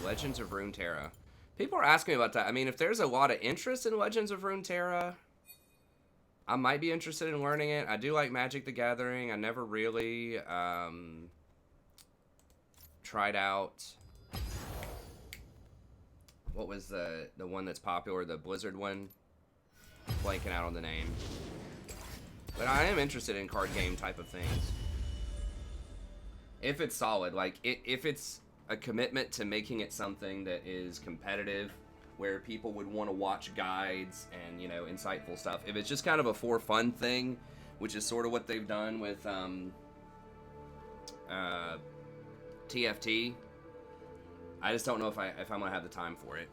Legends of Runeterra. People are asking me about that. I mean, if there's a lot of interest in Legends of Runeterra, I might be interested in learning it. I do like Magic the Gathering. I never really tried out... What was the one that's popular? The Blizzard one? Blanking out on the name. But I am interested in card game type of things. If it's solid. Like, if it's a commitment to making it something that is competitive, where people would want to watch guides and, you know, insightful stuff. If it's just kind of a for fun thing, which is sort of what they've done with TFT, I just don't know if I'm gonna have the time for it.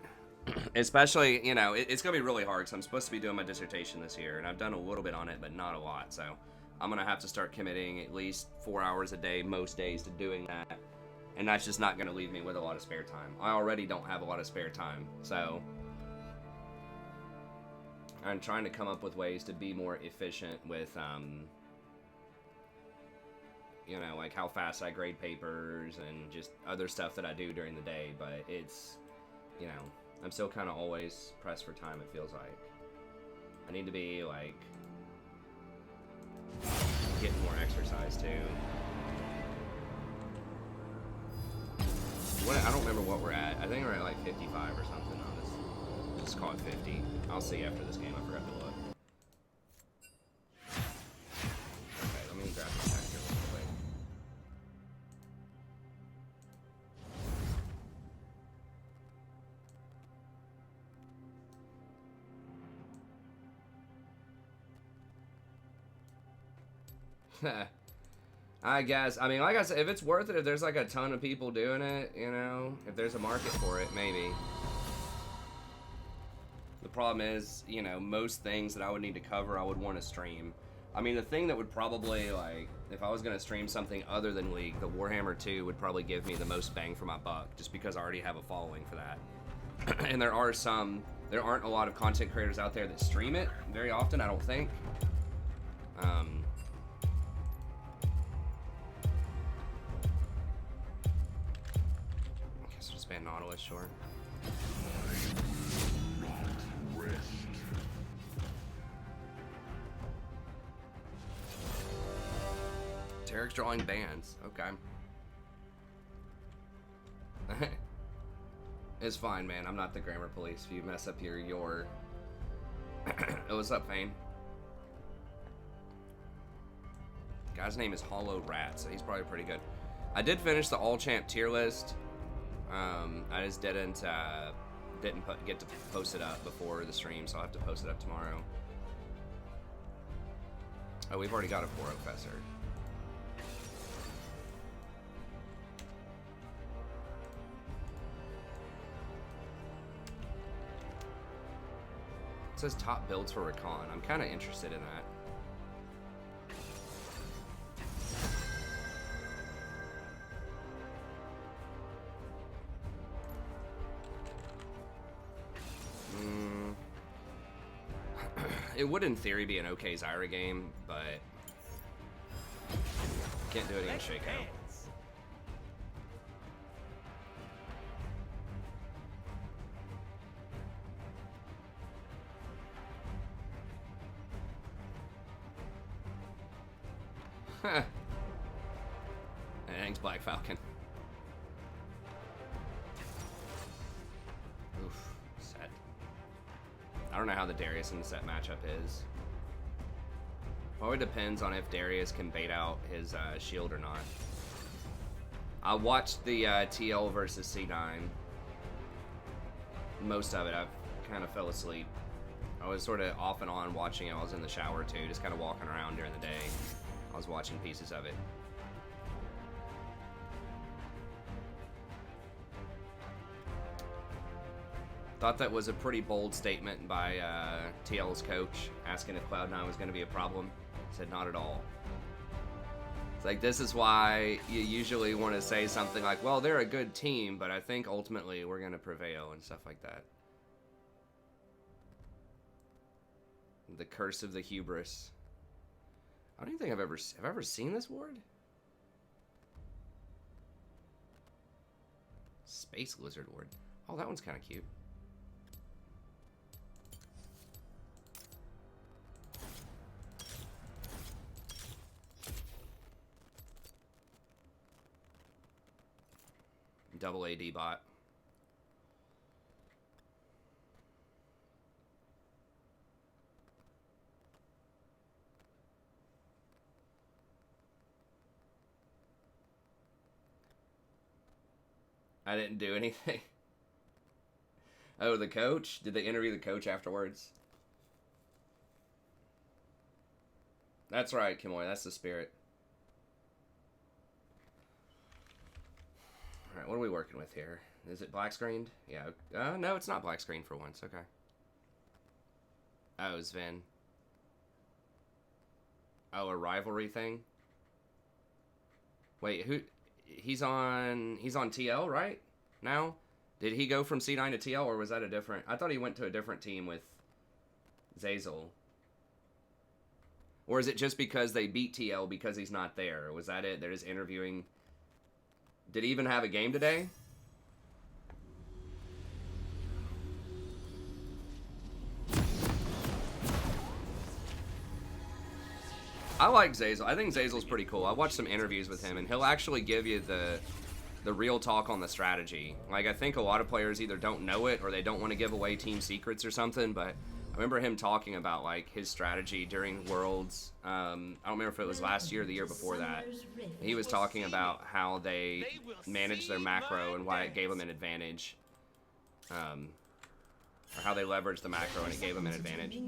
Especially, you know, it's gonna be really hard because I'm supposed to be doing my dissertation this year, and I've done a little bit on it, but not a lot. So I'm gonna have to start committing at least 4 hours a day, most days, to doing that, and that's just not gonna leave me with a lot of spare time. I already don't have a lot of spare time, so I'm trying to come up with ways to be more efficient with, you know, like how fast I grade papers and just other stuff that I do during the day. But it's, you know, I'm still kind of always pressed for time, it feels like. I need to be, like, getting more exercise, too. I don't remember what we're at. I think we're at, like, 55 or something on this. Just call it 50. I'll see after this game. I forgot to look. Okay, let me grab the pack here real quick. I guess. I mean, like I said, if it's worth it, if there's like a ton of people doing it, you know, if there's a market for it, maybe. The problem is, you know, most things that I would need to cover, I would want to stream. I mean, the thing that would probably, like, if I was going to stream something other than League, the Warhammer 2 would probably give me the most bang for my buck, just because I already have a following for that. And there aren't a lot of content creators out there that stream it very often, I don't think. Ban Nautilus, sure. Tarek's drawing bans. Okay. It's fine, man. I'm not the grammar police. If you mess up your... Oh, what's up, Fane? The guy's name is Hollow Rat, so he's probably pretty good. I did finish the all-champ tier list. I just didn't get to post it up before the stream, so I'll have to post it up tomorrow. Oh, we've already got a Poro Professor. It says top builds for Rakan. I'm kind of interested in that. It would, in theory, be an okay Zyra game, but can't do it against Shakeout. Thanks, Black Falcon. Oof, set. I don't know how the Darius in the set matchup is. Probably depends on if Darius can bait out his shield or not. I watched the TL versus C9. Most of it, I kind of fell asleep. I was sort of off and on watching it. I was in the shower too, just kind of walking around during the day. I was watching pieces of it. Thought that was a pretty bold statement by TL's coach, asking if Cloud9 was going to be a problem. Said not at all. It's like, this is why you usually want to say something like, well, they're a good team, but I think ultimately we're going to prevail and stuff like that. The curse of the hubris. I don't even think I've ever seen this ward. Space Lizard Ward. Oh, that one's kind of cute. Double AD bot. I didn't do anything. Oh, the coach? Did they interview the coach afterwards? That's right, Kimoy. That's the spirit. Alright, what are we working with here? Is it black screened? Yeah. No, it's not black screened for once. Okay. Oh, Sven. Oh, a rivalry thing? Wait, who... He's on TL, right? Now? Did he go from C9 to TL, or was that a different... I thought he went to a different team with Zazel. Or is it just because they beat TL because he's not there? Was that it? They're just interviewing... Did he even have a game today? I like Zazel. I think Zazel's pretty cool. I watched some interviews with him, and he'll actually give you the real talk on the strategy. Like, I think a lot of players either don't know it or they don't want to give away team secrets or something, but I remember him talking about, like, his strategy during Worlds. I don't remember if it was last year or the year before that. He was talking about how they managed their macro and why it gave them an advantage. Or how they leveraged the macro and it gave them an advantage.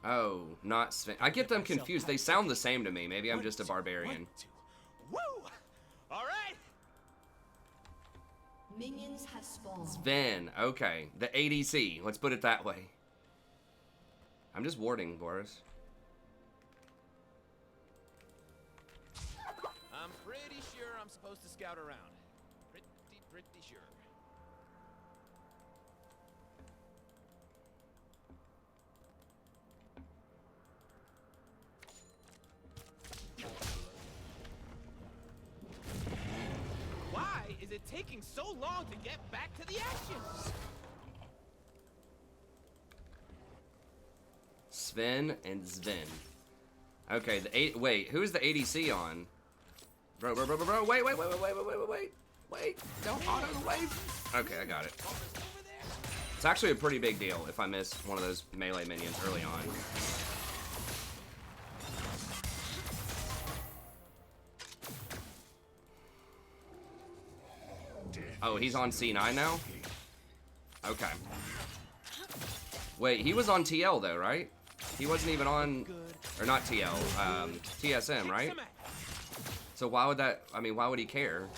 Oh, not Sven. I get them confused. They sound the same to me. Maybe I'm just a barbarian. Woo! All right. Minions have spawned. Sven. Okay. The ADC. Let's put it that way. I'm just warding, Boris. I'm pretty sure I'm supposed to scout around. Pretty sure. Why is it taking so long to get back to the action? Sven and Sven. Okay, wait, who's the ADC on? Bro, wait, don't auto the wave. Okay, I got it. It's actually a pretty big deal if I miss one of those melee minions early on. Oh, he's on C9 now? Okay. Wait, he was on TL though, right? He wasn't even on, or not TL, TSM, right? So why would that, I mean, why would he care?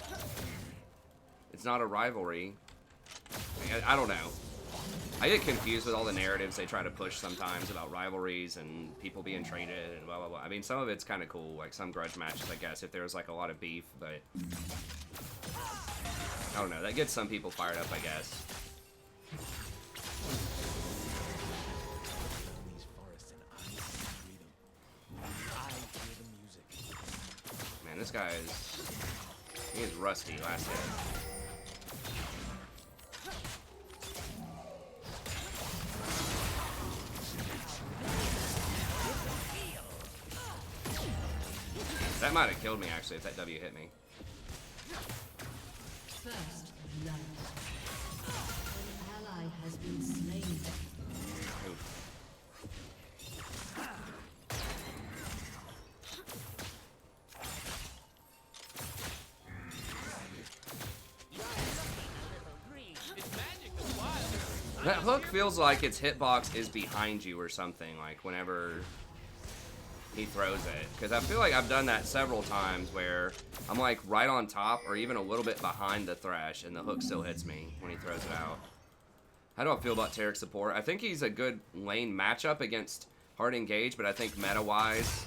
It's not a rivalry. I don't know. I get confused with all the narratives they try to push sometimes about rivalries and people being traded and blah, blah, blah. I mean, some of it's kind of cool, like some grudge matches, I guess, if there was like a lot of beef, but I don't know. That gets some people fired up, I guess. Man, this guy he is rusty last hit. That might have killed me, actually, if that W hit me. First blood. An ally has been slain. Oof. That hook feels like its hitbox is behind you or something, like whenever he throws it. Because I feel like I've done that several times where I'm like right on top or even a little bit behind the Thresh and the hook still hits me when he throws it out. How do I feel about Tarek's support? I think he's a good lane matchup against hard engage, but I think meta-wise,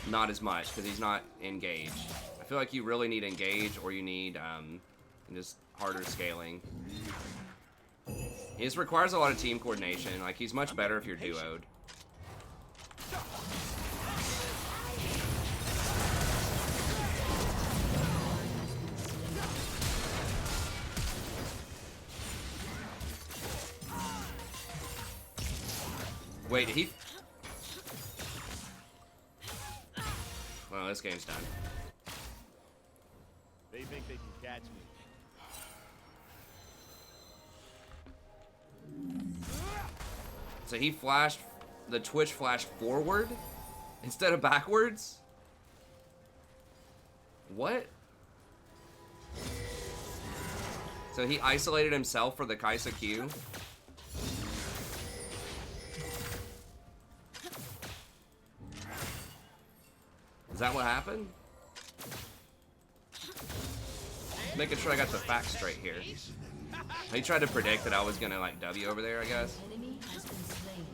not as much because he's not engaged. I feel like you really need engage, or you need just harder scaling. He just requires a lot of team coordination. Like, he's much better if you're duoed. Wait, he... Well, this game's done. They think they can catch me. So he flashed... The Twitch flashed forward instead of backwards? What? So he isolated himself for the Kaisa Q? Is that what happened? Making sure I got the facts straight here. He tried to predict that I was gonna like W over there, I guess. Enemy has been slain.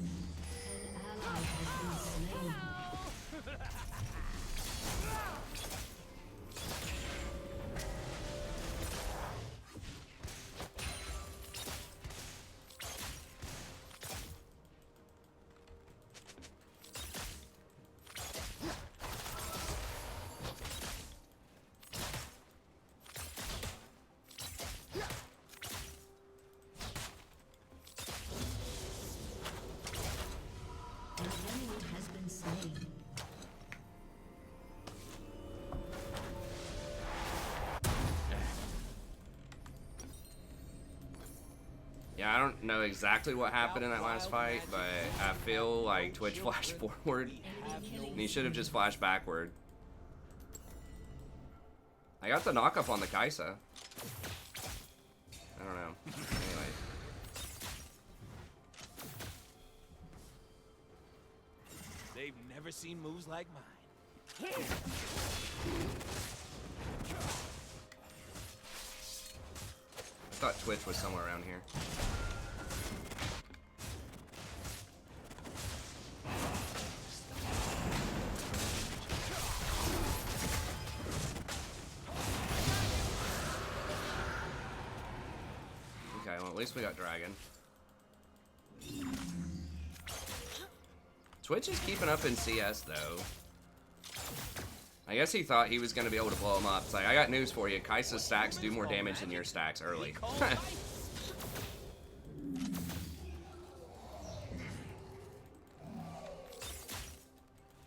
An ally has been slain. An enemy has been slain. Yeah, I don't know exactly what happened in that last fight, but I feel like Twitch flashed forward, and he should have just flashed backward. I got the knock-up on the Kaisa. I don't know. Anyway. They've never seen moves like mine. I thought Twitch was somewhere around here. Okay, well at least we got Dragon. Twitch is keeping up in CS though. I guess he thought he was going to be able to blow him up. It's like, I got news for you. Kaisa's stacks do more damage than your stacks early.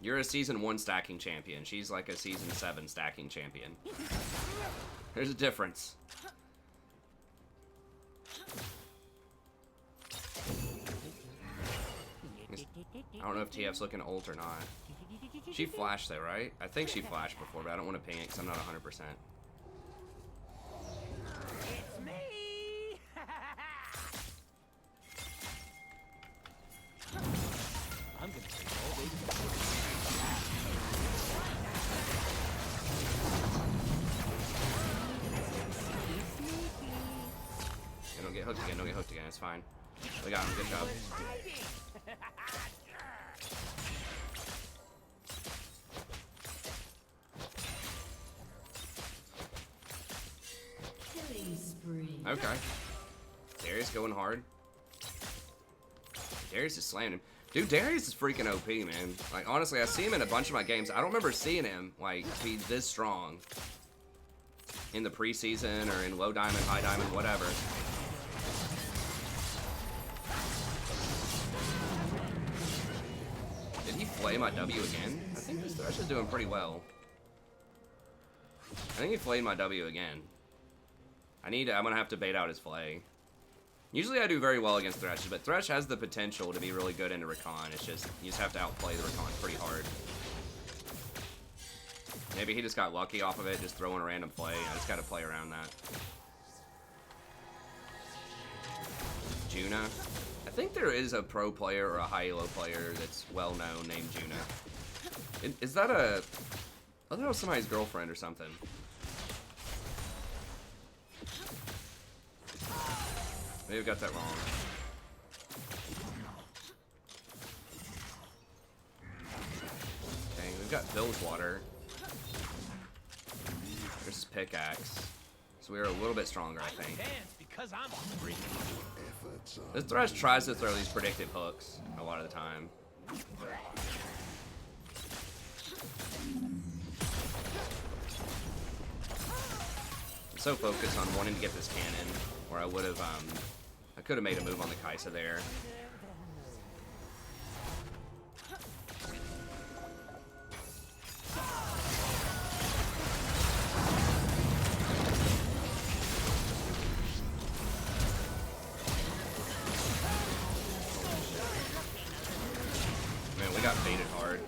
You're a Season 1 stacking champion. She's like a Season 7 stacking champion. There's a difference. I don't know if TF's looking to ult or not. She flashed though, right? I think she flashed before, but I don't want to ping it because I'm not 100%. It's me! I'm gonna take all day to Yeah, don't get hooked again, don't get hooked again, it's fine. We got him, good job. Killing spree. Okay. Darius going hard. Darius is slamming him. Dude, Darius is freaking OP, man. Like, honestly, I see him in a bunch of my games. I don't remember seeing him, like, be this strong in the preseason or in low diamond, high diamond, whatever. Did he play my W again? I think this Thresh is doing pretty well. I think he played my W again. I'm gonna have to bait out his flay. Usually I do very well against Thresh, but Thresh has the potential to be really good into Rakan. It's just, you just have to outplay the Rakan pretty hard. Maybe he just got lucky off of it, just throwing a random play. I just gotta play around that. Juna. I think there is a pro player or a high-elo player that's well-known named Juna. Is that a... I don't know, somebody's girlfriend or something. Maybe I got that wrong. Okay, we've got Bill's water. pickaxe. So we are a little bit stronger, I think. Dance because I'm hungry. This Thresh tries to throw these predictive hooks a lot of the time. I'm so focused on wanting to get this cannon, where I would have, I could have made a move on the Kaisa there. Man, we got baited hard.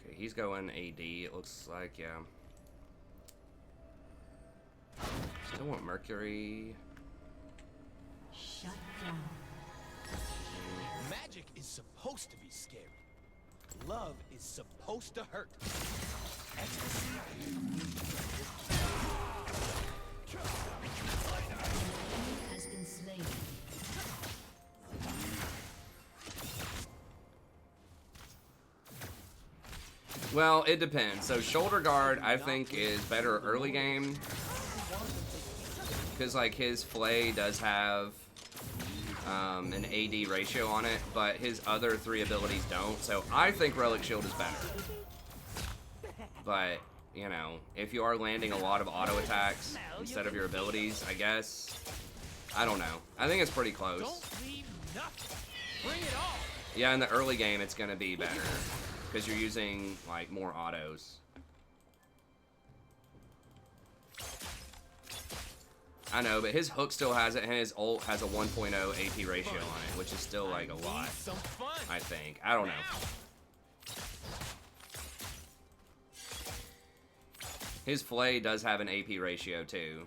Okay, he's going AD, it looks like, yeah. Still want Mercury. Shut down. Magic is supposed to be scary. Love is supposed to hurt. Has been slain. Well, it depends. So shoulder guard, I think, is better early game. Because, like, his Flay does have an AD ratio on it, but his other 3 abilities don't. So I think Relic Shield is better. But, you know, if you are landing a lot of auto attacks instead of your abilities, I guess. I don't know. I think it's pretty close. Don't leave nothing. Bring it all. Yeah, in the early game, it's going to be better. Because you're using, like, more autos. I know, but his hook still has it, and his ult has a 1.0 AP ratio on it, which is still, like, a lot, Some fun. I think. I don't know. His Flay does have an AP ratio, too.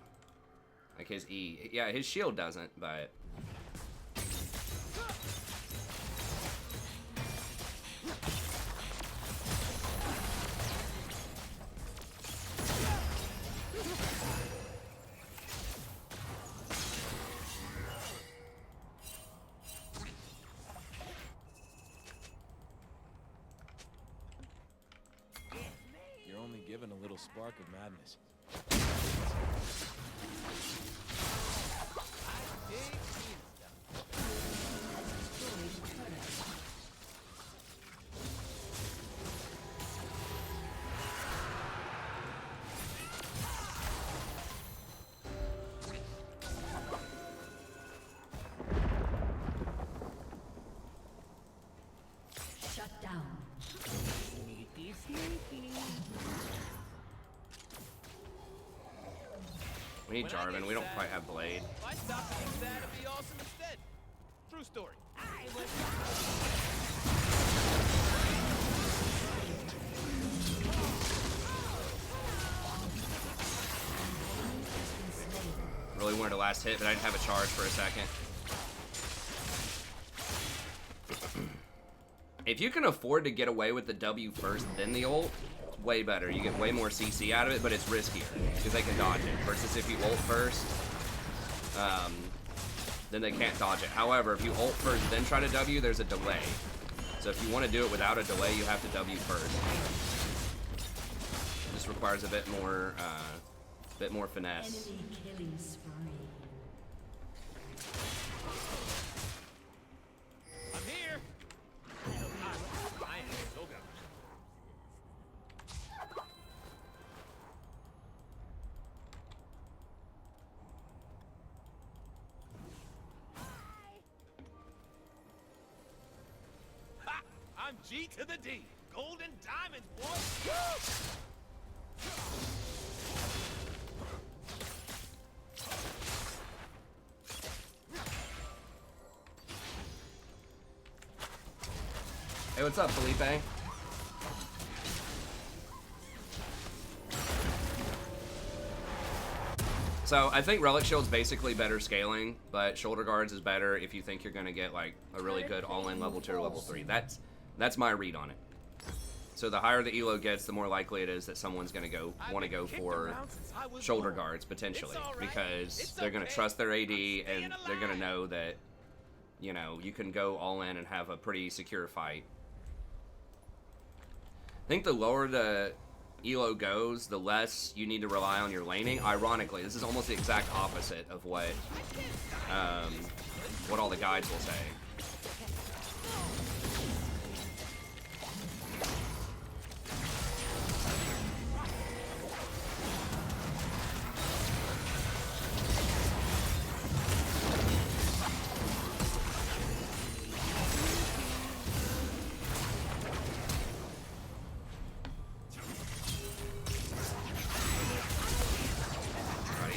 Like, his E. Yeah, his shield doesn't, but... You're only given a little spark of madness. Shut down. Sneaky, sneaky. We need Jarvan. We don't quite have Blade. If I stopped being sad, it'd be awesome instead. True story. Really wanted a last hit, but I didn't have a charge for a second. If you can afford to get away with the W first, then the ult, it's way better. You get way more CC out of it, but it's riskier because they can dodge it. Versus if you ult first, then they can't dodge it. However, if you ult first, then try to W, there's a delay. So if you want to do it without a delay, you have to W first. This requires a bit more finesse. Enemy killing spree. I'm here. I am so good. Ha! I'm G to the D. Golden diamonds, boy. Hey, what's up, Felipe? So I think Relic Shield's basically better scaling, but Shoulder Guards is better if you think you're gonna get like a really good all-in level 2 or level 3. That's my read on it. So the higher the elo gets, the more likely it is that someone's gonna want to go for Shoulder Guards potentially, because they're gonna trust their AD and they're gonna know that, you know, you can go all in and have a pretty secure fight. I think the lower the elo goes, the less you need to rely on your laning. Ironically, this is almost the exact opposite of what all the guides will say.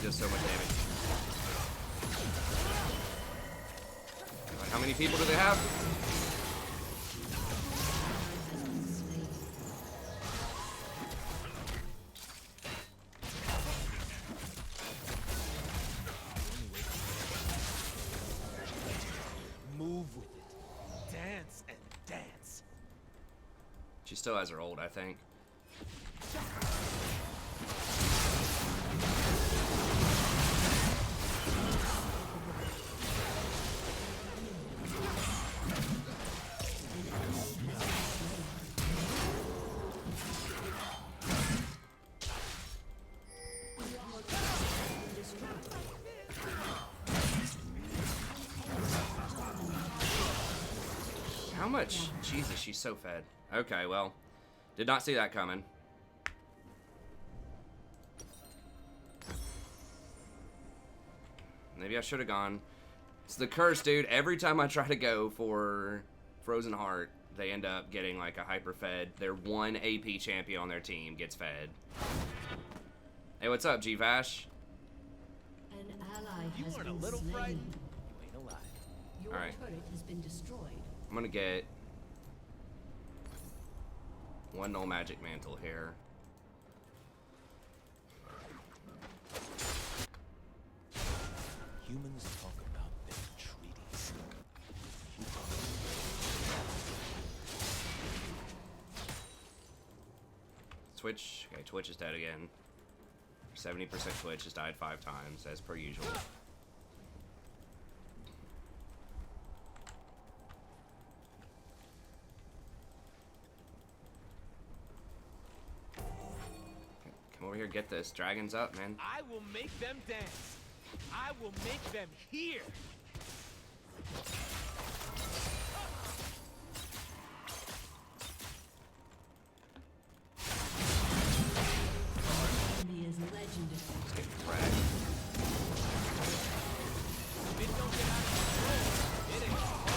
So much damage. Like, how many people do they have? Move with it. Dance and dance. She still has her ult, I think. How much? Jesus, she's so fed. Okay, well, did not see that coming. Maybe I should have gone. It's the curse, dude. Every time I try to go for Frozen Heart, they end up getting like a hyper fed. Their one AP champion on their team gets fed. Hey, what's up, G-Vash? An ally You has weren't a been little slain. frightened. You ain't alive. Your All right. turret has been destroyed. I'm gonna get one null magic mantle here. Humans talk about their treaties. Twitch. Okay, Twitch is dead again. 70% Twitch has died 5 times, as per usual. Come over here, get this. Dragon's up, man. I will make them dance. I will make them hear. Enemy is legendary. Let's get wrecked. If it don't get out of control, it ain't fun.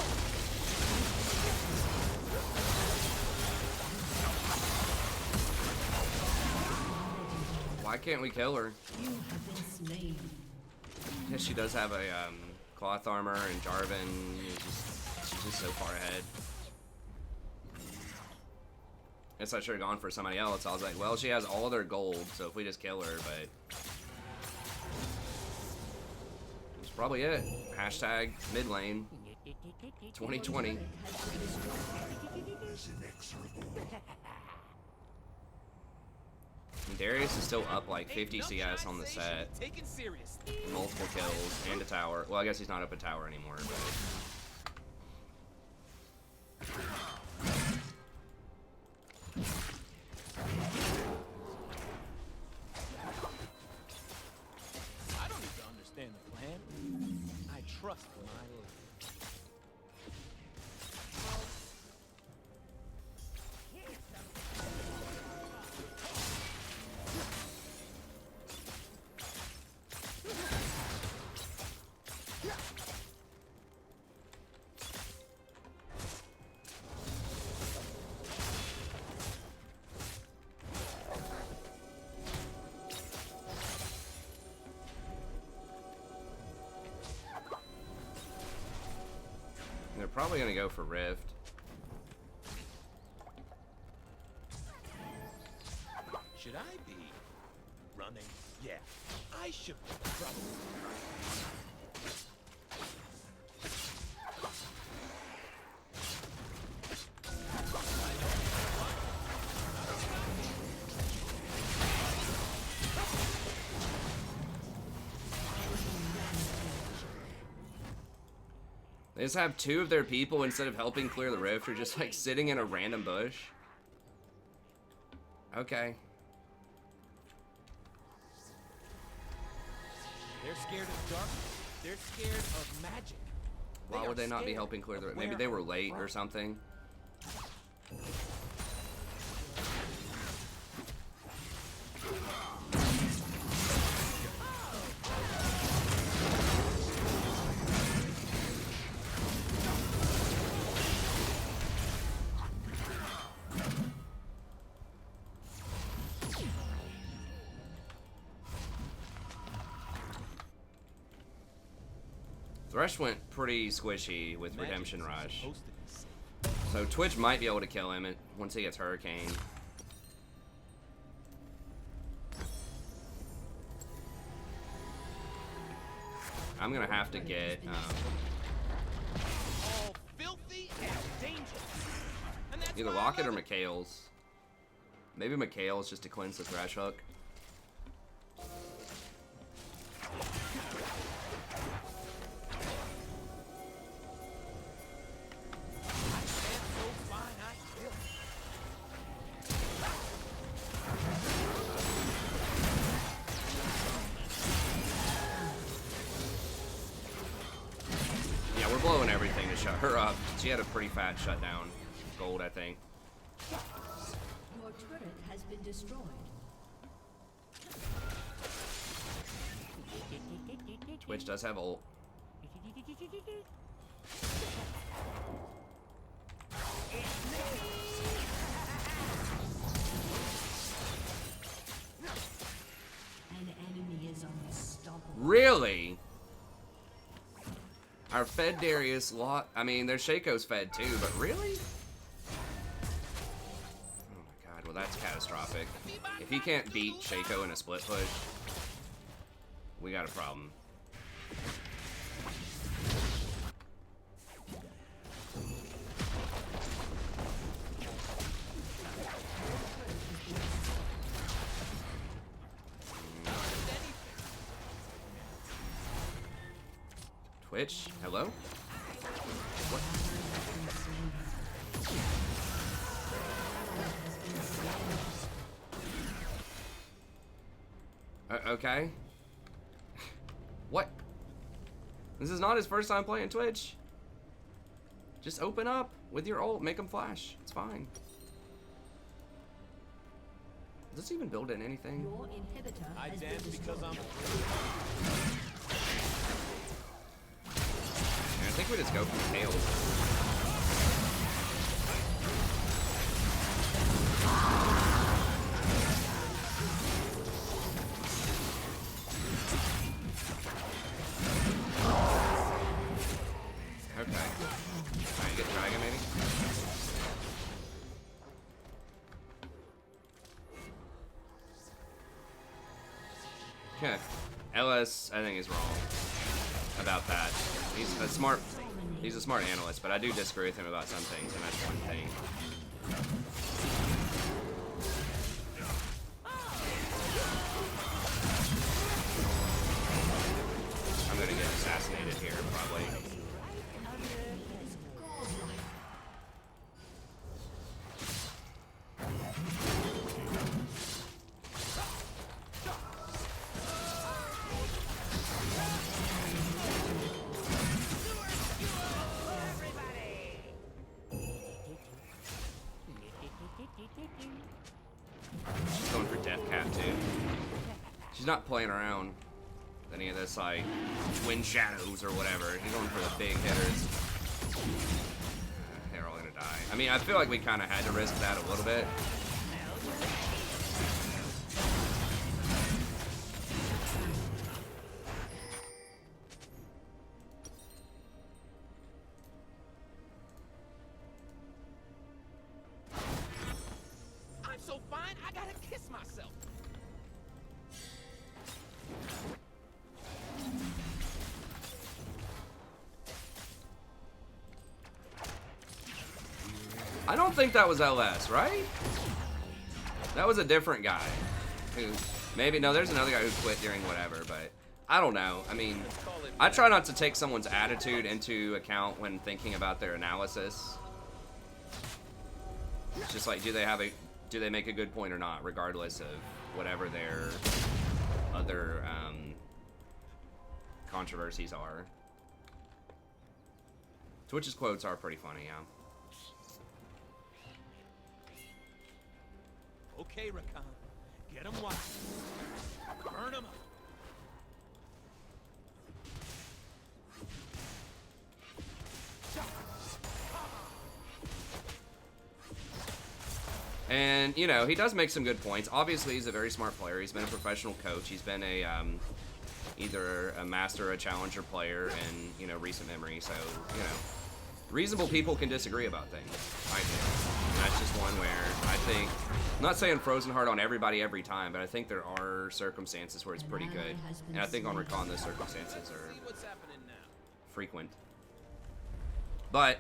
Why can't we kill her? You have been slain. Yes, she does have a cloth armor, and Jarvan is she's just so far ahead. Guess I should have gone for somebody else. I was like, well, she has all their gold, so if we just kill her, but that's probably it. Hashtag mid lane 2020. Darius is still up like 50 CS on the set. Taken serious. Multiple kills and a tower. Well, I guess he's not up a tower anymore, but I don't need to understand the plan. I trust my leader. they're probably gonna go for Rift. Should I be running? Yeah, I should probably. They just have 2 of their people, instead of helping clear the rift, are just like sitting in a random bush. Okay. They're scared of darkness. They're scared of magic. Why would they not be helping clear the way? Maybe they were late or something. Thresh went pretty squishy with Redemption Rush. So Twitch might be able to kill him once he gets Hurricane. I'm gonna have to get All filthy and dangerous. And that's either why I Locket or love it. Mikhail's. Maybe Mikhail's just to cleanse the Thresh Hook. Yeah, we're blowing everything to shut her up. She had a pretty fat shutdown. Gold, I think. Your turret has been destroyed. Twitch does have ult. An enemy is unstoppable. Really? Our fed Darius lot. I mean, their Shaco's fed too, but really? Oh my god, well that's catastrophic. If he can't beat Shaco in a split push, we got a problem. Twitch, hello? What? Okay. What? This is not his first time playing Twitch. Just open up with your ult, make him flash. It's fine. Does this even build in anything? Your inhibitor I has been dance because destroyed. I think we just go for tails. Okay. Alright, get dragon maybe? Okay. LS, I think, is wrong about that. He's a smart analyst, but I do disagree with him about some things, and that's one thing. I'm gonna get assassinated here, probably. She's going for Death Cap too. She's not playing around with any of this like Wind Shadows or whatever. She's going for the big hitters. They're all gonna die. I mean, I feel like we kind of had to risk that a little bit. I'm so fine, I gotta kiss myself. I don't think that was LS, right? That was a different guy. Who maybe no, there's another guy who quit during whatever, but I don't know. I mean, I try not to take someone's attitude into account when thinking about their analysis. It's just like, do they have a do they make a good point or not, regardless of whatever their other controversies are. Twitch's quotes are pretty funny, yeah. Okay, Rakan. Get him wild. Burn him up. And, you know, he does make some good points. Obviously, he's a very smart player. He's been a professional coach. He's been a either a master or a challenger player in, you know, recent memory. So, you know, reasonable people can disagree about things, I think. And that's just one where I think, I'm not saying frozen hard on everybody every time, but I think there are circumstances where it's pretty good. And I think on Rakan, those circumstances are frequent. But,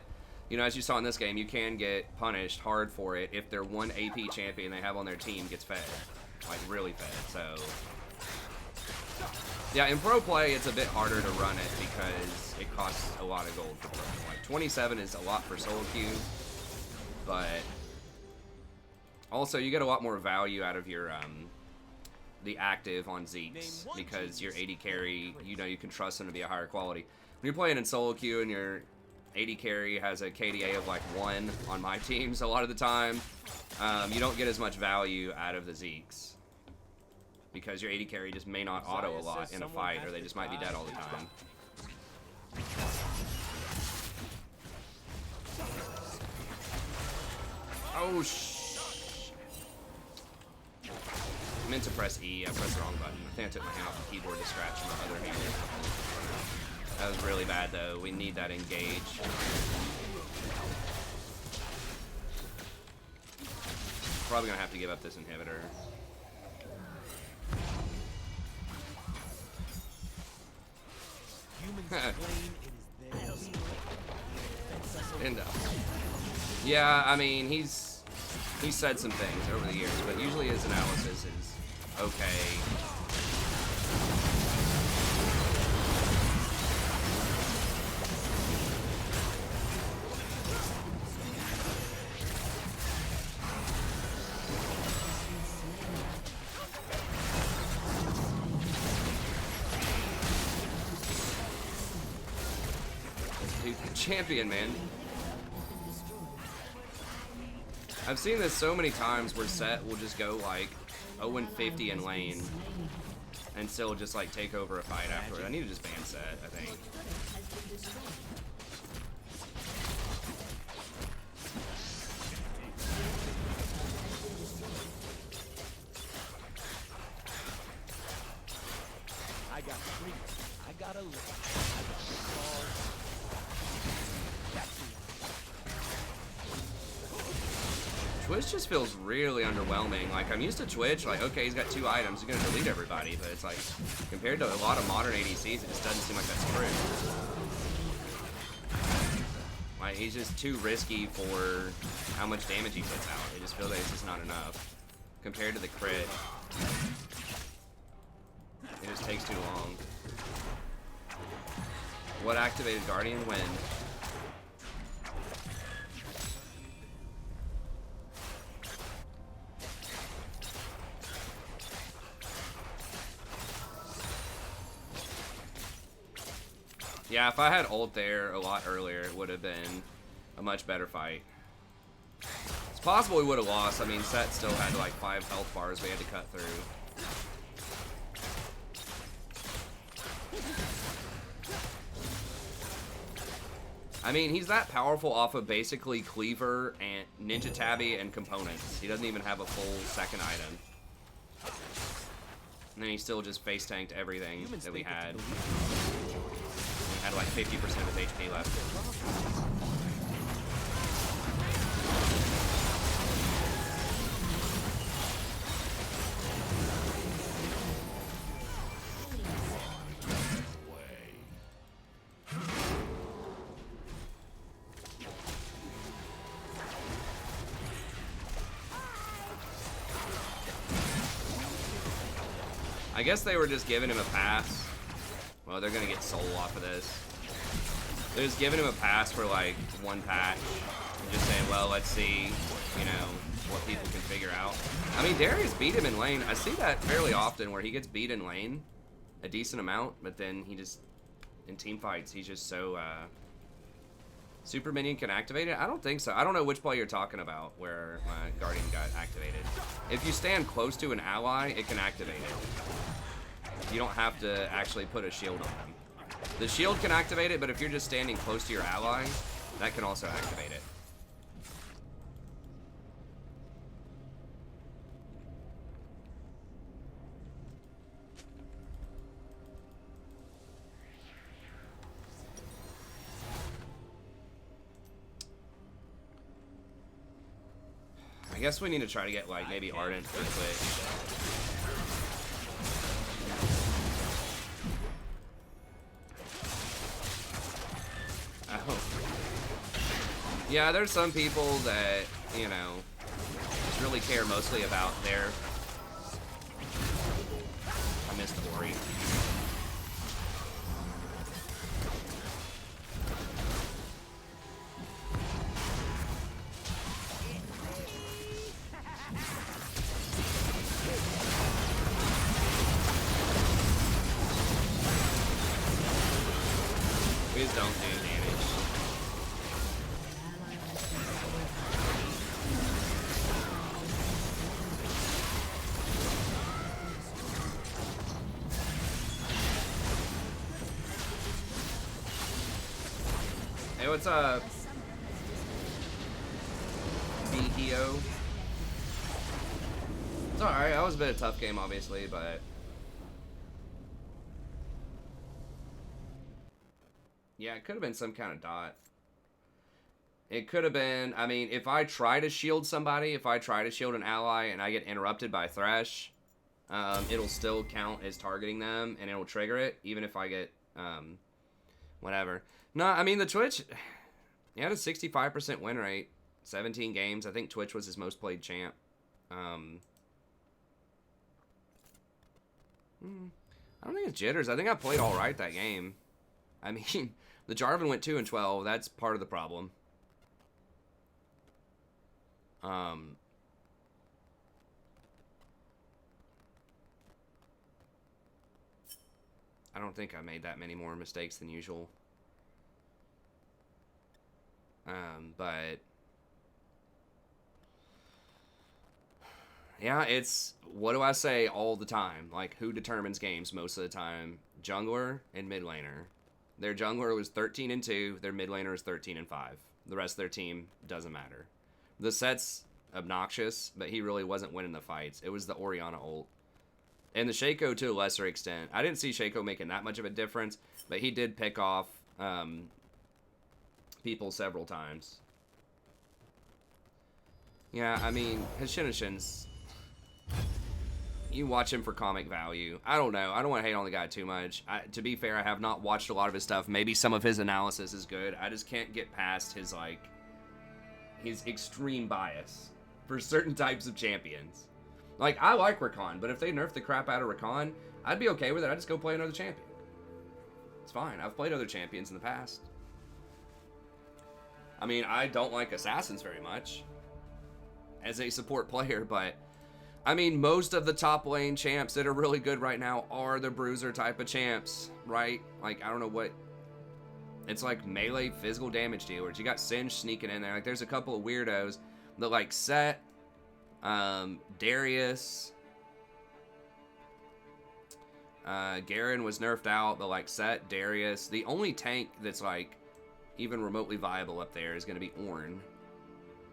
you know, as you saw in this game, you can get punished hard for it if their one AP champion they have on their team gets fed. Like, really fed, so... Yeah, in pro play, it's a bit harder to run it because it costs a lot of gold for pro. Like, 27 is a lot for solo queue, but... Also, you get a lot more value out of your, the active on Zeeks, because your AD carry, you know, you can trust them to be a higher quality. When you're playing in solo queue and your AD carry has a KDA of like 1 on my teams a lot of the time, you don't get as much value out of the Zeeks. Because your AD carry just may not auto a lot in a fight, or they just might be dead all the time. Oh, I meant to press E, I pressed the wrong button. I think I took my hand off the keyboard to scratch my other hand. That was really bad though, we need that engage. Probably gonna have to give up this inhibitor. And, yeah, I mean, he's said some things over the years, but usually his analysis is okay. Champion, man. I've seen this so many times where Set will just go like 0-50 in lane and still just like take over a fight afterward. I need to just ban Set, I think. I got three. I got a lick. Twitch just feels really underwhelming. Like, I'm used to Twitch, like, okay, he's got 2 items, he's gonna delete everybody, but it's like, compared to a lot of modern ADCs, it just doesn't seem like that's true. Like, he's just too risky for how much damage he puts out. It just feels like it's just not enough. Compared to the crit, it just takes too long. What activated Guardian when? Yeah, if I had ult there a lot earlier, it would have been a much better fight. It's possible we would have lost. I mean, Set still had like 5 health bars we had to cut through. I mean, he's that powerful off of basically Cleaver and Ninja Tabby and components. He doesn't even have a full second item. And then he still just face tanked everything that we had. We had like 50% of his HP left. I guess they were just giving him a pass. Well, they're gonna get soul off of this. They're just giving him a pass for like one patch. And just saying, well, let's see, you know, what people can figure out. I mean, Darius beat him in lane. I see that fairly often where he gets beat in lane a decent amount, but then he just, in team fights, he's just so, Super Minion can activate it? I don't think so. I don't know which play you're talking about where my Guardian got activated. If you stand close to an ally, it can activate it. You don't have to actually put a shield on them. The shield can activate it, but if you're just standing close to your ally, that can also activate it. I guess we need to try to get, like, maybe Ardent for Twitch. Oh. Yeah, there's some people that, you know, just really care mostly about their... I missed Ori. Please don't do damage. Hey, what's up? BEO. It's alright, that was a bit of a tough game, obviously, but... Yeah, it could have been some kind of dot. It could have been, I mean, if I try to shield somebody, if I try to shield an ally and I get interrupted by Thresh, it'll still count as targeting them and it'll trigger it, even if I get, whatever. No, I mean, the Twitch, he had a 65% win rate, 17 games. I think Twitch was his most played champ. I don't think it's jitters. I think I played all right that game. I mean, the Jarvan went 2-12. That's part of the problem. I don't think I made that many more mistakes than usual. But yeah, it's, what do I say all the time? Like, who determines games most of the time? Jungler and mid laner. Their jungler was 13-2. Their mid laner is 13-5. The rest of their team doesn't matter. The set's obnoxious, but he really wasn't winning the fights. It was the Orianna ult. And the Shaco to a lesser extent. I didn't see Shaco making that much of a difference, but he did pick off people several times. Yeah, I mean, his Shinishin's... You watch him for comic value. I don't know. I don't want to hate on the guy too much. To be fair, I have not watched a lot of his stuff. Maybe some of his analysis is good. I just can't get past his, like, his extreme bias for certain types of champions. Like, I like Rakan, but if they nerf the crap out of Rakan, I'd be okay with it. I'd just go play another champion. It's fine. I've played other champions in the past. I mean, I don't like Assassins very much as a support player, but... I mean, most of the top lane champs that are really good right now are the bruiser type of champs, right? Like, I don't know what... It's like melee physical damage dealers. You got Singe sneaking in there. Like, there's a couple of weirdos that, like, Set, Darius, Garen was nerfed out, but, like, Set, Darius. The only tank that's, like, even remotely viable up there is going to be Ornn.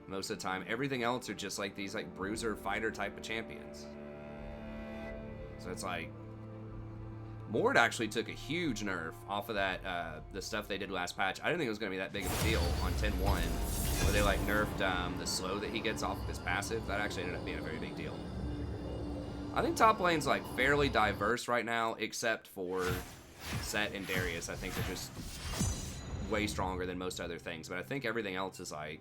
Most of the time, everything else are just like these like bruiser fighter type of champions. So it's like Mord actually took a huge nerf off of that the stuff they did last patch. I didn't think it was going to be that big of a deal on 10-1, where they like nerfed the slow that he gets off of his passive. That actually ended up being a very big deal. I think top lane's like fairly diverse right now, except for Set and Darius. I think they're just way stronger than most other things, but I think everything else is like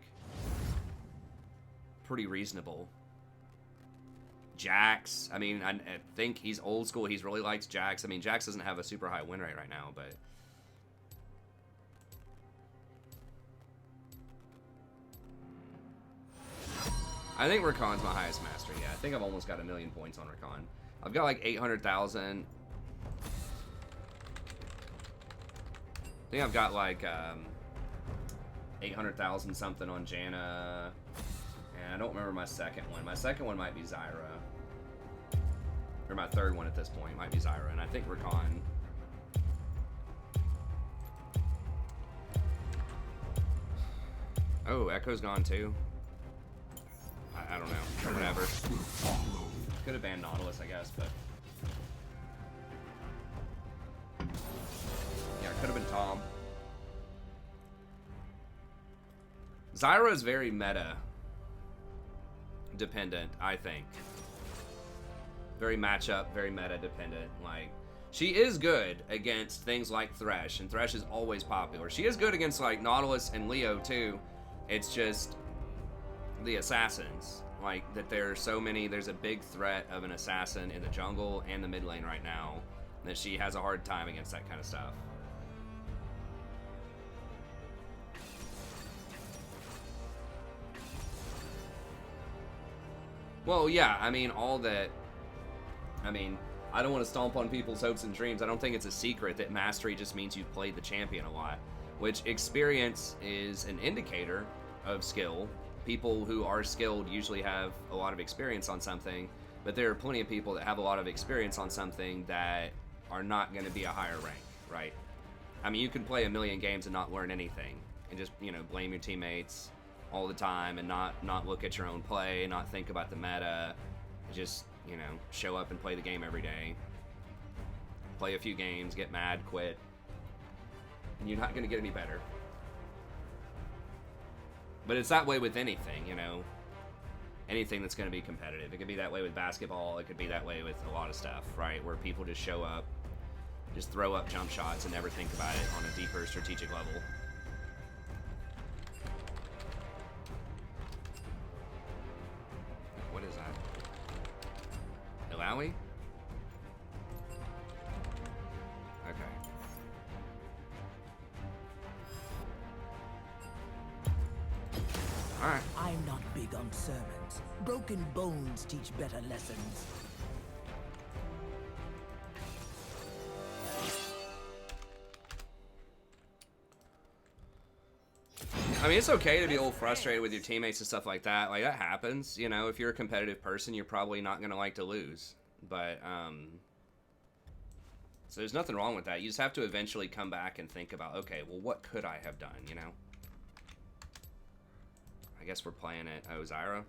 pretty reasonable. Jax, I mean, I think he's old school. He's really likes Jax. I mean, Jax doesn't have a super high win rate right now, but I think Rakan's my highest mastery. Yeah, I think I've almost got 1,000,000 points on Rakan. I've got like 800,000. I think I've got like 800,000 something on Janna. And I don't remember my second one. My second one might be Zyra. Or my third one at this point might be Zyra. And I think Rakan. Oh, Echo's gone too. I don't know. Whatever. Could have banned Nautilus, I guess, but... Yeah, it could have been Tom. Zyra is very meta dependent, I think. Very matchup, very meta dependent. Like, she is good against things like Thresh, and Thresh is always popular. She is good against like Nautilus and Leo too. It's just the assassins. Like, that there are so many, there's a big threat of an assassin in the jungle and the mid lane right now, that she has a hard time against that kind of stuff. Well, yeah, I mean, I don't want to stomp on people's hopes and dreams. I don't think it's a secret that mastery just means you've played the champion a lot, which experience is an indicator of skill. People who are skilled usually have a lot of experience on something, but there are plenty of people that have a lot of experience on something that are not going to be a higher rank, right? I mean, you can play 1,000,000 games and not learn anything, and just, you know, blame your teammates all the time, and not look at your own play, not think about the meta, just, you know, show up and play the game every day. Play a few games, get mad, quit. And you're not going to get any better. But it's that way with anything, you know. Anything that's going to be competitive. It could be that way with basketball. It could be that way with a lot of stuff, right? Where people just show up, just throw up jump shots and never think about it on a deeper strategic level. What is that? Ilawi? Okay. Alright. I'm not big on sermons. Broken bones teach better lessons. I mean, it's okay to be a little frustrated with your teammates and stuff like that. Like, that happens. You know, if you're a competitive person, you're probably not going to like to lose. But, so there's nothing wrong with that. You just have to eventually come back and think about, okay, well, what could I have done, you know? I guess we're playing it. Oh, Zyra?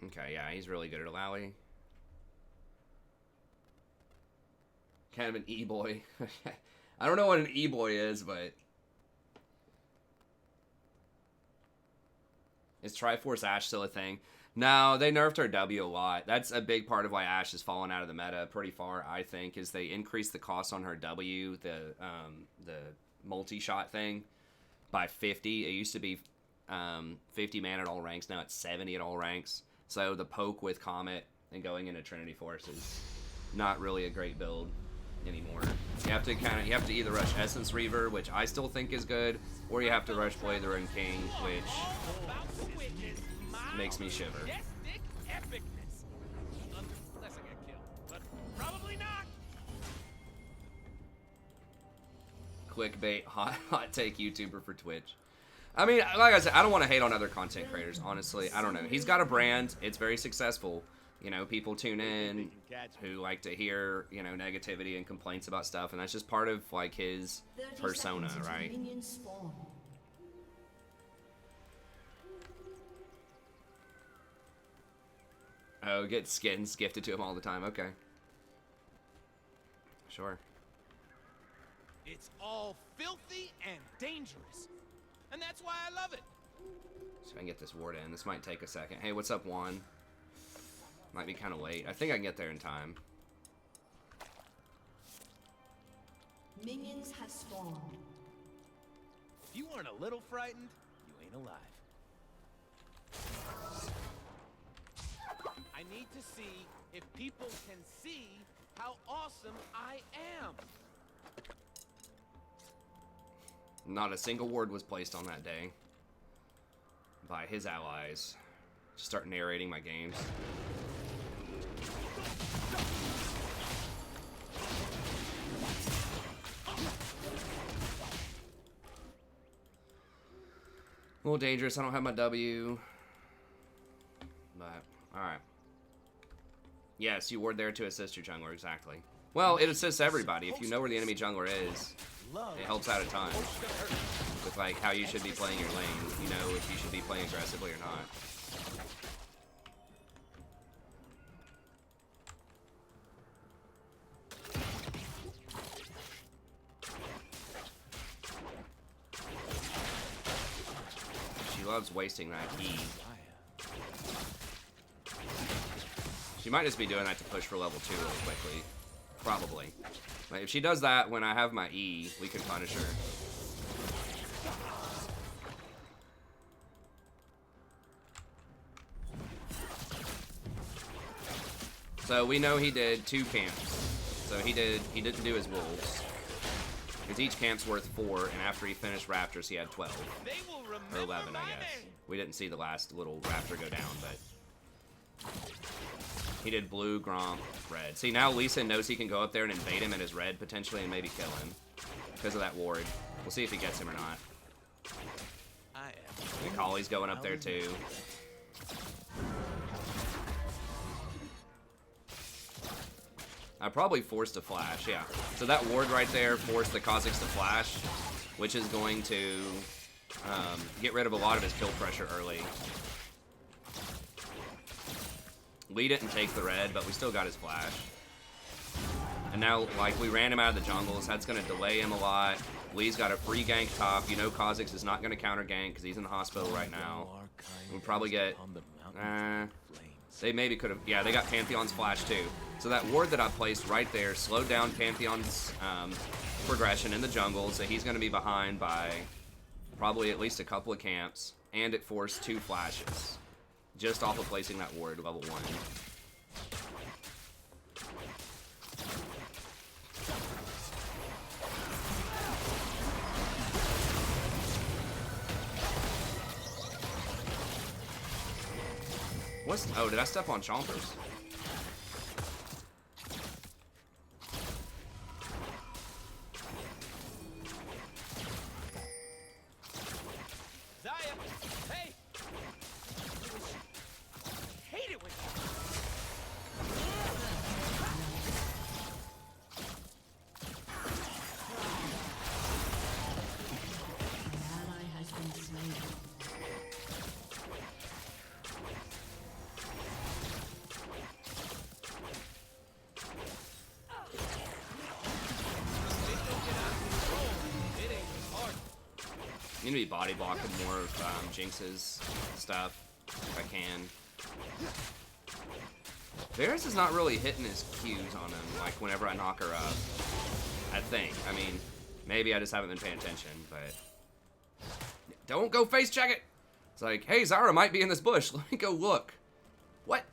Okay, yeah, he's really good at Alawi. Kind of an E-boy. I don't know what an E-boy is, but... Is Triforce Ashe still a thing? No, they nerfed her W a lot. That's a big part of why Ashe has fallen out of the meta pretty far, I think, is they increased the cost on her W, the multi-shot thing, by 50. It used to be 50 man at all ranks. Now it's 70 at all ranks. So the poke with Comet and going into Trinity Force is not really a great build anymore. You have to either rush Essence Reaver, which I still think is good, or you have to rush Blade the Rune King, which makes me shiver. Clickbait, hot take YouTuber for Twitch. I mean, like I said, I don't want to hate on other content creators, honestly. I don't know. He's got a brand. It's very successful. You know, people tune in who like to hear, you know, negativity and complaints about stuff, and that's just part of, like, his persona, right? Oh, get skins gifted to him all the time. Okay. Sure. It's all filthy and dangerous. And that's why I love it. So I can get this ward in. This might take a second. Hey, what's up, Juan? Might be kind of late. I think I can get there in time. Minions have spawned. If you aren't a little frightened, you ain't alive. I need to see if people can see how awesome I am. Not a single word was placed on that day by his allies. Just start narrating my games. A little dangerous. I don't have my W. But, alright. Yes, you ward there to assist your jungler, exactly. Well, it assists everybody. If you know where the enemy jungler is, it helps out a ton. With, like, how you should be playing your lane. You know if you should be playing aggressively or not. She loves wasting that E. She might just be doing that to push for level 2 really quickly. Probably. Like, if she does that when I have my E, we can punish her. So we know he did 2 camps. So he didn't do his wolves. Because each camp's worth 4, and after he finished Raptors, he had 12. Or 11, I guess. We didn't see the last little Raptor go down, but... He did blue, Gromp, red. See, now Lee Sin knows he can go up there and invade him at his red, potentially, and maybe kill him. Because of that ward. We'll see if he gets him or not. And Collie's going up there, too. I probably forced a flash, yeah. So that ward right there forced the Kha'Zix to flash, which is going to get rid of a lot of his kill pressure early. Lee didn't take the red, but we still got his flash. And now, like, we ran him out of the jungles. That's going to delay him a lot. Lee's got a free gank top. You know Kha'Zix is not going to counter gank because he's in the hospital right now. We'll probably get... they maybe could have... Yeah, they got Pantheon's flash too. So that ward that I placed right there slowed down Pantheon's progression in the jungle. So he's going to be behind by probably at least a couple of camps. And it forced 2 flashes. Just off of placing that ward level 1. What's... Oh, did I step on Chompers? I need to be body blocking more of Jinx's stuff, if I can. Varus is not really hitting his Qs on him, like, whenever I knock her up. I think. I mean, maybe I just haven't been paying attention, but... Don't go face check it! It's like, hey, Zyra might be in this bush. Let me go look. What?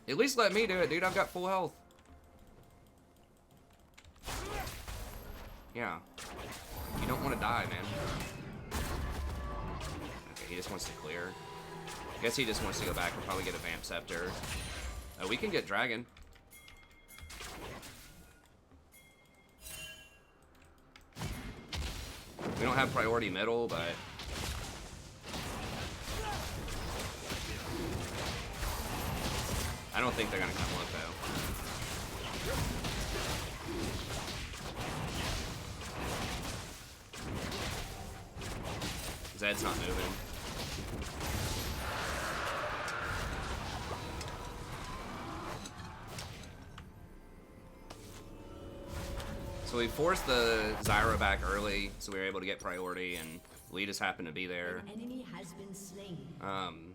At least let me do it, dude. I've got full health. Yeah. You don't want to die, man. He just wants to clear. I guess he just wants to go back and probably get a Vamp Scepter. Oh, we can get Dragon. We don't have priority middle, but... I don't think they're gonna come look, though. Zed's not moving. So we forced the Zyra back early, so we were able to get priority, and Lee just happened to be there. An enemy has been slain. An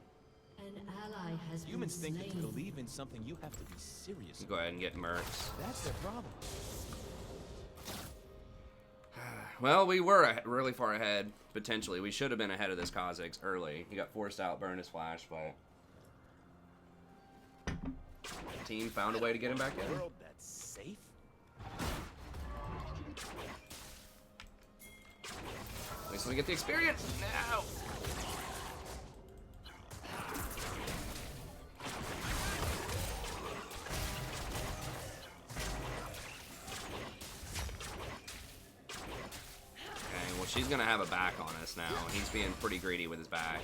ally has Humans been think that to slain. believe in something you have to be serious. Go ahead and get Mercs. That's their problem. Well, we were really far ahead, potentially. We should have been ahead of this Kha'Zix early. He got forced out, burned his flash, but... The team found a way to get him back in. World that's safe. Just want to get the experience now. Okay, well, she's gonna have a back on us now. He's being pretty greedy with his back.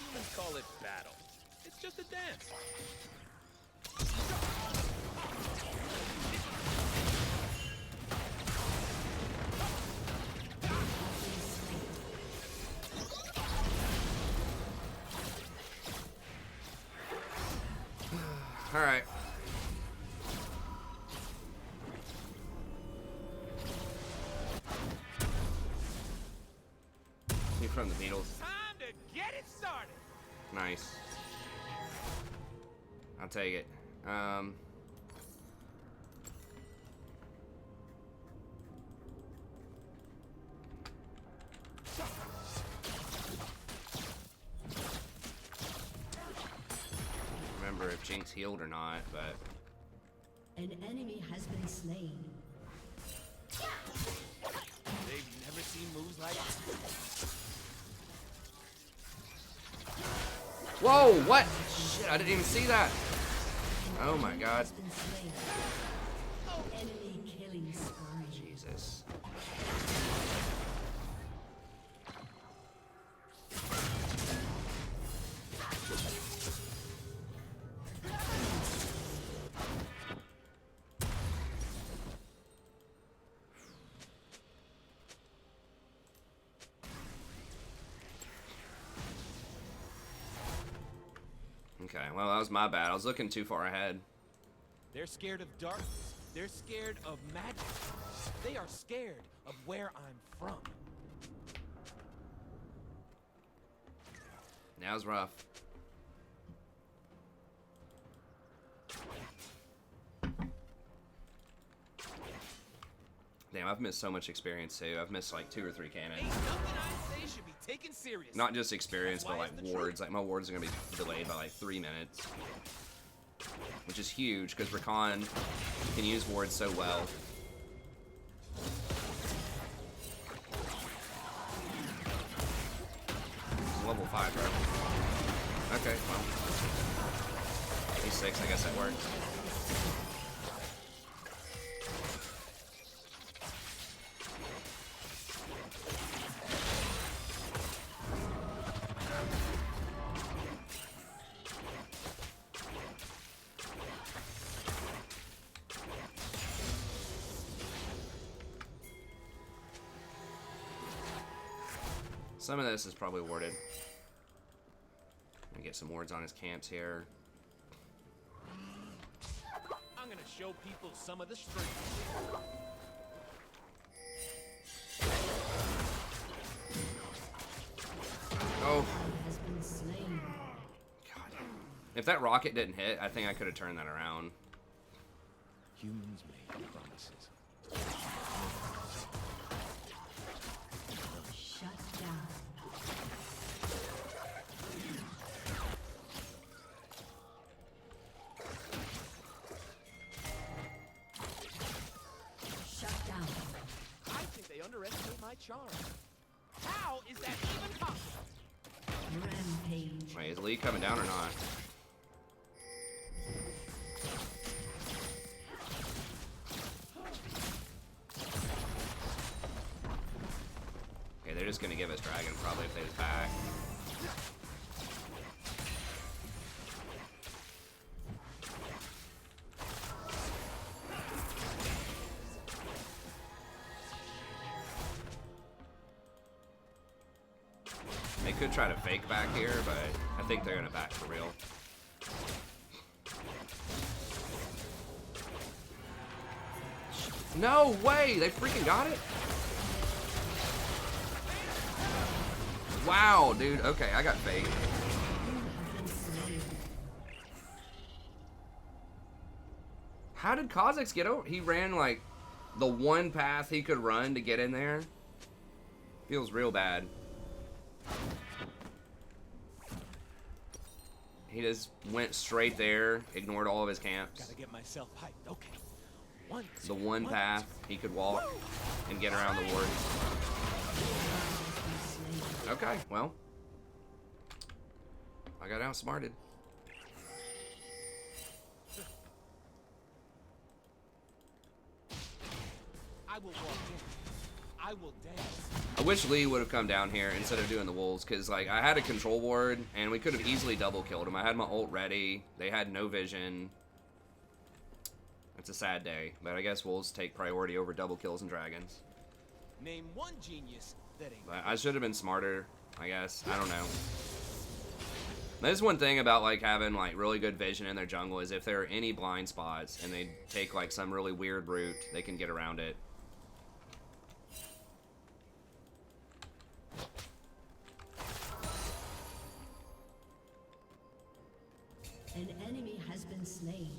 Humans call it battle. It's just a dance. All right. You from the Beatles? Time to get it started. Nice. I'll take it. Remember if Jinx healed or not, but An enemy has been slain. They've never seen moves like this. whoa! What? Shit! I didn't even see that. Oh my God! Has been slain. Enemy killing spree. Jesus. Okay, well, that was my bad. I was looking too far ahead. They're scared of darkness. They're scared of magic. They are scared of where I'm from. That was rough. Damn, I've missed so much experience too. I've missed like 2 or 3 cannons. Ain't nothing I say should be taken seriously. Not just experience, but That's why like it's the wards. truth. Like my wards are gonna be delayed by like 3 minutes, which is huge because Rakan can use wards so well. Level 5, bro. Okay, well, he's 6. I guess that works. Some of this is probably warded. Let me get some wards on his camps here. I'm gonna show people some of the strength. Oh, Has been slain. God. If that rocket didn't hit, I think I could have turned that around. Humans make promises. Shut down. Shut down. I think they underestimate my charm. How is that even possible? Rampage. Wait, is Lee coming down or not? Okay, they're just gonna give us dragon probably if they just back. They could try to fake back here, but I think they're gonna back for real. No way! They freaking got it? Wow, dude. Okay, I got fake. How did Kha'Zix get over? He ran like the one path he could run to get in there. Feels real bad. He just went straight there, ignored all of his camps. Gotta get myself hyped. Okay. One, The one path he could walk and get around the ward. Okay, well. I got outsmarted. I will walk in. I will dance. I wish Lee would have come down here instead of doing the wolves, because like I had a control ward and we could have easily double killed him. I had my ult ready. They had no vision. It's a sad day, but I guess wolves take priority over double kills and dragons. Name one genius that ain't. But I should have been smarter, I guess. I don't know. There's one thing about like having like really good vision in their jungle is if there are any blind spots and they take like some really weird route, they can get around it. An enemy has been slain.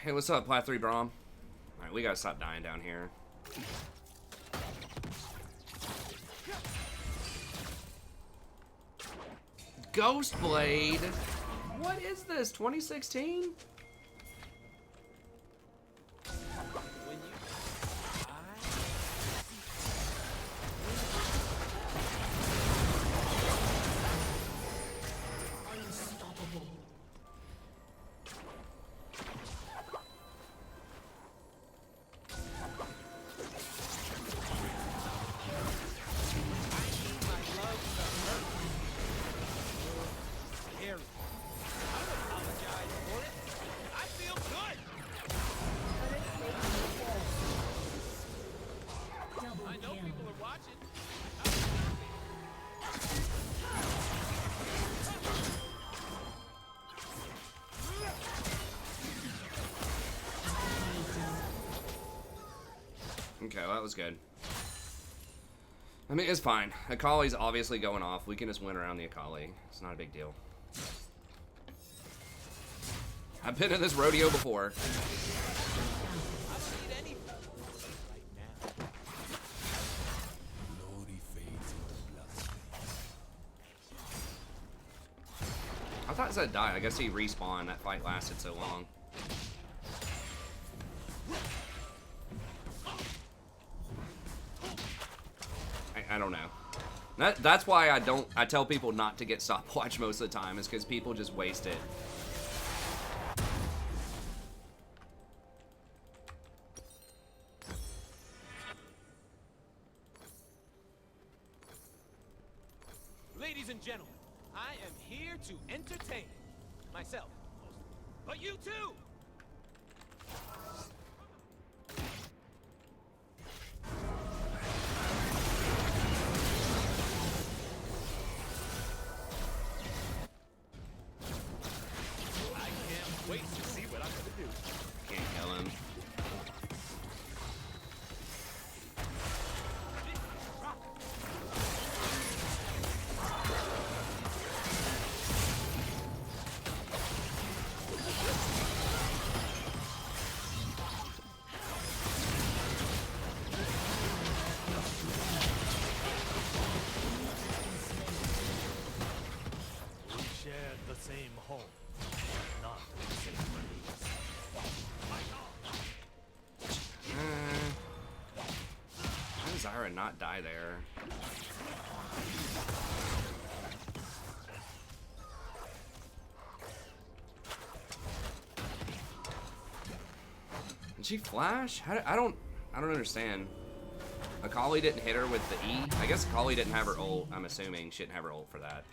Hey, what's up, Plat 3 Braum? Alright, we gotta stop dying down here. Ghostblade? What is this, 2016? When you. Unstoppable. Okay, well, that was good. I mean, it's fine. Akali's obviously going off. We can just win around the Akali. It's not a big deal. I've been in this rodeo before. I don't need any right now. Glory fades into blood. I thought it said die. I guess he respawned. That fight lasted so long. I don't know. That's why I tell people not to get stopwatch most of the time, is because people just waste it. Ladies and gentlemen, I am here to entertain myself, but you too. Wait to see what I'm gonna do. Can't kill him. We shared the same home, not the same beliefs. How does Zyra not die there? Did she flash? I don't understand. Akali didn't hit her with the E. I guess Akali didn't have her ult. I'm assuming she didn't have her ult for that.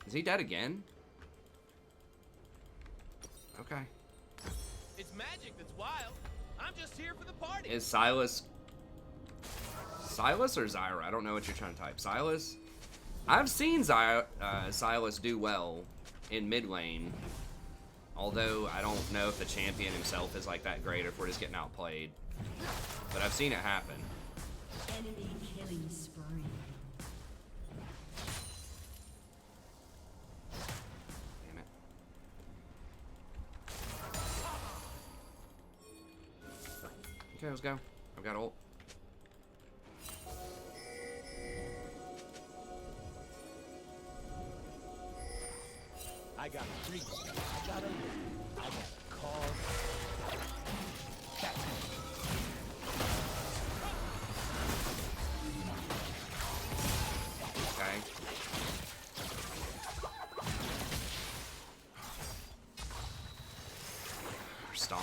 Is he dead again? Okay. It's magic that's wild. I'm just here for the party. Is Silas or Zyra? I don't know what you're trying to type. Silas? I've seen Silas do well in mid lane. Although I don't know if the champion himself is like that great or if we're just getting outplayed. But I've seen it happen. Enemy killing spree. Damn it. Okay, let's go. I've got ult. I got a dream. I got a look. I got a cause. Catch me. Okay. We're stalling.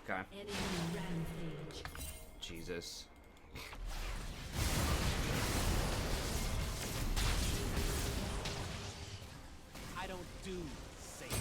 Okay. Enemy rampage. Jesus. I don't do safe.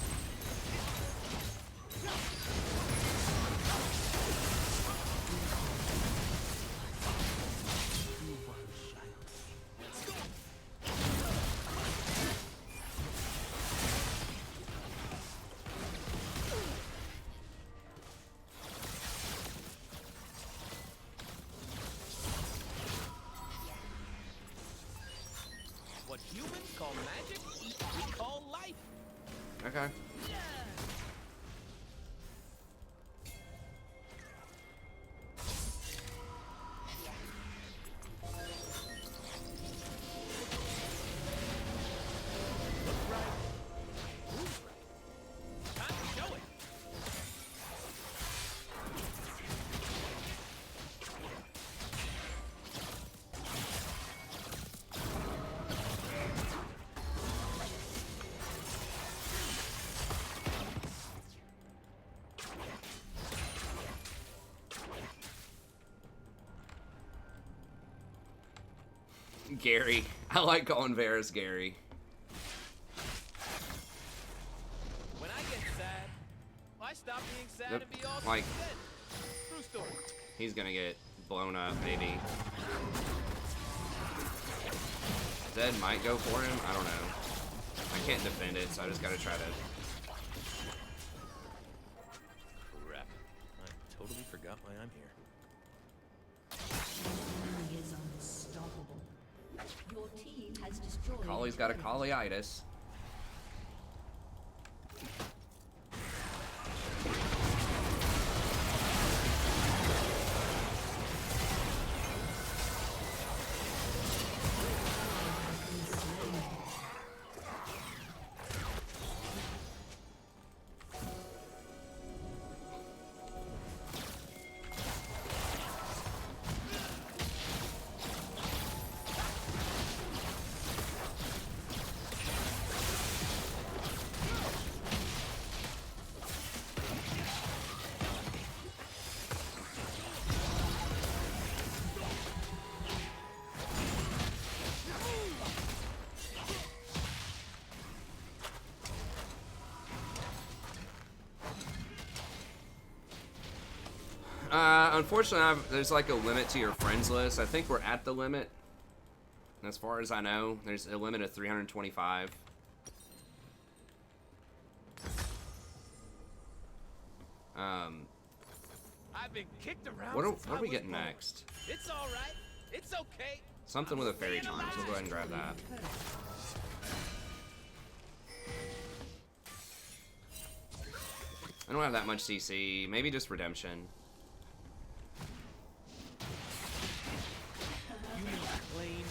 What humans call magic, we call life. Okay. Look right, move right. Time to show it. Gary. I like calling Varus Gary. When I get sad, I stop being sad Yep, and be all like- dead. True story. He's gonna get blown up, maybe. Zed might go for him. I don't know. I can't defend it, so I just gotta try to. Crap. I totally forgot why I'm here. Enemy is unstoppable. Your team has destroyed. Collie's got a Collieitis. Unfortunately, there's like a limit to your friends list. I think we're at the limit. As far as I know, there's a limit of 325. I've been kicked around. What since are I we was getting born. next? It's all right. It's okay. Something with a fairy charm, so we'll go ahead and grab that. I don't have that much CC. Maybe just redemption. Human claim.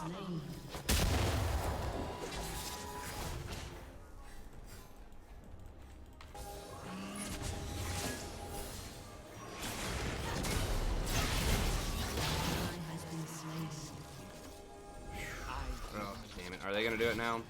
slain. Oh, damn it. Are they gonna do it now?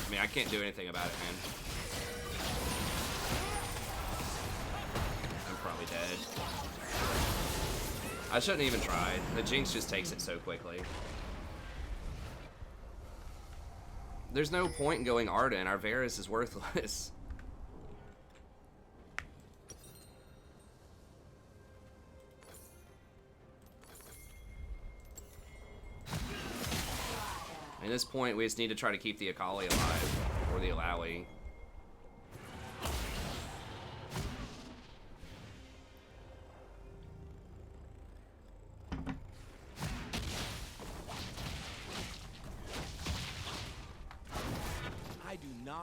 I mean, I can't do anything about it, man. I'm probably dead. I shouldn't even try. The Jinx just takes it so quickly. There's no point in going Arden. Our Varus is worthless. At this point, we just need to try to keep the Akali alive, or the Alawi.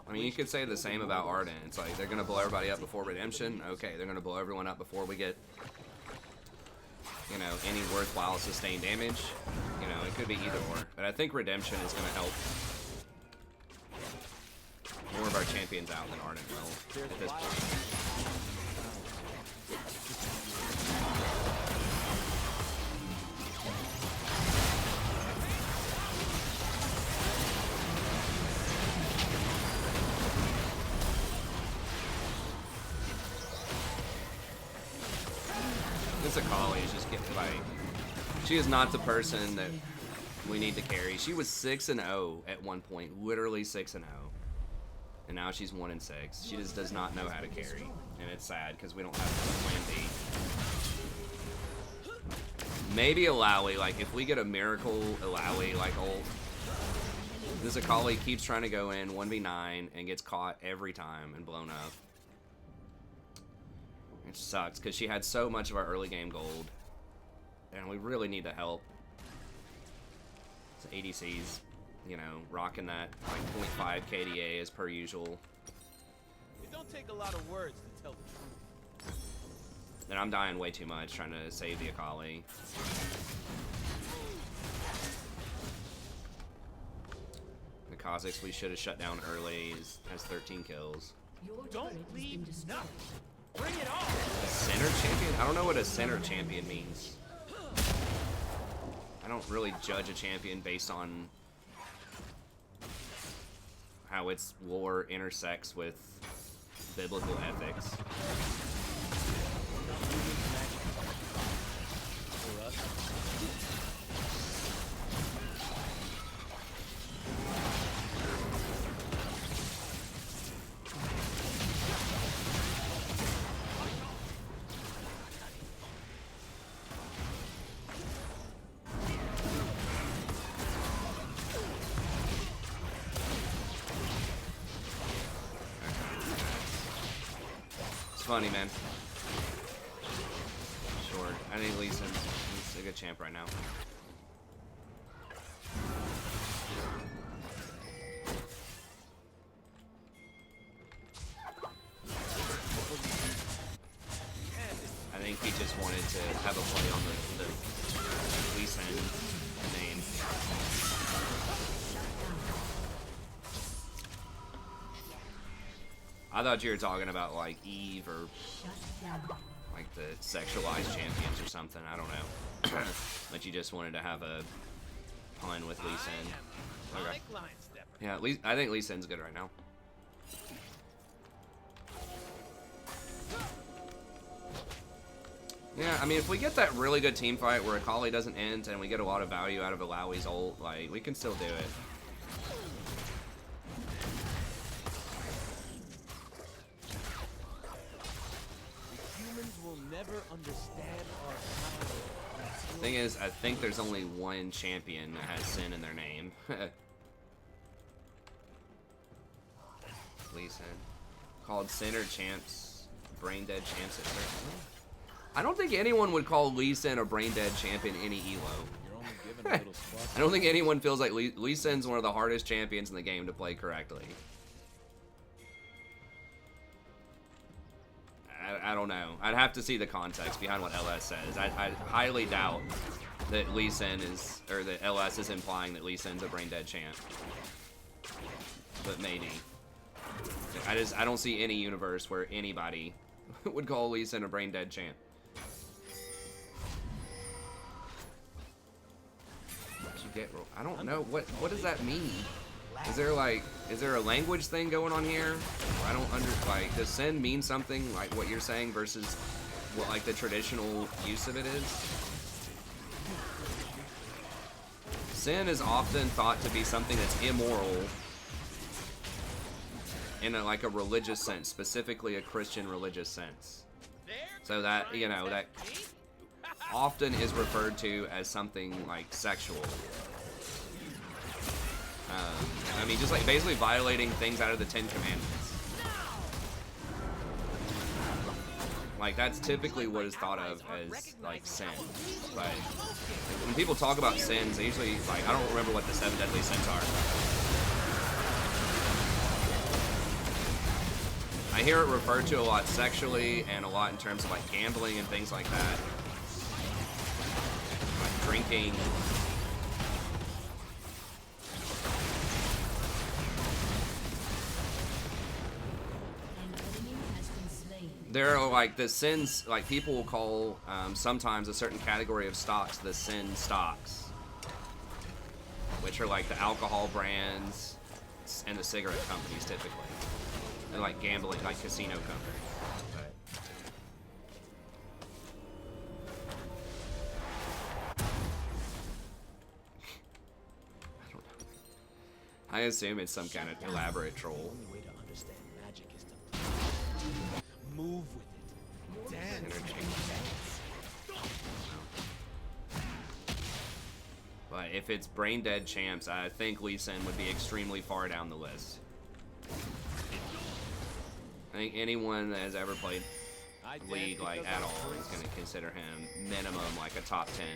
I mean, you could say the same about Arden. It's like, they're going to blow everybody up before Redemption. Okay, they're going to blow everyone up before we get, you know, any worthwhile sustained damage. You know, it could be either or. But I think Redemption is going to help more of our champions out than Arden will at this point. This Akali is just getting like, she is not the person that we need to carry. She was 6-0 at one point, literally 6-0, and now she's 1-6. She just does not know how to carry, and it's sad because we don't have plan B. Maybe Alawi, like if we get a miracle Alawi like ult, this Akali keeps trying to go in 1v9 and gets caught every time and blown up. It sucks because she had so much of our early game gold, and we really need the help. So ADC's, you know, rocking that like 0.5 KDA as per usual. It don't take a lot of words to tell the truth. And I'm dying way too much trying to save the Akali. The Kha'Zix we should have shut down early has 13 kills. Your turret Don't has been leave destroyed. now. Bring it on. A center champion? I don't know what a center champion means. I don't really judge a champion based on how its lore intersects with biblical ethics. Funny, man. Sure. I think Lee Sin's he's a good champ right now. I think he just wanted to have a play on the Lee Sin name. I thought you were talking about like Eve or like the sexualized champions or something. I don't know. But you just wanted to have a pun with Lee Sin. Okay. Yeah, I think Lee Sin's good right now. Yeah, I mean, if we get that really good team fight where Akali doesn't end and we get a lot of value out of Alawi's ult, like, we can still do it. Never understand our power. Thing is, I think there's only one champion that has Sin in their name. Lee Sin. Called Center Champs, Brain Dead Champs at first. I don't think anyone would call Lee Sin a Brain Dead champ in any elo. only given a little spark. I don't think anyone feels like Lee Sin's one of the hardest champions in the game to play correctly. I don't know. I'd have to see the context behind what LS says. I highly doubt that Lee Sin is, or that LS is implying that Lee Sin's a brain dead champ. But maybe. I don't see any universe where anybody would call Lee Sin a brain dead champ. I don't know what does that mean? Is there a language thing going on here? I don't like, does sin mean something like what you're saying versus what like the traditional use of it is? Sin is often thought to be something that's immoral in like a religious sense, specifically a Christian religious sense. So that, you know, that often is referred to as something like sexual. I mean, just like basically violating things out of the Ten Commandments. Like, that's typically what is thought of as like sin. But when people talk about sins, they usually, like, I don't remember what the 7 deadly sins are. I hear it referred to a lot sexually and a lot in terms of like gambling and things like that. Like drinking. There are like the sins, like people will call sometimes a certain category of stocks the sin stocks, which are like the alcohol brands and the cigarette companies typically, and like gambling, like casino companies. I don't know. I assume it's some kind of elaborate troll. Move with it. Dance. But if it's brain dead champs, I think Lee Sin would be extremely far down the list. I think anyone that has ever played League like at all is going to consider him minimum like a top 10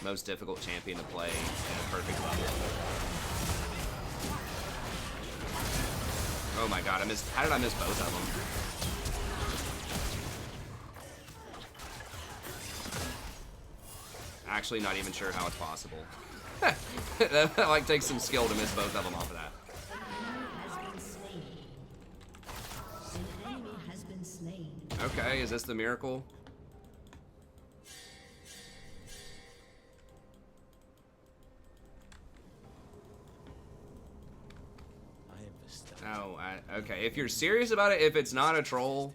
most difficult champion to play at a perfect level. Oh my god, how did I miss both of them? Actually, not even sure how it's possible. That like takes some skill to miss both of them off of that. Okay, is this the miracle? Oh, okay. If you're serious about it, if it's not a troll,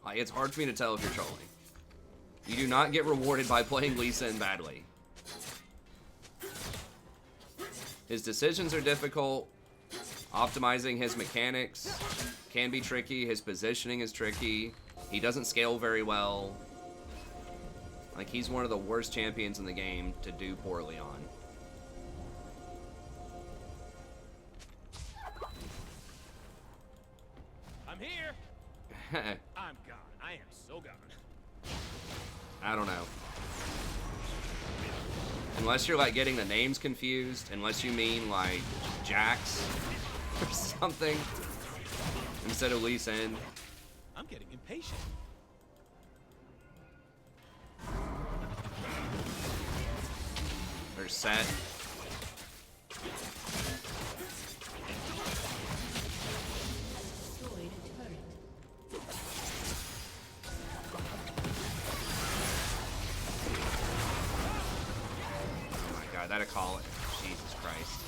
like, it's hard for me to tell if you're trolling. You do not get rewarded by playing Lee Sin badly. His decisions are difficult. Optimizing his mechanics can be tricky. His positioning is tricky. He doesn't scale very well. Like, he's one of the worst champions in the game to do poorly on. I'm here. I'm gone. I am so gone. I don't know. Unless you're like getting the names confused, unless you mean like Jax or something instead of Lee Sin. I'm getting impatient. Or Set. That'll call it. Jesus Christ.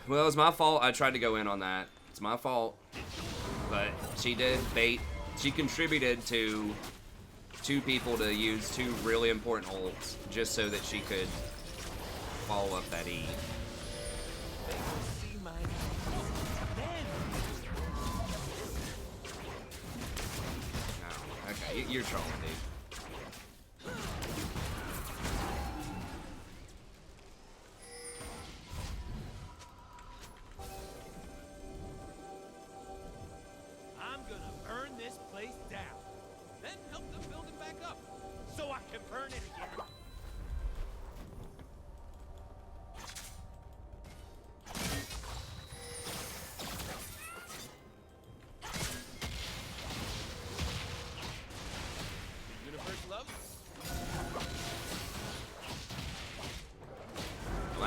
Well, it's my fault. I tried to go in on that. It's my fault. But she did bait. She contributed to 2 people to use 2 really important ults just so that she could follow up that E. No. Okay, you're trolling, dude.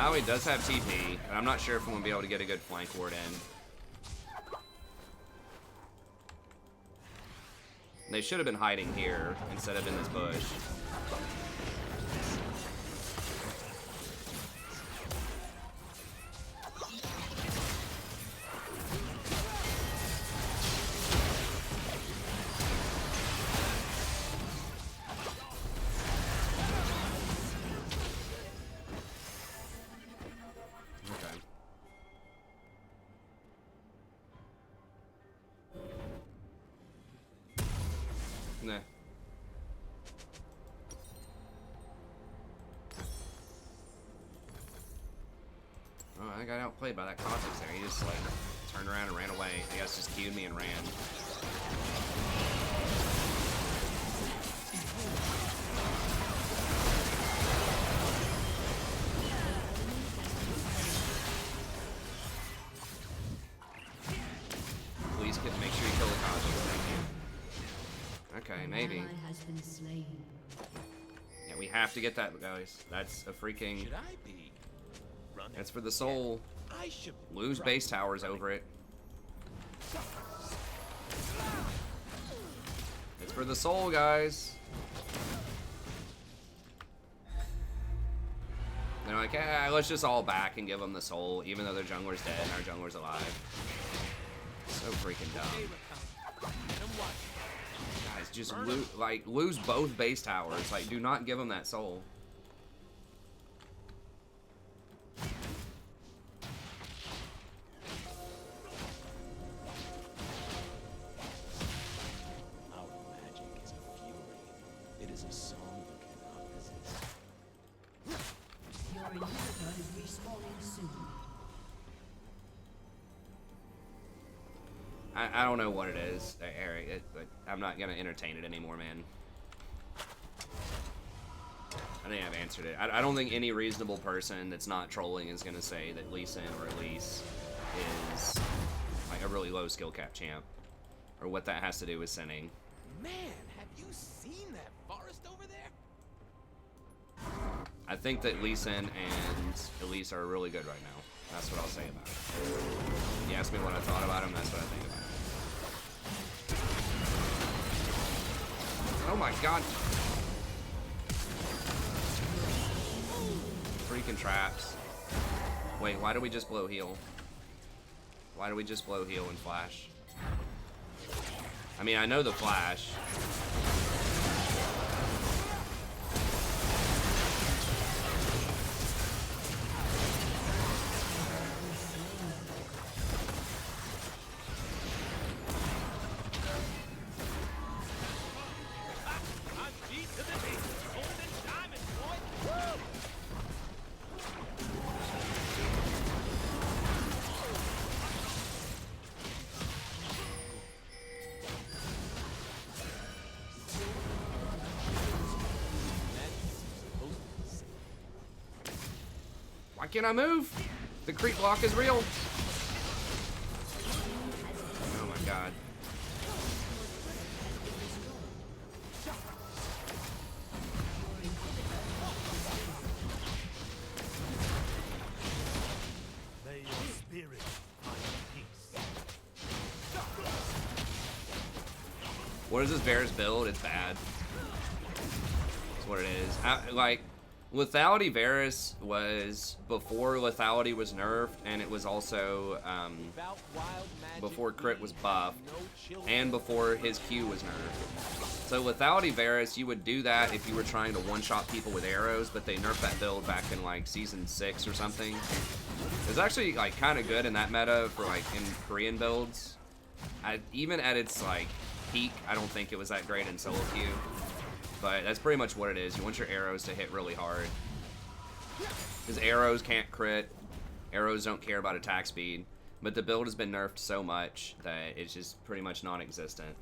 Lethality does have TP, and I'm not sure if I'm gonna be able to get a good flank ward in. They should have been hiding here instead of in this bush. Nah. Oh, I got outplayed by that Kha'Zix there. He just like turned around and ran away. I guess just queued me and ran. Please make sure you kill the Kha'Zix. Thank you. Okay, maybe. Ally has been slain. Yeah, we have to get that, guys. That's a freaking. Should I be running? That's for the soul. I should Lose base towers over it. It's for the soul, guys. They're like, eh, let's just all back and give them the soul, even though their jungler's dead and our jungler's alive. So freaking dumb. Hey, Rakan. I'm watching. Guys, just lose both base towers. Like, do not give them that soul. Our magic is a fury. It is a song you cannot resist. Your inhibitor is respawning soon. I don't know what it is, Eric. I'm not gonna entertain it anymore, man. I think I've answered it. I don't think any reasonable person that's not trolling is gonna say that Lee Sin or Elise is like a really low skill cap champ, or what that has to do with sinning. Man, have you seen that forest over there? I think that Lee Sin and Elise are really good right now. That's what I'll say about it. You ask me what I thought about him, that's what I think about him. Oh my god. Freaking traps. Wait, why do we just blow heal? Why do we just blow heal and flash? I mean, I know the flash. I'm G to the B. Golden diamond, boy. Woo! Why can't I move? The creep block is real. Oh my god. May your spirit find peace. What is this Varus build? It's bad. That's what it is. Like, Lethality Varus was before Lethality was nerfed, and it was also Without wild magic, before crit was buffed, no children. and before his Q was nerfed. So Lethality Varus, you would do that if you were trying to one-shot people with arrows, but they nerfed that build back in like season 6 or something. It was actually like kind of good in that meta for like in Korean builds. Even at its like peak, I don't think it was that great in solo queue. But that's pretty much what it is. You want your arrows to hit really hard. Because arrows can't crit. Arrows don't care about attack speed. But the build has been nerfed so much that it's just pretty much non-existent.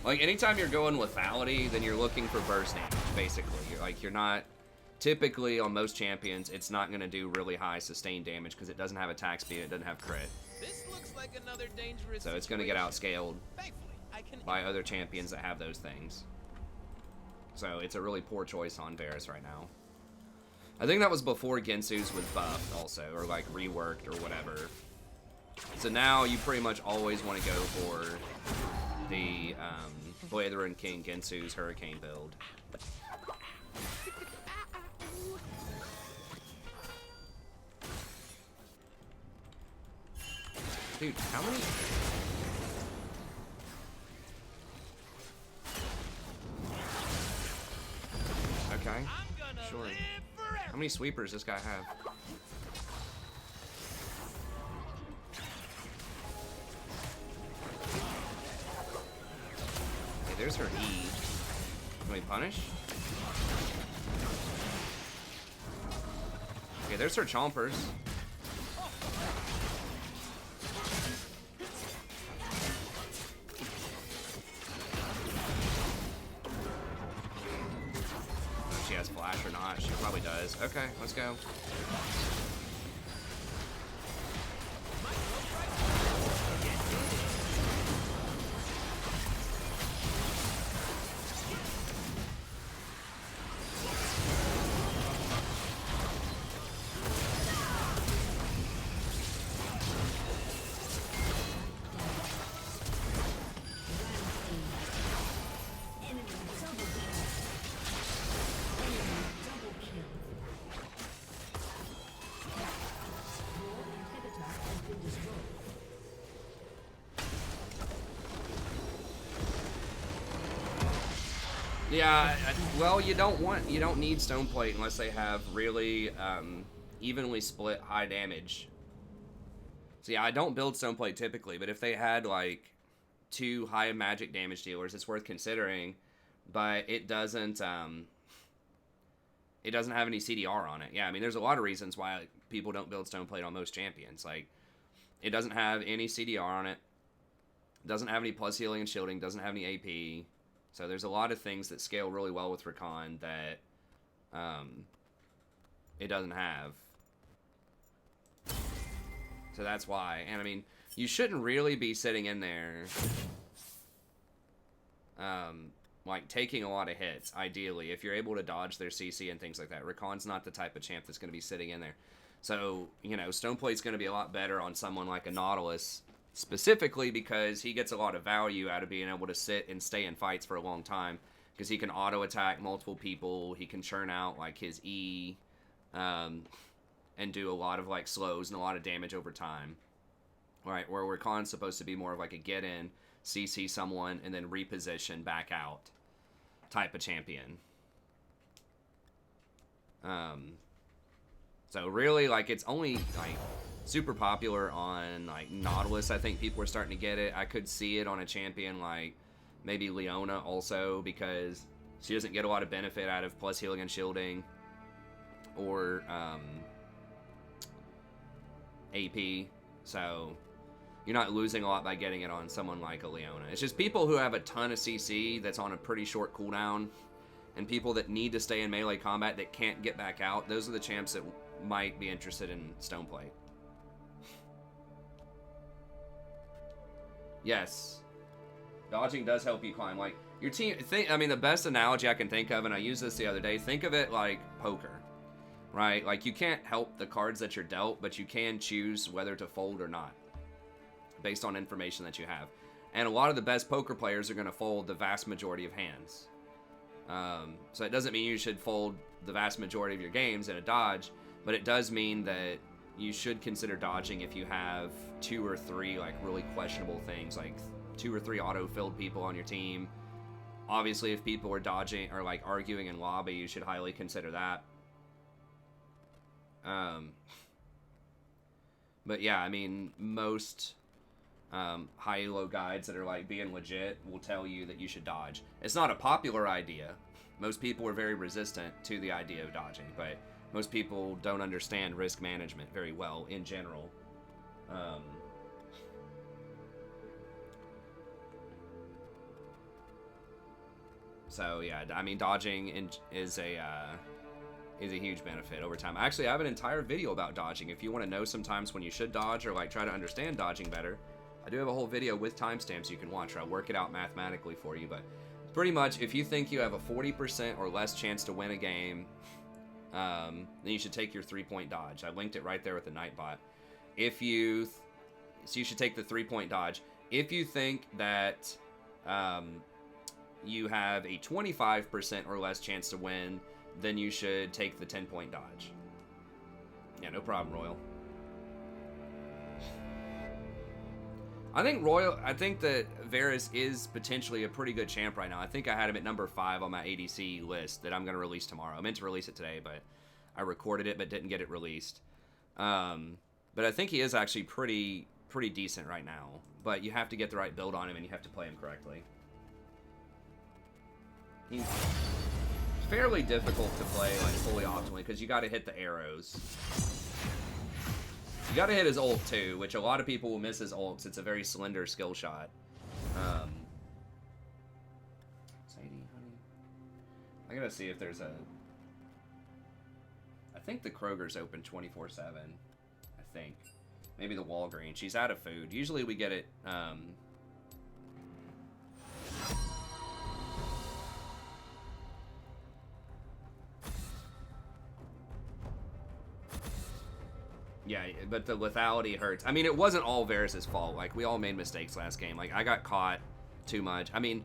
Like, anytime you're going lethality, then you're looking for burst damage, basically. You're not... Typically, on most champions, it's not going to do really high sustained damage because it doesn't have attack speed, it doesn't have crit. This looks like another dangerous So it's going to get situation. outscaled Thankfully, I can by other champions that have those things. So it's a really poor choice on Varus right now. I think that was before Gensu's was buffed also, or like reworked or whatever. So now you pretty much always want to go for the Blatherin King Gensu's Hurricane build. Dude, how many... Okay, sure. How many sweepers does this guy have? Okay, there's her E. Can we punish? Okay, there's her chompers. She has flash or not. She probably does. Okay, let's go. Yeah, well, you don't need Stoneplate unless they have really evenly split high damage. So yeah, I don't build Stoneplate typically, but if they had like 2 high magic damage dealers, it's worth considering. But it doesn't have any CDR on it. Yeah, I mean, there's a lot of reasons why people don't build Stoneplate on most champions. Like, it doesn't have any CDR on it, doesn't have any plus healing and shielding, doesn't have any AP. So there's a lot of things that scale really well with Rakan that it doesn't have. So that's why. And I mean, you shouldn't really be sitting in there like taking a lot of hits, ideally, if you're able to dodge their CC and things like that. Rakan's not the type of champ that's going to be sitting in there. So, you know, Stoneplate's going to be a lot better on someone like a Nautilus, specifically because he gets a lot of value out of being able to sit and stay in fights for a long time, because he can auto attack multiple people, he can churn out like his E, and do a lot of like slows and a lot of damage over time. Right, where Rakan's supposed to be more of like a get in, CC someone, and then reposition back out type of champion. So really, like, it's only like super popular on like Nautilus. I think people are starting to get it. I could see it on a champion like maybe Leona also, because she doesn't get a lot of benefit out of plus healing and shielding or AP. So you're not losing a lot by getting it on someone like a Leona. It's just people who have a ton of CC that's on a pretty short cooldown, and people that need to stay in melee combat that can't get back out. Those are the champs that might be interested in Stoneplate. Yes. Dodging does help you climb. Like, your team, I mean, the best analogy I can think of, and I used this the other day, think of it like poker, right? Like, you can't help the cards that you're dealt, but you can choose whether to fold or not, based on information that you have. And a lot of the best poker players are going to fold the vast majority of hands. So it doesn't mean you should fold the vast majority of your games in a dodge, but it does mean that you should consider dodging if you have 2 or 3 like really questionable things, like 2 or 3 auto-filled people on your team. Obviously, if people are dodging or like arguing in lobby, you should highly consider that. But yeah, I mean, most high elo guides that are like being legit will tell you that you should dodge. It's not a popular idea. Most people are very resistant to the idea of dodging, but most people don't understand risk management very well in general. So yeah, I mean, dodging is a huge benefit over time. Actually, I have an entire video about dodging. If you want to know sometimes when you should dodge or like try to understand dodging better, I do have a whole video with timestamps you can watch, or I'll work it out mathematically for you. But pretty much, if you think you have a 40% or less chance to win a game, then you should take your 3-point dodge. I linked it right there with the Nightbot. So you should take the 3-point dodge. If you think that you have a 25% or less chance to win, then you should take the 10-point dodge. Yeah, no problem, Royal. I think that Varus is potentially a pretty good champ right now. I think I had him at number 5 on my ADC list that I'm going to release tomorrow. I meant to release it today, but I recorded it but didn't get it released. But I think he is actually pretty decent right now. But you have to get the right build on him and you have to play him correctly. He's fairly difficult to play like fully optimally because you got to hit the arrows. You gotta hit his ult too, which a lot of people will miss his ults. It's a very slender skill shot. Sadie, honey. I gotta see if there's a... I think the Kroger's open 24/7. I think. Maybe the Walgreens. She's out of food. Usually we get it... Yeah, but the lethality hurts. I mean, it wasn't all Varus' fault. Like, we all made mistakes last game. Like, I got caught too much. I mean,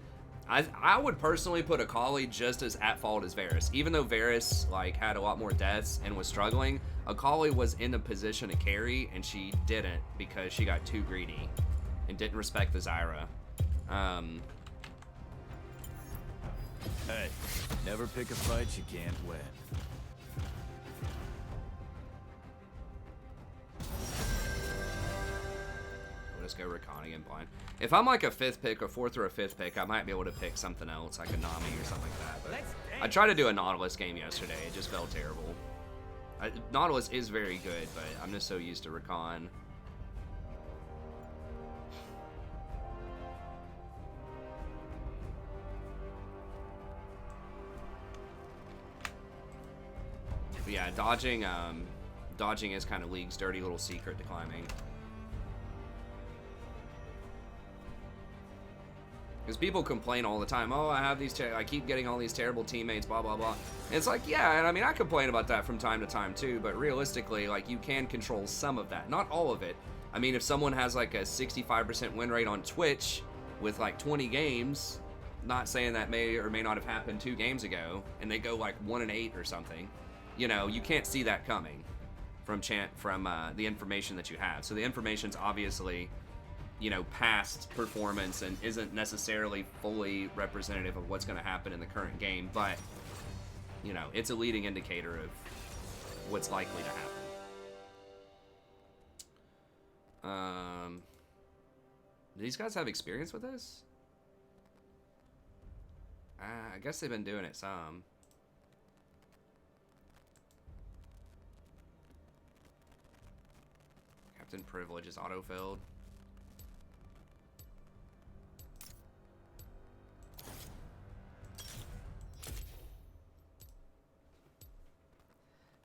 I would personally put Akali just as at fault as Varus. Even though Varus, like, had a lot more deaths and was struggling, Akali was in a position to carry, and she didn't because she got too greedy and didn't respect the Zyra. Hey, never pick a fight you can't win. Let's go Rakan again blind. If I'm like a 5th pick, a 4th or a 5th pick, I might be able to pick something else, like a Nami or something like that. But I tried to do a Nautilus game yesterday. It just felt terrible. Nautilus is very good, but I'm just so used to Rakan. But yeah, dodging is kind of League's dirty little secret to climbing. Because people complain all the time, oh, I keep getting all these terrible teammates, blah, blah, blah. And it's like, yeah, and I mean, I complain about that from time to time too, but realistically, like, you can control some of that. Not all of it. I mean, if someone has like a 65% win rate on Twitch with like 20 games, not saying that may or may not have happened 2 games ago, and they go like 1-8 or something, you know, you can't see that coming from the information that you have. So the information's obviously, you know, past performance and isn't necessarily fully representative of what's going to happen in the current game, but, you know, it's a leading indicator of what's likely to happen. Do these guys have experience with this? I guess they've been doing it some. Captain Privilege is auto-filled.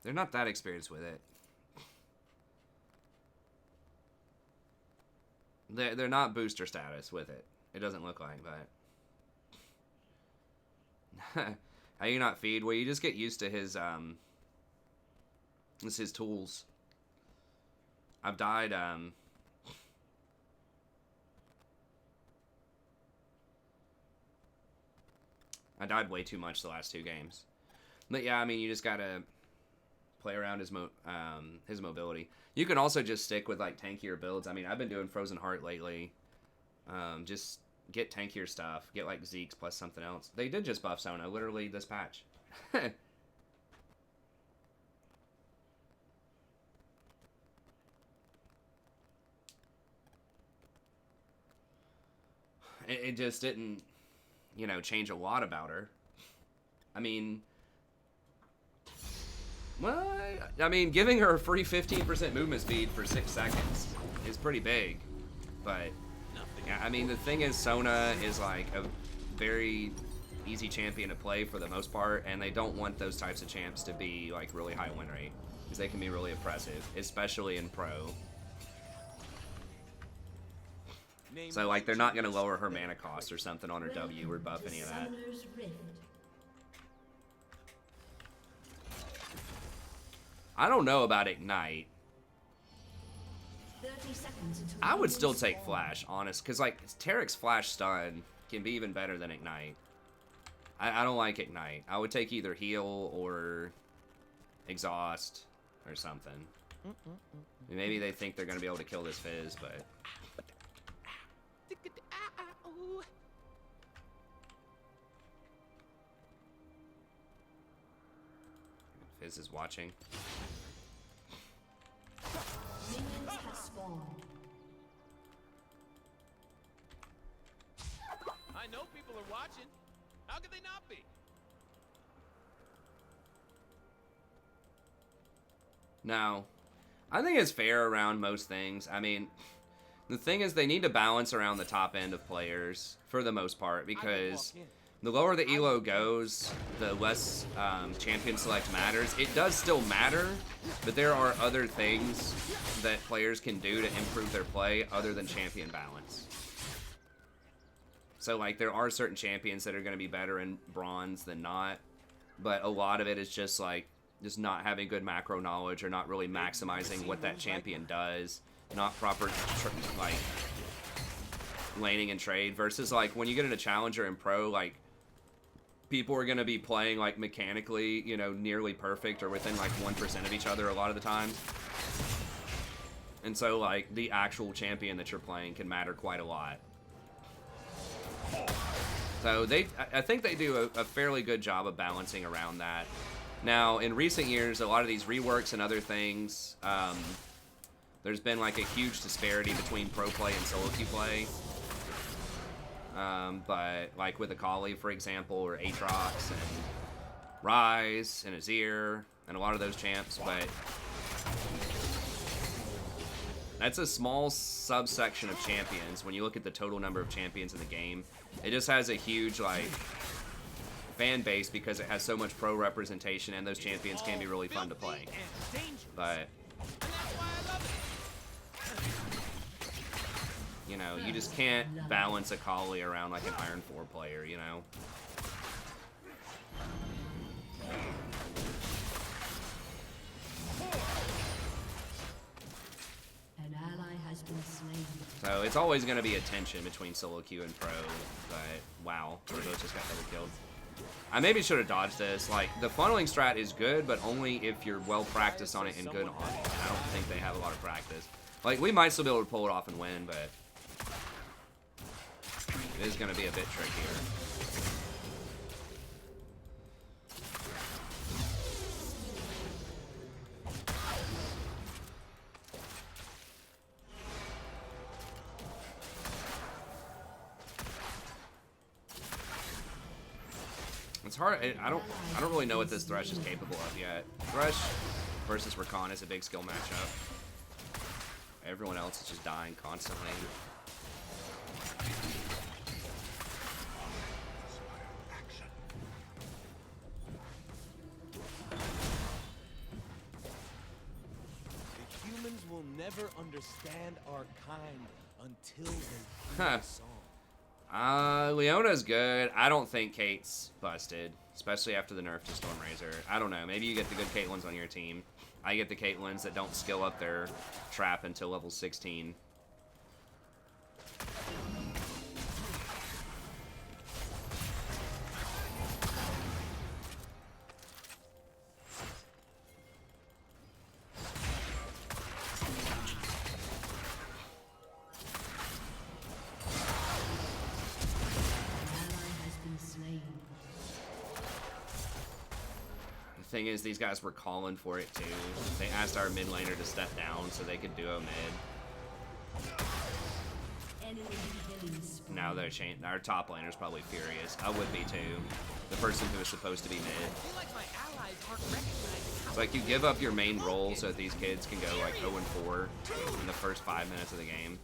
They're not that experienced with it. They're not booster status with it. It doesn't look like, but... How you not feed? Well, you just get used to his, it's his tools. I've died, I died way too much the last 2 games. But yeah, I mean, you just gotta play around his mobility. You can also just stick with like tankier builds. I mean, I've been doing Frozen Heart lately. Just get tankier stuff. Get like Zeke's plus something else. They did just buff Sona, literally this patch. It just didn't, you know, change a lot about her. I mean... Well, I mean, giving her a free 15% movement speed for 6 seconds is pretty big. But, yeah, I mean, the thing is, Sona is like a very easy champion to play for the most part, and they don't want those types of champs to be like really high win rate, because they can be really oppressive, especially in pro. So like they're not gonna lower her mana cost or something on her W or buff any of that. Summoner's Rift. I don't know about Ignite. 30 seconds until I would still minions take spawn. Flash, honest, because like Tarek's Flash stun can be even better than Ignite. I don't like Ignite. I would take either Heal or Exhaust or something. Maybe they think they're gonna be able to kill this Fizz, but Fizz is watching. Minions have spawned. I know people are watching. How could they not be? No. I think it's fair around most things. I mean, the thing is they need to balance around the top end of players for the most part, because the lower the elo goes, the less champion select matters. It does still matter, but there are other things that players can do to improve their play other than champion balance. So like there are certain champions that are going to be better in bronze than not, but a lot of it is just like just not having good macro knowledge or not really maximizing what that champion does, not proper like laning and trade, versus like when you get into challenger and pro, like people are going to be playing like mechanically, you know, nearly perfect or within like 1% of each other a lot of the time. And so like the actual champion that you're playing can matter quite a lot. So I think they do a fairly good job of balancing around that. Now, in recent years, a lot of these reworks and other things, there's been like a huge disparity between pro play and solo queue play. But like with Akali, for example, or Aatrox and Ryze and Azir and a lot of those champs, but that's a small subsection of champions when you look at the total number of champions in the game. It just has a huge like fan base because it has so much pro representation, and those champions can be really fun to play. But you know, you just can't balance Akali around like an Iron 4 player, you know? An ally has been slain. So it's always going to be a tension between solo queue and pro, but wow, we both just got double killed. I maybe should have dodged this. Like, the funneling strat is good, but only if you're well practiced on it and good on it. And I don't think they have a lot of practice. Like, we might still be able to pull it off and win, but it is going to be a bit trickier. It's hard. I don't really know what this Thresh is capable of yet. Thresh versus Rakan is a big skill matchup. Everyone else is just dying constantly. The humans will never understand our kind until they hear the song. Leona's good. I don't think Kate's busted, especially after the nerf to Stormrazor. I don't know. Maybe you get the good Caitlyn's on your team. I get the Caitlyn's that don't skill up their trap until level 16. Thing is, these guys were calling for it too. They asked our mid laner to step down so they could duo mid. Now they're our top laner's probably furious. I would be too. The person who is supposed to be mid. It's like you give up your main role so that these kids can go like 0-4 in the first 5 minutes of the game.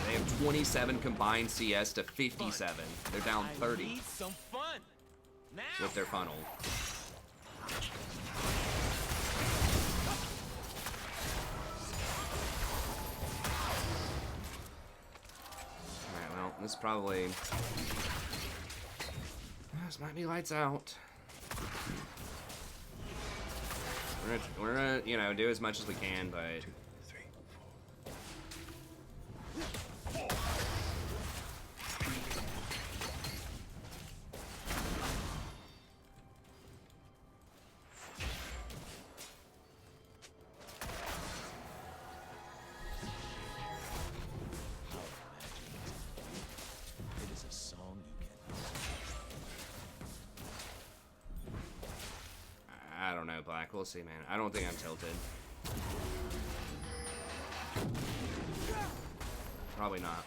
They have 27 combined CS to 57. They're down 30 with their funnel. This probably... This might be lights out. We're gonna, you know, do as much as we can, but... It is a song you can. I don't know, Black. We'll see, man. I don't think I'm tilted. Probably not.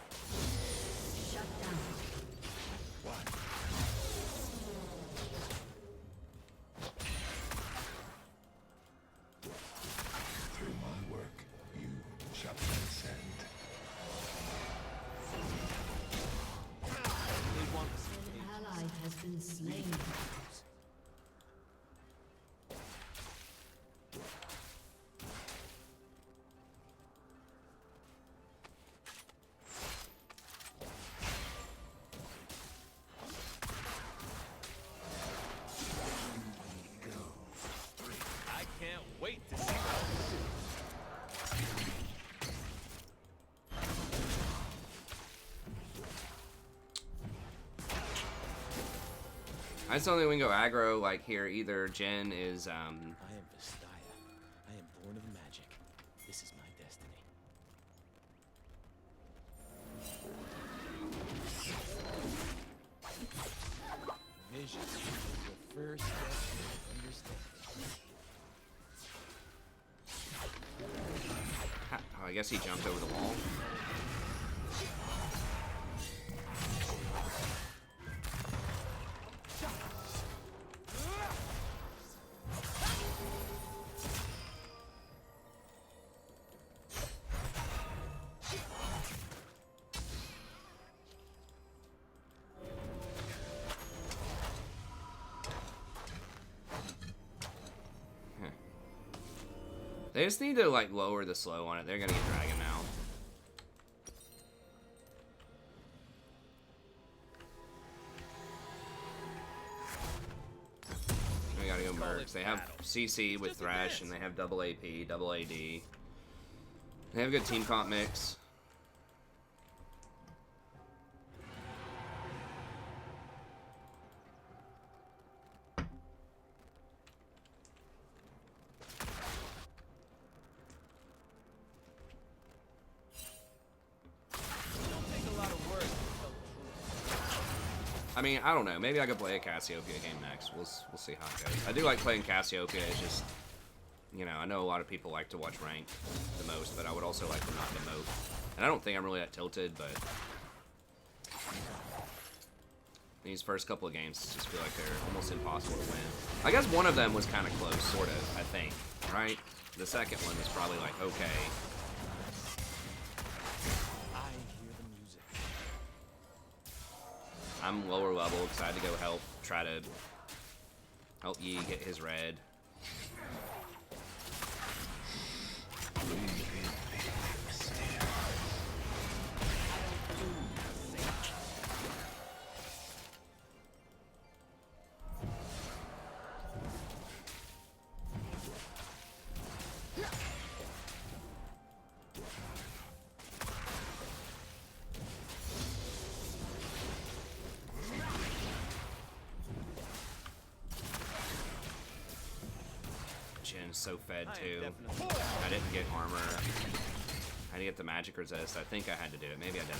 Shut down. Through my work, you shall transcend. They want us An ally has been slain. I can't wait to see that. I just don't think we can go aggro like here either. Jen is I am Vestaya. I am born of magic. This is my destiny. Vision is the first step to understanding. oh, I guess he jumped over the wall. They just need to like lower the slow on it. They're gonna get dragon now. We gotta go mercs. They have CC with Thresh and they have double AP, double AD. They have a good team comp mix. I mean, I don't know. Maybe I could play a Cassiopeia game next. We'll see how it goes. I do like playing Cassiopeia. It's just, you know, I know a lot of people like to watch ranked the most, but I would also like to not demote. And I don't think I'm really that tilted, but these first couple of games just feel like they're almost impossible to win. I guess one of them was kind of close, sort of, I think, right? The second one was probably like, okay. I hear the music. I'm lower level, excited to go help, try to help Yi get his red. Jin's so fed too. I didn't get armor. I had to get the magic resist. I think I had to do it. Maybe I didn't.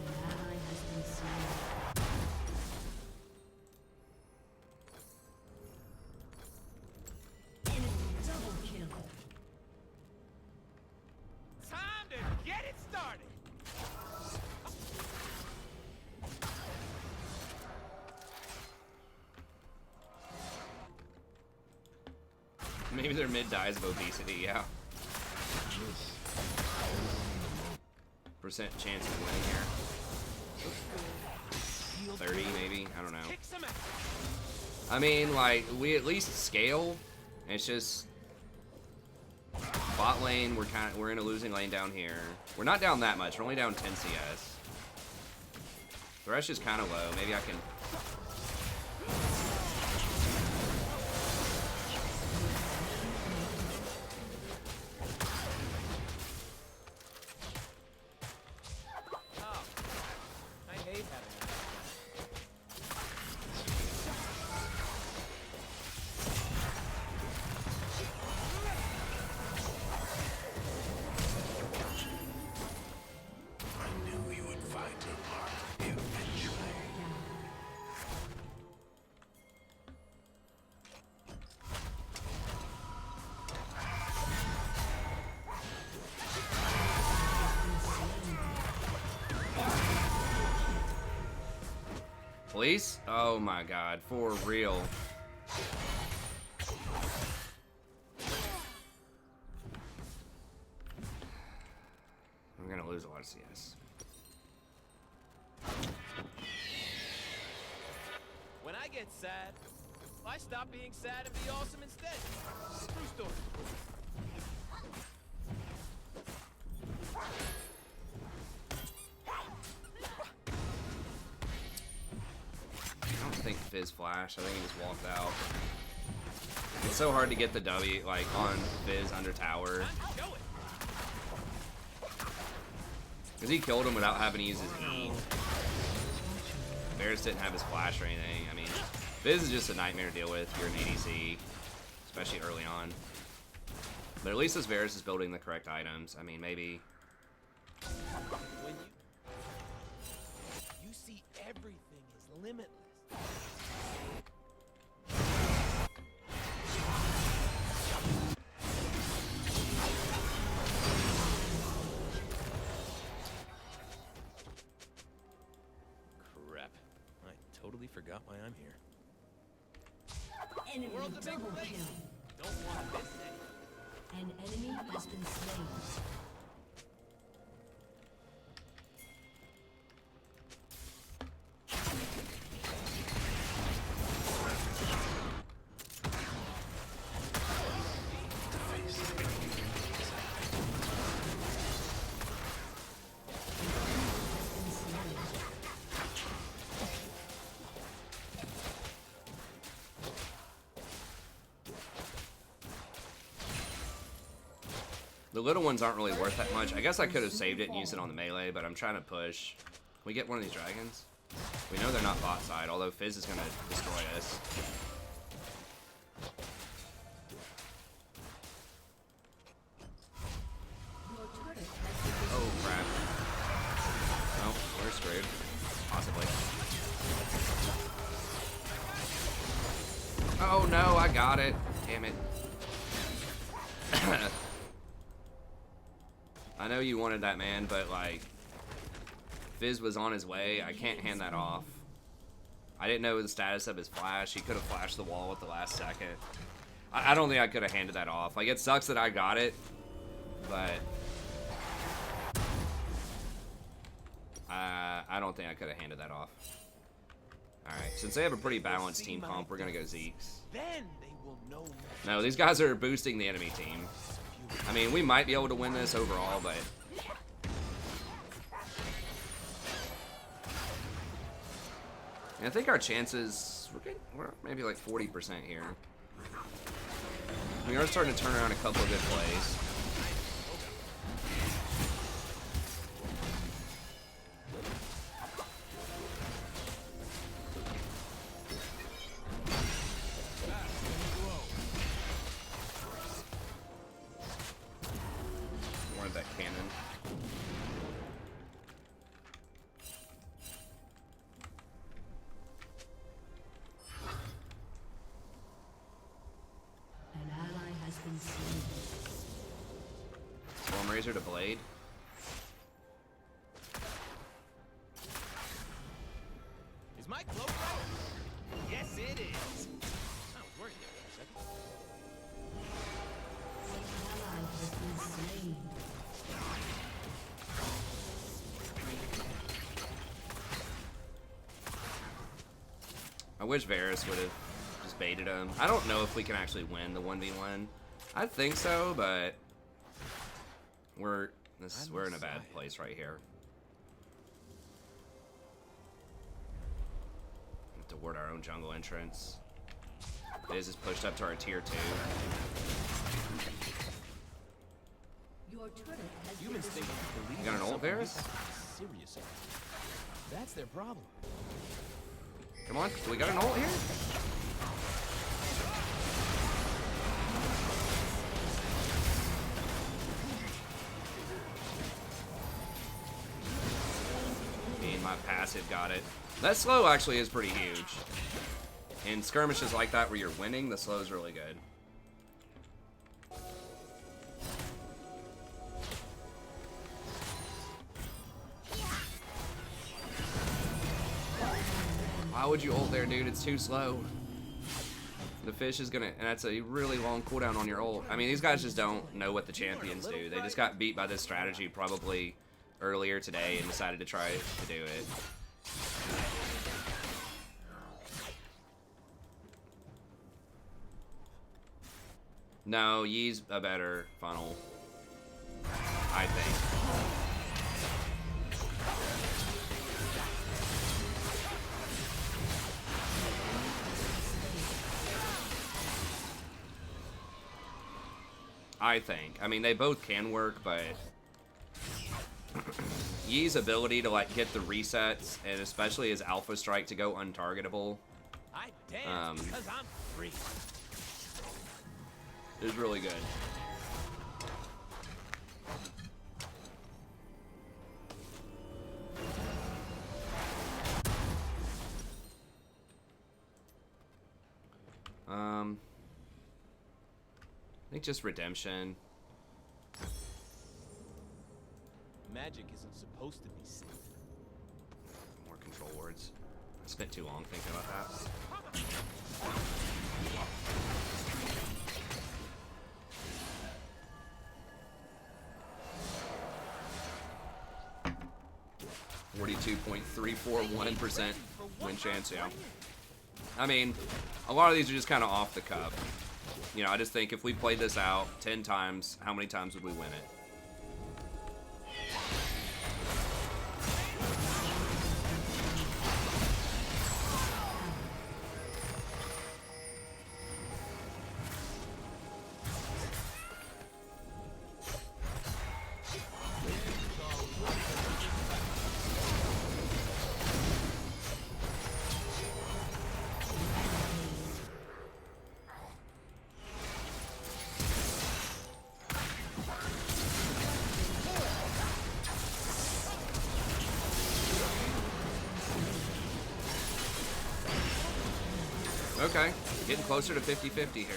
An ally has been slain. Enemy double kill. Time to get it started. Maybe their mid dies of obesity, yeah. chance of winning here. 30 maybe, I don't know. Kick some ass. I mean, like, we at least scale. It's just bot lane, we're in a losing lane down here. We're not down that much, we're only down 10 CS. Thresh is kind of low, maybe I can. Oh, I hate having that. I knew you would find your mark eventually. Please? Oh my god, for real. I'm gonna lose a lot of CS. When I get sad, I stop being sad and be awesome instead. True story. I don't think Fizz flashed. I think he just walked out. It's so hard to get the W, like, on Fizz under tower. Show it. Because he killed him without having to use his E. Varus didn't have his flash or anything. I mean, Fizz is just a nightmare to deal with if you're an ADC, especially early on. But at least this Varus is building the correct items. I mean, maybe... When you see everything is limitless. Crap. I totally forgot why I'm here. Enemy World's a big double place. kill. Don't want to miss it. An enemy has been slain. The little ones aren't really worth that much. I guess I could have saved it and used it on the melee, but I'm trying to push. Can we get one of these dragons? We know they're not bot side, although Fizz is going to destroy us. Oh, crap. No, we're screwed. Possibly. Oh, no, I got it. Damn it. I know you wanted that, man, but, like, Fizz was on his way. I can't hand that off. I didn't know the status of his flash. He could have flashed the wall at the last second. I don't think I could have handed that off. Like, it sucks that I got it, but I don't think I could have handed that off. Alright, since they have a pretty balanced team comp, we're going to go Zeke's. Then they will know. No, these guys are boosting the enemy team. I mean, we might be able to win this overall, but... And I think our chances, we're maybe like 40% here. We are starting to turn around a couple of good plays. Wanted that cannon. An ally has been slain. Storm Razor to Blade. Is my cloak right? Yes, it is. I was worried there for a second. An ally has been slain. wish Varus would have just baited him. I don't know if we can actually win the 1v1. I think so, but we're in a bad place right here. We have to ward our own jungle entrance. Biz is pushed up to our tier 2. Your turret has Humans think You got an ult, Varus? serious. That's their problem. Come on, do we got an ult here? My passive got it. That slow actually is pretty huge. In skirmishes like that where you're winning, the slow is really good. Why would you ult there, dude? It's too slow. The fish is gonna, and that's a really long cooldown on your ult. I mean, these guys just don't know what the champions do. They just got beat by this strategy probably earlier today and decided to try to do it. No, Yi's a better funnel, I think. I mean, they both can work, but Yi's ability to like get the resets, and especially his Alpha Strike to go untargetable, I dance because I'm free. is really good. I think just redemption. Magic isn't supposed to be safe. More control words. I spent too long thinking about that. 42.341% win chance, yeah. I mean, a lot of these are just kind of off the cuff. You know, I just think if we played this out 10 times, how many times would we win it? Okay, getting closer to 50-50 here.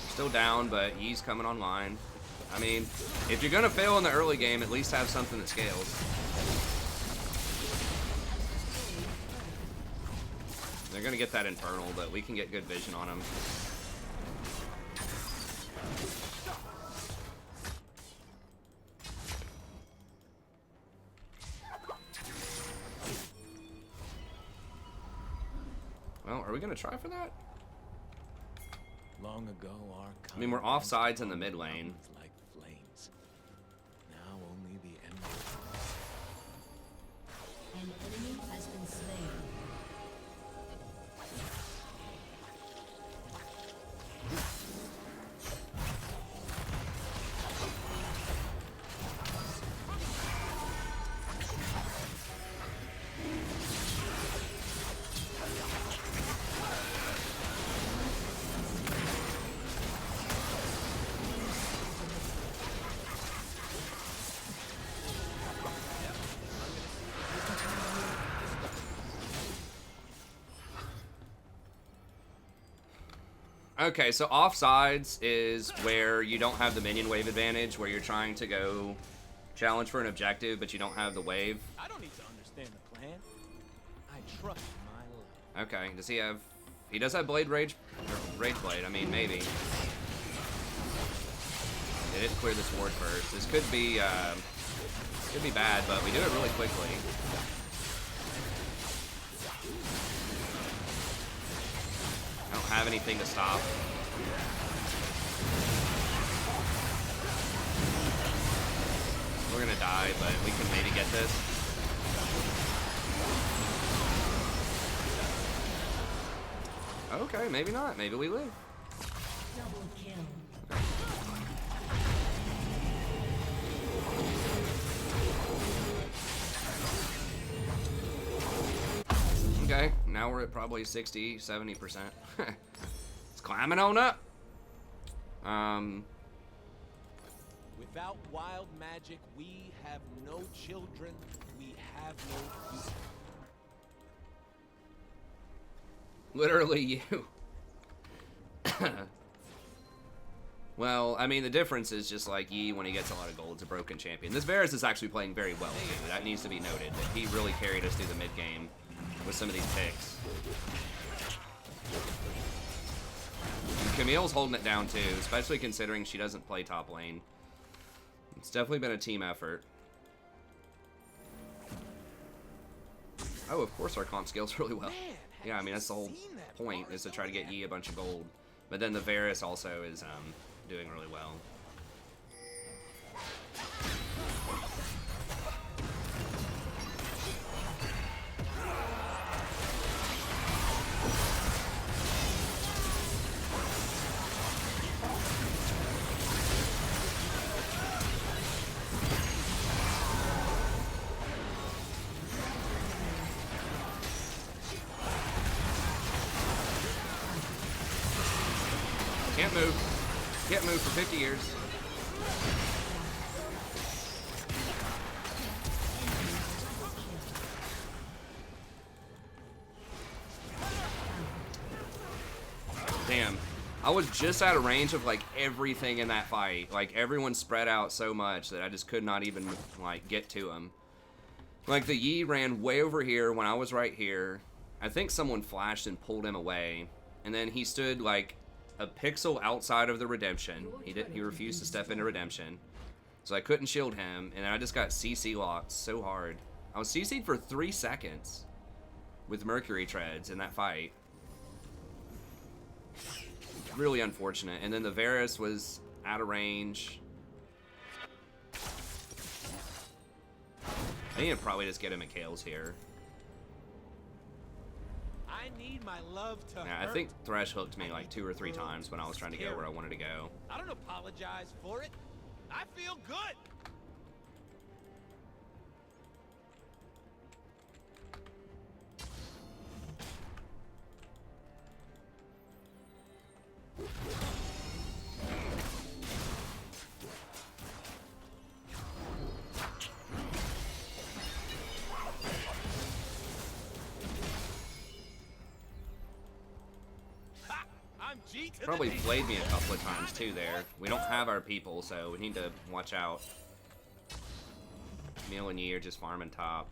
Still down, but Yi's coming online. I mean, if you're gonna fail in the early game, at least have something that scales. They're gonna get that Infernal, but we can get good vision on them. Well, are we gonna try for that? Long ago, our I mean, we're offsides in the mid lane. like flames. Now only the end. An enemy has been slain. Okay, so offsides is where you don't have the minion wave advantage, where you're trying to go challenge for an objective, but you don't have the wave. I don't need to understand the plan. I trust my life. Okay, does he have... He does have Blade Rage... Rage Blade, I mean, maybe. They didn't clear this ward first. This could be bad, but we do it really quickly. have anything to stop. We're gonna die, but we can maybe get this. Okay, maybe not. Maybe we live. Double kill. Okay, now we're at probably 60, 70%. It's climbing on up. Without wild magic, we have no children, we have no future. Literally you. Well, I mean, the difference is just like Yi, when he gets a lot of gold, is a broken champion. This Varus is actually playing very well, too. That needs to be noted. That he really carried us through the mid-game with some of these picks. And Camille's holding it down, too, especially considering she doesn't play top lane. It's definitely been a team effort. Oh, of course our comp scales really well. Yeah, I mean, that's the whole point, is to try to get Yi a bunch of gold. But then the Varus also is doing really well. Can't move. Can't move for 50 years. Damn. I was just out of range of like everything in that fight. Like everyone spread out so much that I just could not even like get to him. Like the Yi ran way over here when I was right here. I think someone flashed and pulled him away. And then he stood like a pixel outside of the redemption. He refused to step into redemption. So I couldn't shield him, and I just got CC locked so hard. I was CC'd for 3 seconds with Mercury treads in that fight. Really unfortunate. And then the Varus was out of range. I need to probably just get him a Kales here. I need my love to Yeah, I think Thresh hooked me like 2 or 3 times when I was trying to go where I wanted to go. I don't apologize for it. I feel good. Probably flayed me a couple of times too there. We don't have our people, so we need to watch out. Camille and Yi are just farming top.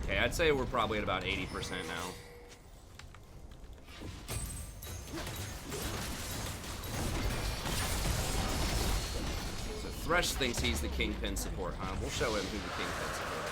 Okay, I'd say we're probably at about 80% now. So Thresh thinks he's the Kingpin support, huh? We'll show him who the Kingpin support is.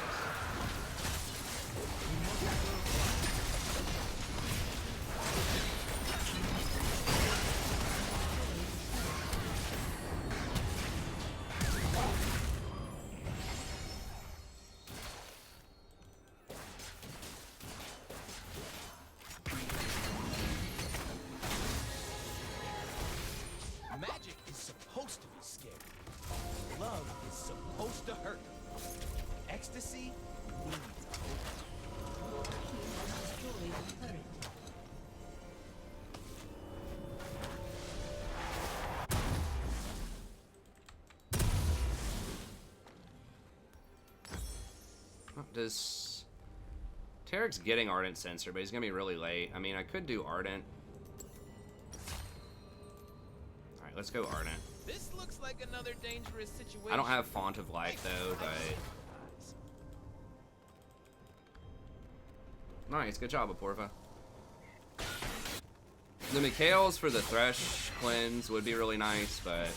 Magic is supposed to be scary. Love ecstasy needs hope. Destroyed a turret. Does Tarek's getting Ardent Sensor, but he's gonna be really late. I mean, I could do Ardent. All right, let's go Ardent. This looks like another dangerous situation. I don't have Font of Life though, but nice, good job, Aporva. The Mikhails for the Thresh cleanse would be really nice, but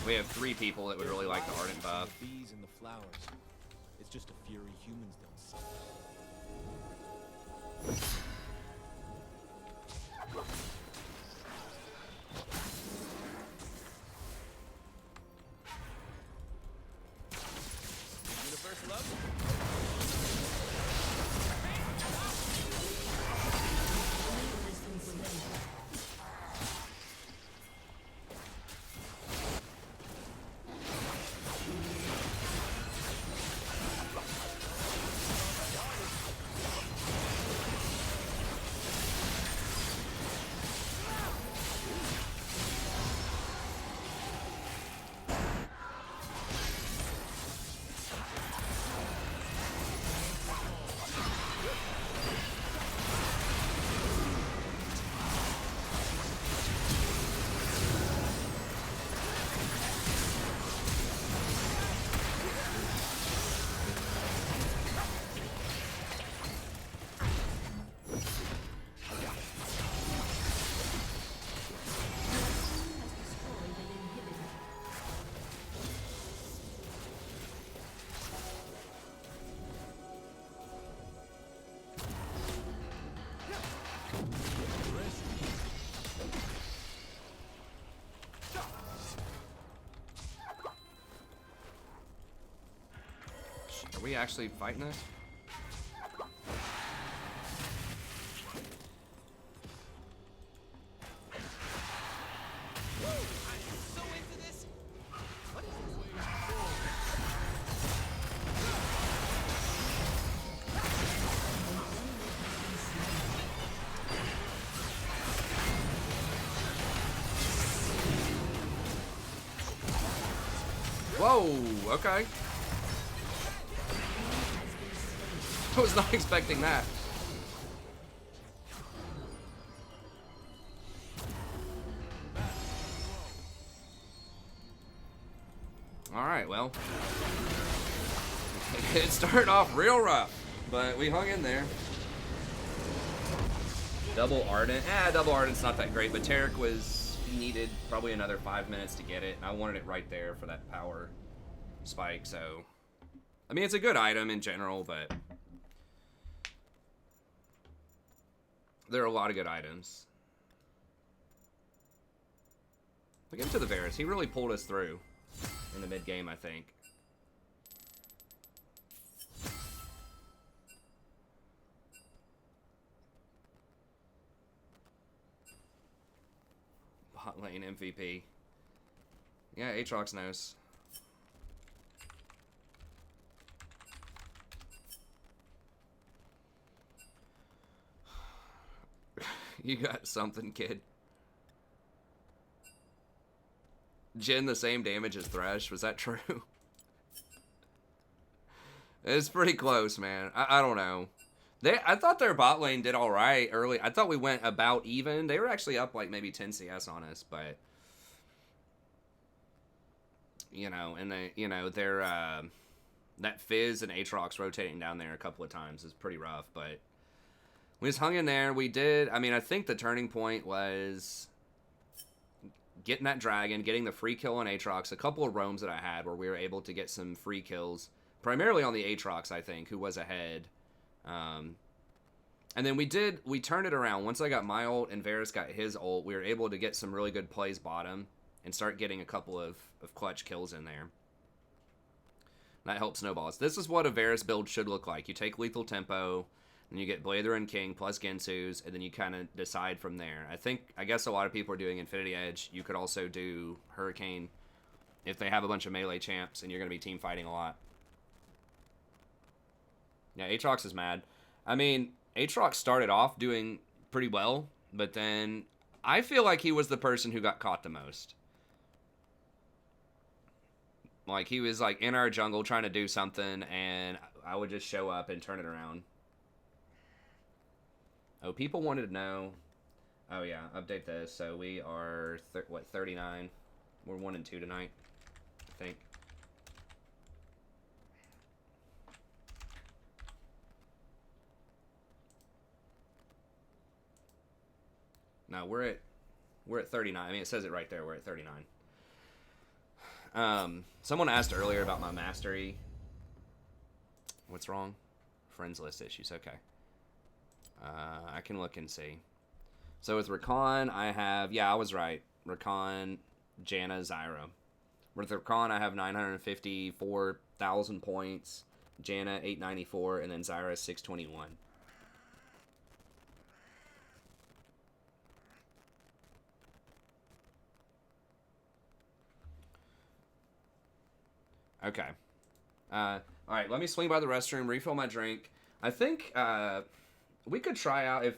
we have 3 people that would really like the Ardent buff. The bees and the flowers. It's just a fury humans don't see. Universe love. Are we actually fighting this? So into this. What is this? Whoa, okay. I was not expecting that. Alright, well. It started off real rough, but we hung in there. Double Ardent. Double Ardent's not that great, but Tarek was, he needed probably another 5 minutes to get it, and I wanted it right there for that power spike, so. I mean, it's a good item in general, but there are a lot of good items. Look into the Varus. He really pulled us through in the mid game, I think. Bot lane MVP. Yeah, Aatrox knows. You got something, kid. Jhin the same damage as Thresh. Was that true? It's pretty close, man. I don't know. I thought their bot lane did all right early. I thought we went about even. They were actually up like maybe 10 CS on us, but you know, and they, you know, their that Fizz and Aatrox rotating down there a couple of times is pretty rough, but we just hung in there. We did. I mean, I think the turning point was getting that dragon, getting the free kill on Aatrox, a couple of roams that I had where we were able to get some free kills, primarily on the Aatrox, I think, who was ahead. And then we turned it around. Once I got my ult and Varus got his ult, we were able to get some really good plays bottom and start getting a couple of clutch kills in there. That helps snowballs. This is what a Varus build should look like. You take lethal tempo, then you get Blather and King plus Gensu's, and then you kind of decide from there. I guess a lot of people are doing Infinity Edge. You could also do Hurricane if they have a bunch of melee champs and you're going to be team fighting a lot. Yeah, Aatrox is mad. I mean, Aatrox started off doing pretty well, but then I feel like he was the person who got caught the most. Like, he was, like, in our jungle trying to do something, and I would just show up and turn it around. Oh, people wanted to know. Oh, yeah, update this. So we are, 39? We're 1 and 2 tonight, I think. No, we're at 39. I mean, it says it right there. We're at 39. Someone asked earlier about my mastery. What's wrong? Friends list issues. Okay. I can look and see. So with Rakan, I have... Yeah, I was right. Rakan, Janna, Zyra. With Rakan, I have 954,000 points. Janna, 894. And then Zyra, 621. Okay. Alright, let me swing by the restroom, refill my drink. I think we could try out if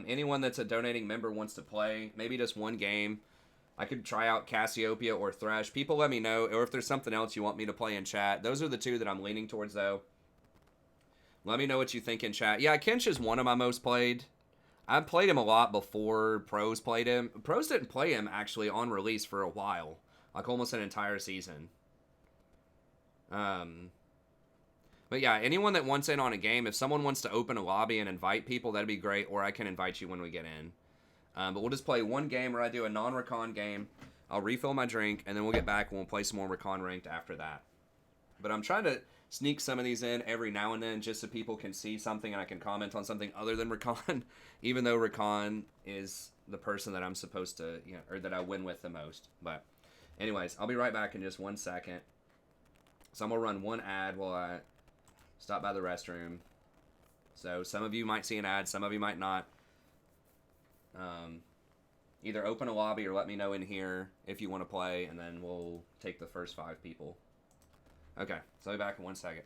anyone that's a donating member wants to play, maybe just one game. I could try out Cassiopeia or Thresh. People let me know, or if there's something else you want me to play in chat. Those are the two that I'm leaning towards, though. Let me know what you think in chat. Yeah, Kench is one of my most played. I've played him a lot before pros played him. Pros didn't play him, actually, on release for a while. Like, almost an entire season. But yeah, anyone that wants in on a game, if someone wants to open a lobby and invite people, that'd be great, or I can invite you when we get in. But we'll just play one game where I do a non-Rakan game. I'll refill my drink, and then we'll get back and we'll play some more Rakan ranked after that. But I'm trying to sneak some of these in every now and then just so people can see something and I can comment on something other than Rakan, even though Rakan is the person that I'm supposed to, you know, or that I win with the most. But anyways, I'll be right back in just 1 second. So I'm going to run one ad while I stop by the restroom. So some of you might see an ad, some of you might not. Either open a lobby or let me know in here if you want to play, and then we'll take the first 5 people. Okay, so I'll be back in 1 second.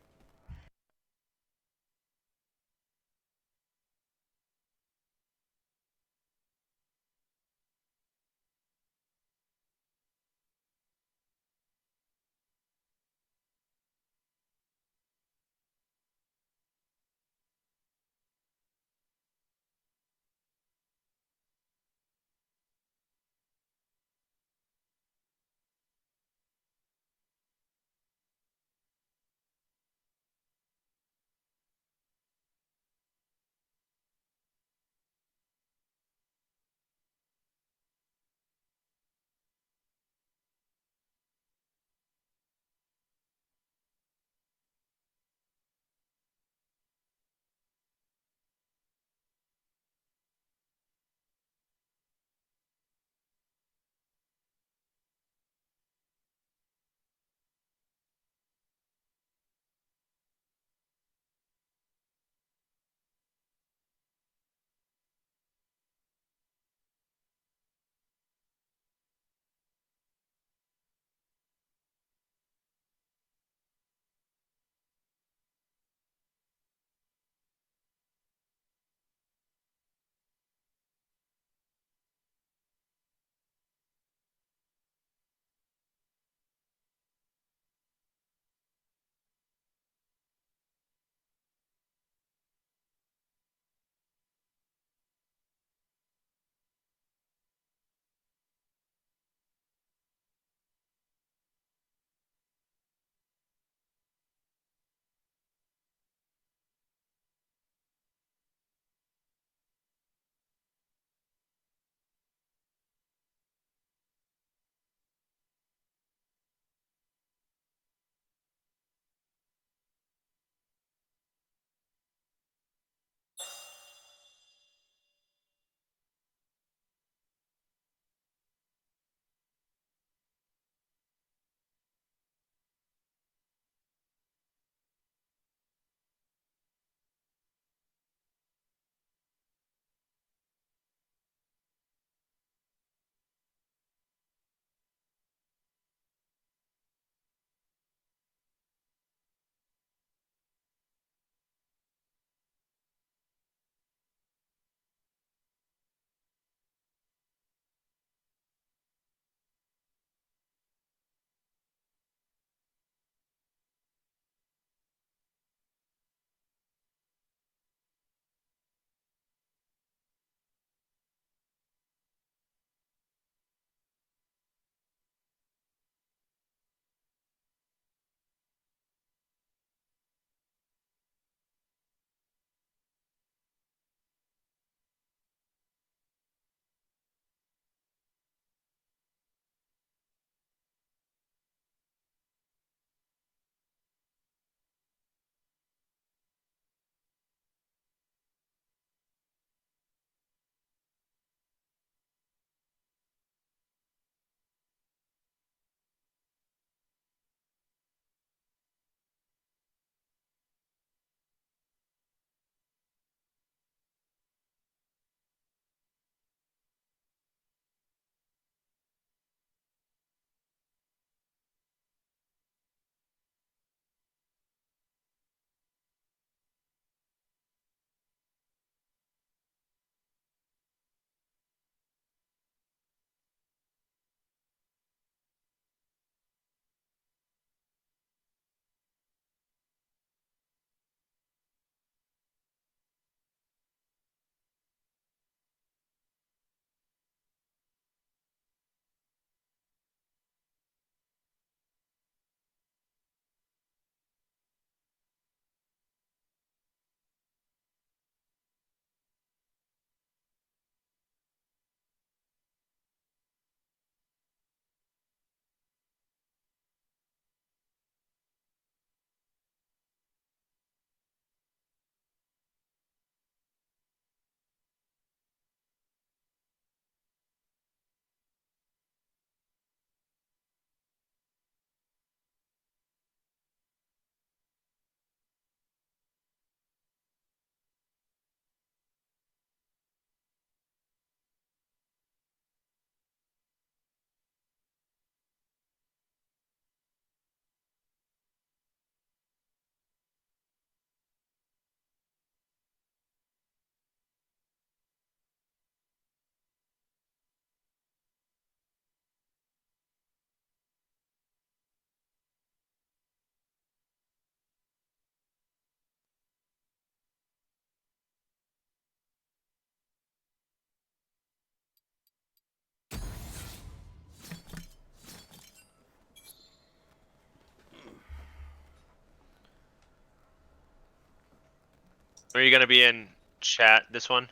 Are you gonna be in chat this one?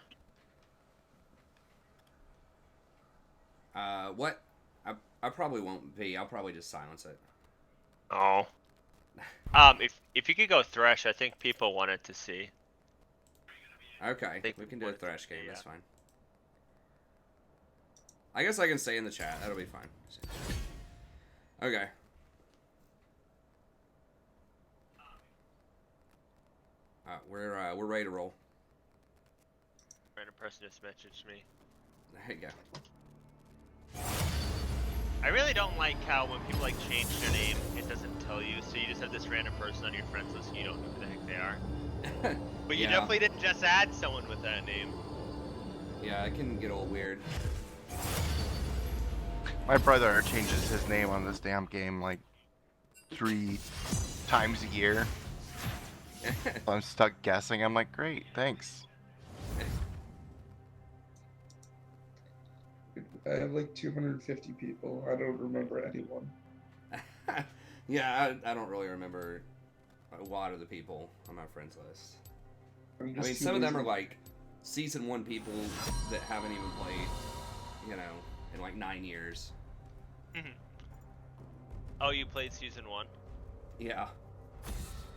What? I probably won't be. I'll probably just silence it. Oh. If you could go Thresh, I think people wanted to see. Okay, They we can do a wanted to Thresh see, game. yeah. That's fine. I guess I can stay in the chat. That'll be fine. Okay. We're ready to roll. Random person just messaged me. There you go. I really don't like how when people like change their name, it doesn't tell you. So you just have this random person on your friends list and you don't know who the heck they are. But you Yeah. definitely didn't just add someone with that name. Yeah, it can get a little weird. My brother changes his name on this damn game like 3 times a year. So I'm stuck guessing. I'm like, great, thanks. I have like 250 people. I don't remember anyone. Yeah, I don't really remember a lot of the people on my friends list. I mean, some of them are like season 1 people that haven't even played, you know, in like 9 years. Oh, you played season 1? Yeah.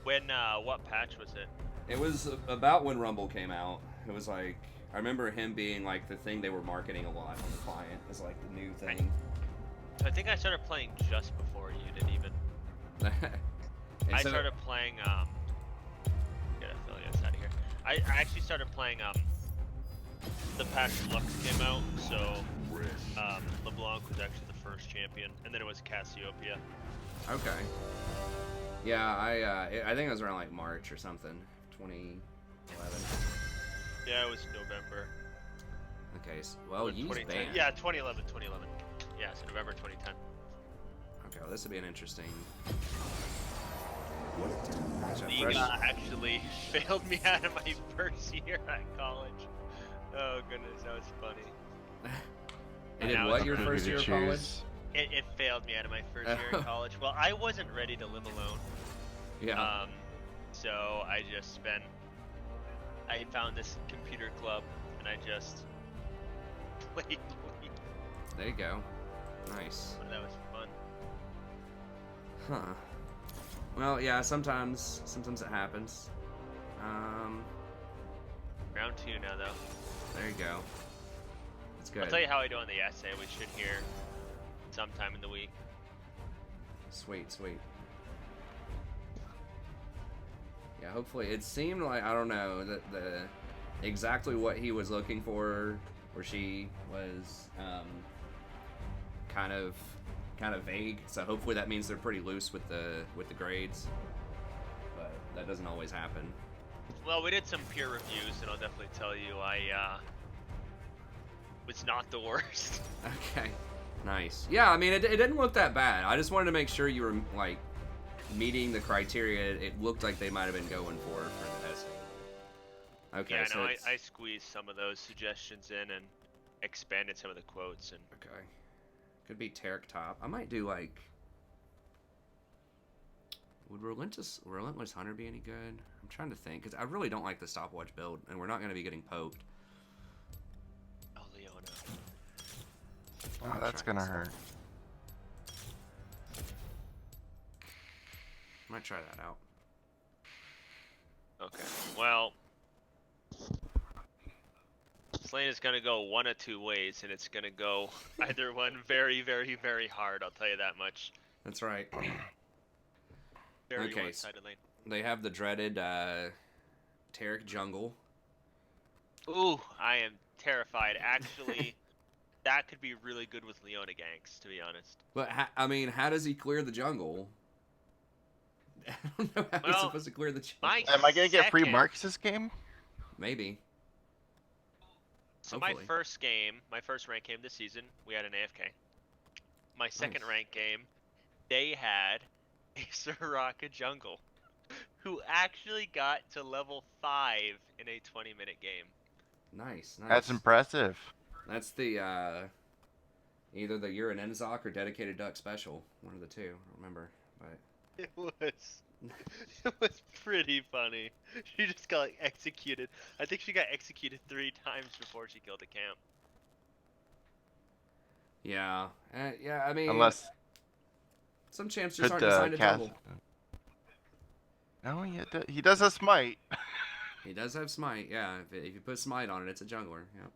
When, what patch was it? It was about when Rumble came out. It was like, I remember him being like the thing they were marketing a lot on the client as like the new thing. I think I started playing just before you did even. I started playing, get affiliates out of here. I actually started playing, the patch Lux came out, so, LeBlanc was actually the first champion, and then it was Cassiopeia. Okay. Yeah, I think it was around like March or something, 2011. Yeah, it was November. Okay, so, well, use ban. Yeah, 2011. Yeah, so November 2010. Okay, well, this would be an interesting. League actually failed me out of my first year at college. Oh goodness, that was funny. It did what, your first year of college? It failed me out of my first year in college. Well, I wasn't ready to live alone. Yeah. So I found this computer club and I just played. There you go. Nice. That was fun. Huh. Well, yeah, sometimes it happens. Round 2 now though. There you go. That's good. I'll tell you how I do on the essay. We should hear sometime in the week. Sweet. Yeah, hopefully. It seemed like, I don't know, that exactly what he was looking for, or she was, kind of vague. So hopefully that means they're pretty loose with the grades. But that doesn't always happen. Well, we did some peer reviews, and I'll definitely tell you I was not the worst. Okay. Nice. Yeah, I mean, it didn't look that bad. I just wanted to make sure you were, like, meeting the criteria it looked like they might have been going for the essay. Okay, yeah, so no, I squeezed some of those suggestions in and expanded some of the quotes. And okay. Could be Tarek top. I might do, like... Would Relentless Hunter be any good? I'm trying to think, because I really don't like the stopwatch build, and we're not going to be getting poked. Oh, Leona. Oh, that's gonna hurt. Might try that out. Okay. Well, Slane is gonna go one of two ways, and it's gonna go either one very, very, very hard. I'll tell you that much. That's right. Very Okay, one-sided lane. They have the dreaded Tarek jungle. Ooh, I am terrified. Actually, that could be really good with Leona ganks, to be honest. But I mean, how does he clear the jungle? I don't know how he's supposed to clear the jungle. Am I gonna get free marks this game? Maybe. So Hopefully. my first rank game this season, we had an AFK. My second rank game, they had a Soraka jungle, who actually got to level 5 in a 20-minute game. Nice. That's impressive. That's the either the You're an Enzok or Dedicated Duck special. One of the two. I don't remember, but It was pretty funny. She just got like executed. I think she got executed 3 times before she killed a camp. Yeah. Yeah, I mean... Unless... Some champs just aren't designed to jungle. No, he does have smite. He does have smite, yeah. If you put smite on it, it's a jungler. Yep.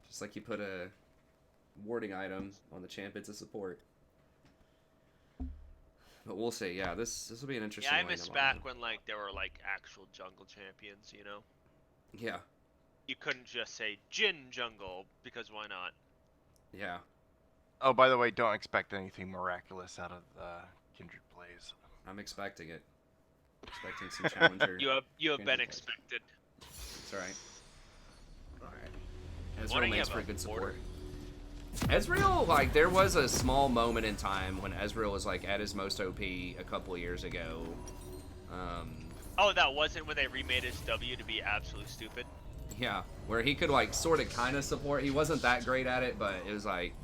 Just like you put a warding item on the champ, it's a support. But we'll see. Yeah, this will be an interesting. Yeah, I miss back when like there were like actual jungle champions, you know. Yeah. You couldn't just say Jin jungle because why not? Yeah. Oh, by the way, don't expect anything miraculous out of Kindred Blaze. I'm expecting it. Expecting some challenger. You have been expected. That's right. Alright. Ezreal makes for good support. Ezreal, like, there was a small moment in time when Ezreal was, like, at his most OP a couple of years ago. Oh, that wasn't when they remade his W to be absolutely stupid? Yeah, where he could, like, sort of kind of support. He wasn't that great at it, but it was, like,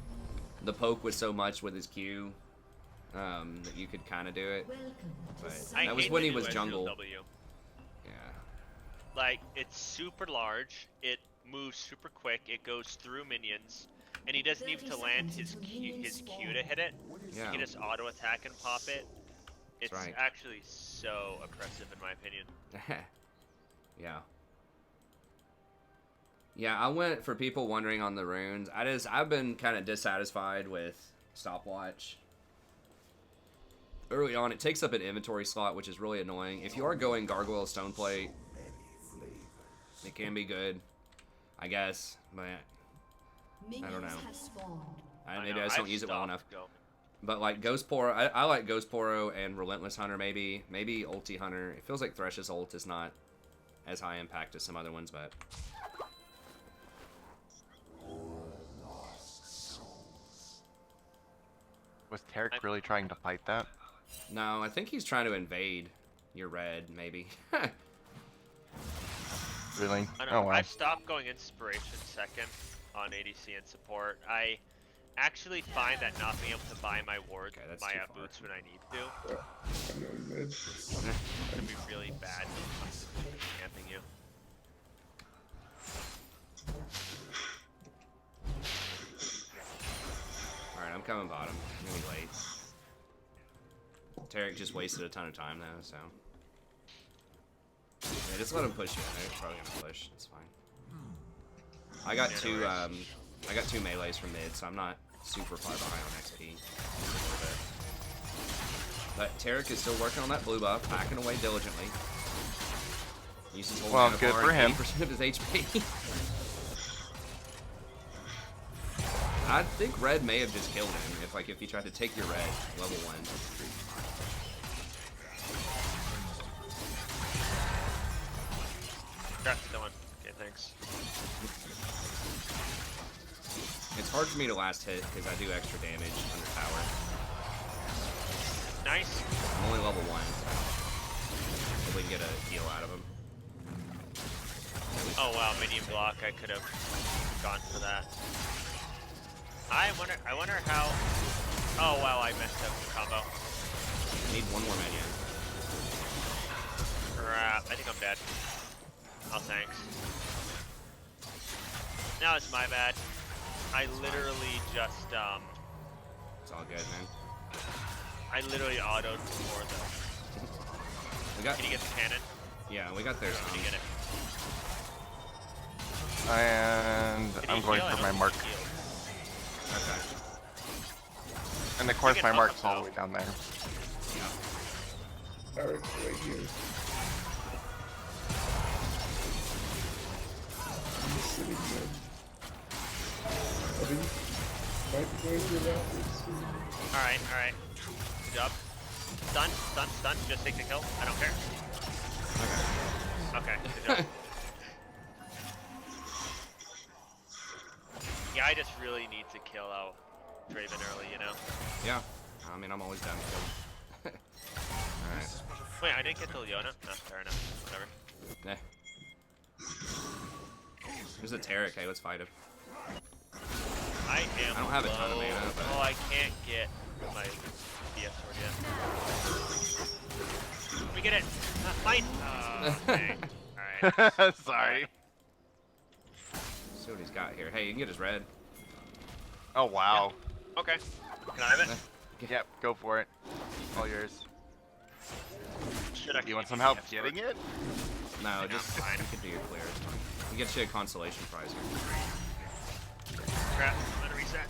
the poke was so much with his Q that you could kind of do it. But that was when he was jungle. W. Yeah. Like, it's super large, it moves super quick, it goes through minions, and he doesn't need to land his Q to hit it. Yeah. He can just auto attack and pop it. It's right. actually so oppressive in my opinion. Yeah. Yeah, I went for people wondering on the runes. I've been kind of dissatisfied with stopwatch. Early on, it takes up an inventory slot, which is really annoying. If you are going Gargoyle Stoneplate, it can be good, I guess, but I don't know. Maybe I just don't use it well enough. But like Ghost Poro, I like Ghost Poro and Relentless Hunter, maybe Ulti Hunter. It feels like Thresh's ult is not as high impact as some other ones, but... Was Tarek really trying to fight that? No, I think he's trying to invade your red, maybe. Really? I don't Oh, know. wow. I've stopped going Inspiration second on ADC and support. I actually find that not being able to buy my wards, my boots when I need to, I'm going mid. can be really bad camping you. Alright, I'm coming bottom. I'm gonna be late. Tarek just wasted a ton of time though, so... Yeah, just let him push you. They're probably gonna push. It's fine. I got two melees from mid, so I'm not super far behind on XP. But Tarek is still working on that blue buff, hacking away diligently. Uses whole Well, mana good bar for and him. 8% of his HP. I think red may have just killed him if he tried to take your red level 1. Crafted the one. Okay, thanks. It's hard for me to last hit because I do extra damage under tower. Nice. I'm only level 1, so if we can get a heal out of him. Oh wow, minion block. I could have gone for that. I wonder how. Oh wow, I messed up the combo. Need one more minion. Crap, I think I'm dead. Oh, thanks. Now it's my bad. I literally just, It's all good, man. I literally autoed before the... Can you get the cannon? Yeah, we got theirs. Can you get it? And I'm going for my mark. Okay. And of course my mark's all the way down there. Tarek's right here. He's sitting there. I think might be going through rapids. Alright. Good job. Stun. Just take the kill. I don't care. Okay, good job. Yeah, I just really need to kill out Draven early, you know? Yeah. I mean, I'm always down to kill. Alright. Wait, I didn't get the Leona? No, fair enough. Whatever. Eh. There's a Tarek. Hey, let's fight him. I don't have a ton of mana, but... Oh, I can't get my DS sword yet. Let me get it. Mine. Dang. Alright. Sorry. See what he's got here. Hey, you can get his red. Oh wow. Okay. Can I have it? Yep, go for it. All yours. Should I? You want some help getting it? No, Yeah, just fine. you can do your clear. It's fine. You get you a consolation prize here. Crap. I'm gonna reset.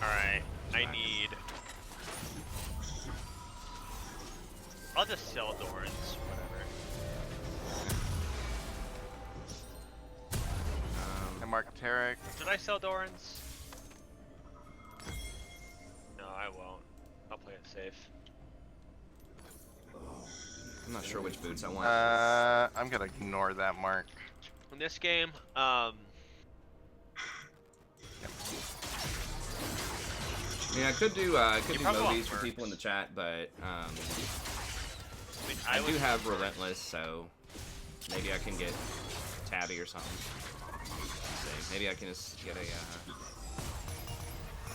Alright. I need. I'll just sell Dorans. Whatever. And Mark Tarek. Should I sell Dorans? No, I won't. I'll play it safe. I'm not sure which boots I want. I'm gonna ignore that mark. In this game, Yeah, I could do probably want movies for mercs. people in the chat, but I mean, I do would have prefer- Relentless, so maybe I can get Tabby or something. Let's see. Maybe I can just get a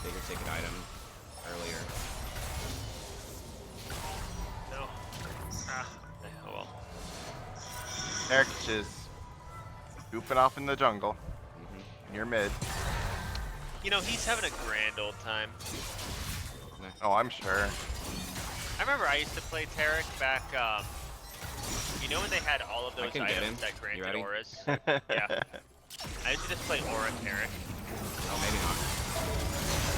bigger ticket item earlier. No. Ah. Oh well. Eric just goofing off in the jungle. Mm-hmm. You're mid. You know, he's having a grand old time. Oh, I'm sure. I remember I used to play Tarek back, you know when they had all of those can get him. items that You granted ready? auras? Yeah. I used to just play Aura Tarek. Oh, maybe not.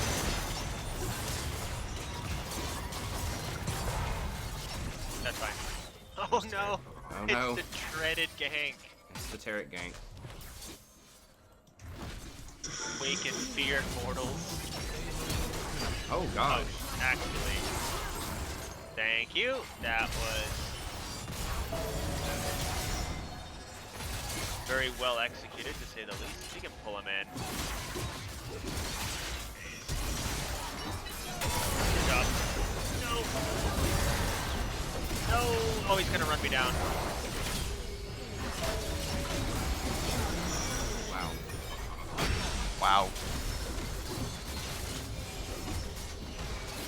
That's fine. Oh no! Oh no. It's the dreaded gank. It's the Tarot gank. Wake in fear, mortals. Oh god. Oh, actually. Thank you. That was very well executed, to say the least. You can pull him in. Good job. No. No. Oh, he's gonna run me down. Wow. Wow.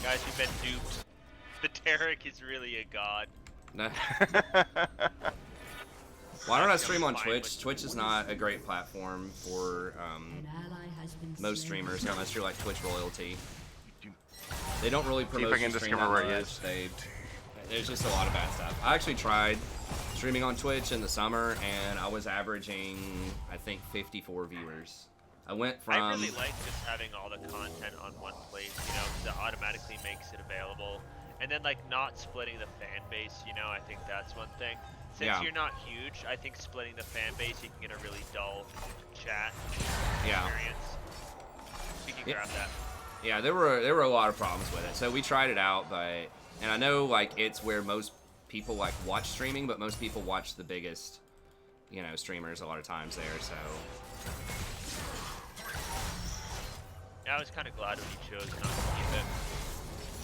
Guys, you've been duped. The Tarek is really a god. No. Why don't I stream on Fine Twitch? with- Twitch is not a great platform for An ally has been most slain. streamers unless you're like Twitch royalty. They don't really if promote I can your stream discover that where he much. There's just a lot of bad stuff. I actually tried streaming on Twitch in the summer, and I was averaging, I think, 54 viewers. I went from... I really like just having all the content on one place, you know, 'cause it automatically makes it available. And then, like, not splitting the fan base, you know, I think that's one thing. Since Yeah. you're not huge, I think splitting the fan base, you can get a really dull chat Yeah. experience. You can Yeah. grab that. Yeah, there were a lot of problems with it. So we tried it out, but... And I know, like, it's where most people, like, watch streaming, but most people watch the biggest, you know, streamers a lot of times there, so... Yeah, I was kind of glad when he chose not to keep it.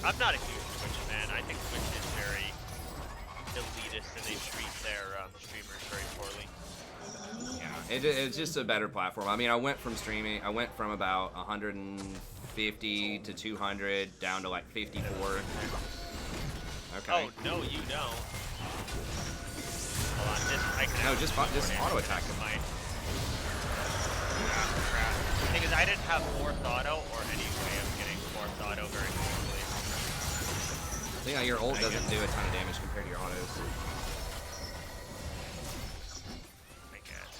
I'm not a huge Twitch fan. I think Twitch is very elitist and they treat their streamers very poorly. Yeah, it's just a better platform. I mean, I went from about 150 to 200 down to like 54. Okay. Oh, no, you don't. Hold on, I can No, actually just do more auto damage attack with him. my- Crap. The thing is, I didn't have fourth auto or any way of getting fourth auto very quickly. See how your ult doesn't do a ton of damage compared to your autos. I guess.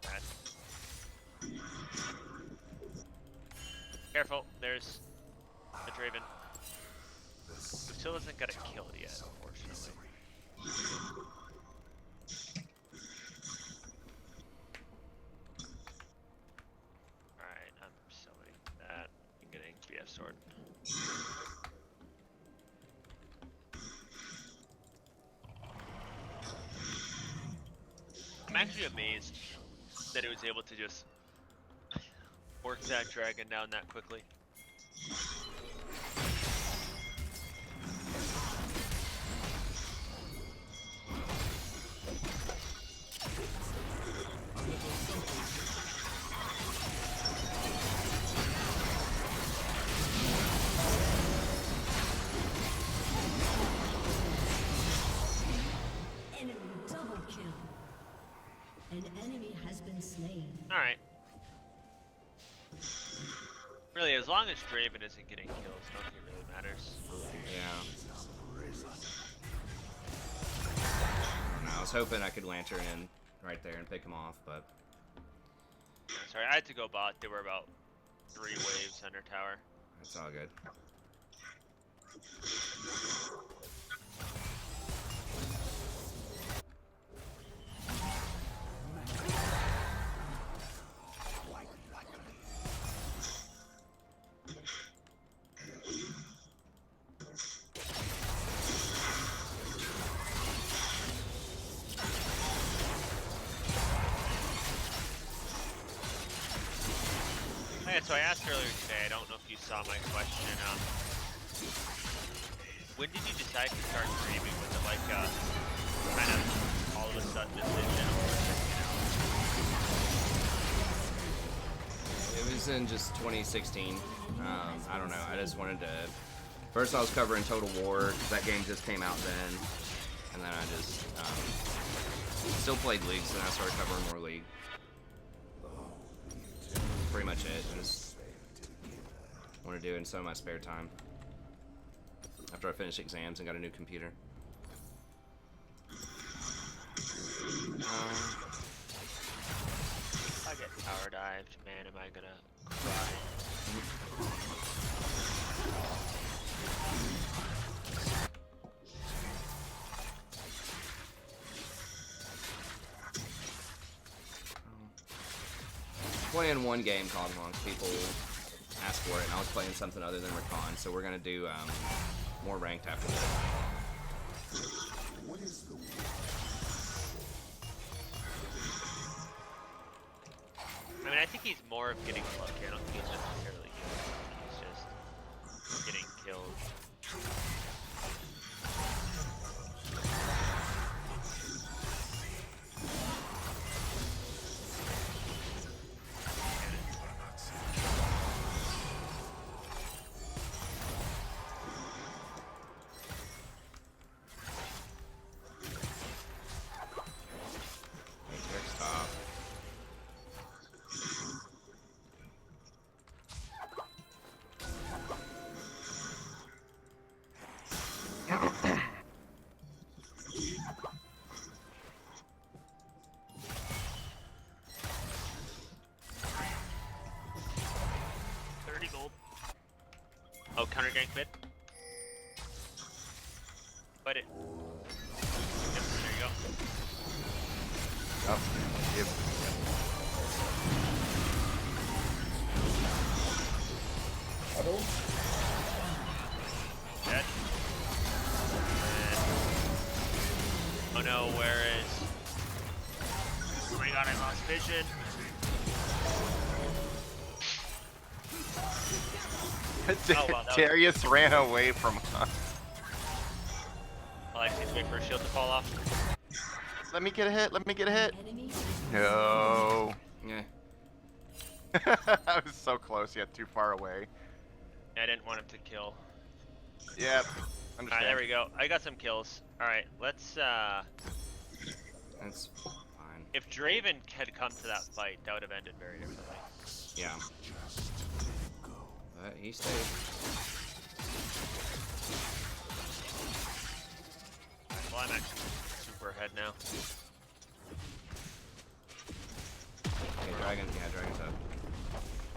Bad. Careful, there's a Draven. Who still hasn't got a kill yet, unfortunately. Alright, I'm selling that and getting BF sword. I'm actually amazed that it was able to just work that dragon down that quickly. has been slain. Alright. Really, as long as Draven isn't getting kills, I don't think it really matters. Yeah. I don't know, I was hoping I could lantern in right there and pick him off, but... Sorry, I had to go bot. There were about 3 waves under tower. It's all good. Okay, so I asked earlier today, I don't know if you saw my question, when did you decide to start streaming? Was it like kind of all of a sudden decision, or It was in just 2016. I don't know, I just wanted to... First I was covering Total War, because that game just came out then. And then I just still played League, so then I started covering more League. Pretty much it. I just want to do it in some of my spare time. After I finish exams and got a new computer. if I get tower dived, man, am I gonna cry? 20 in one game called amongst people asked for it, and I was playing something other than Rakan, so we're gonna do more ranked after this. I mean, I think he's more of getting lucky. I don't think he's necessarily getting lucky. He's just getting killed. Oh, counter gank mid. Fight it. Yep, there you go. Oh, yep. Dead. And... oh no, where is... oh my god, I lost vision. Oh, well, Darius ran away from us. I just need to wait for a shield to fall off. Let me get a hit, let me get a hit. Enemy No. Yeah. I was so close, yet too far away. I didn't want him to kill. Yep. Alright, there we go. I got some kills. Alright, let's That's fine. if Draven had come to that fight, that would have ended very differently. Yeah. But he stayed. Well, I'm actually super ahead now. Okay, Dragon's up.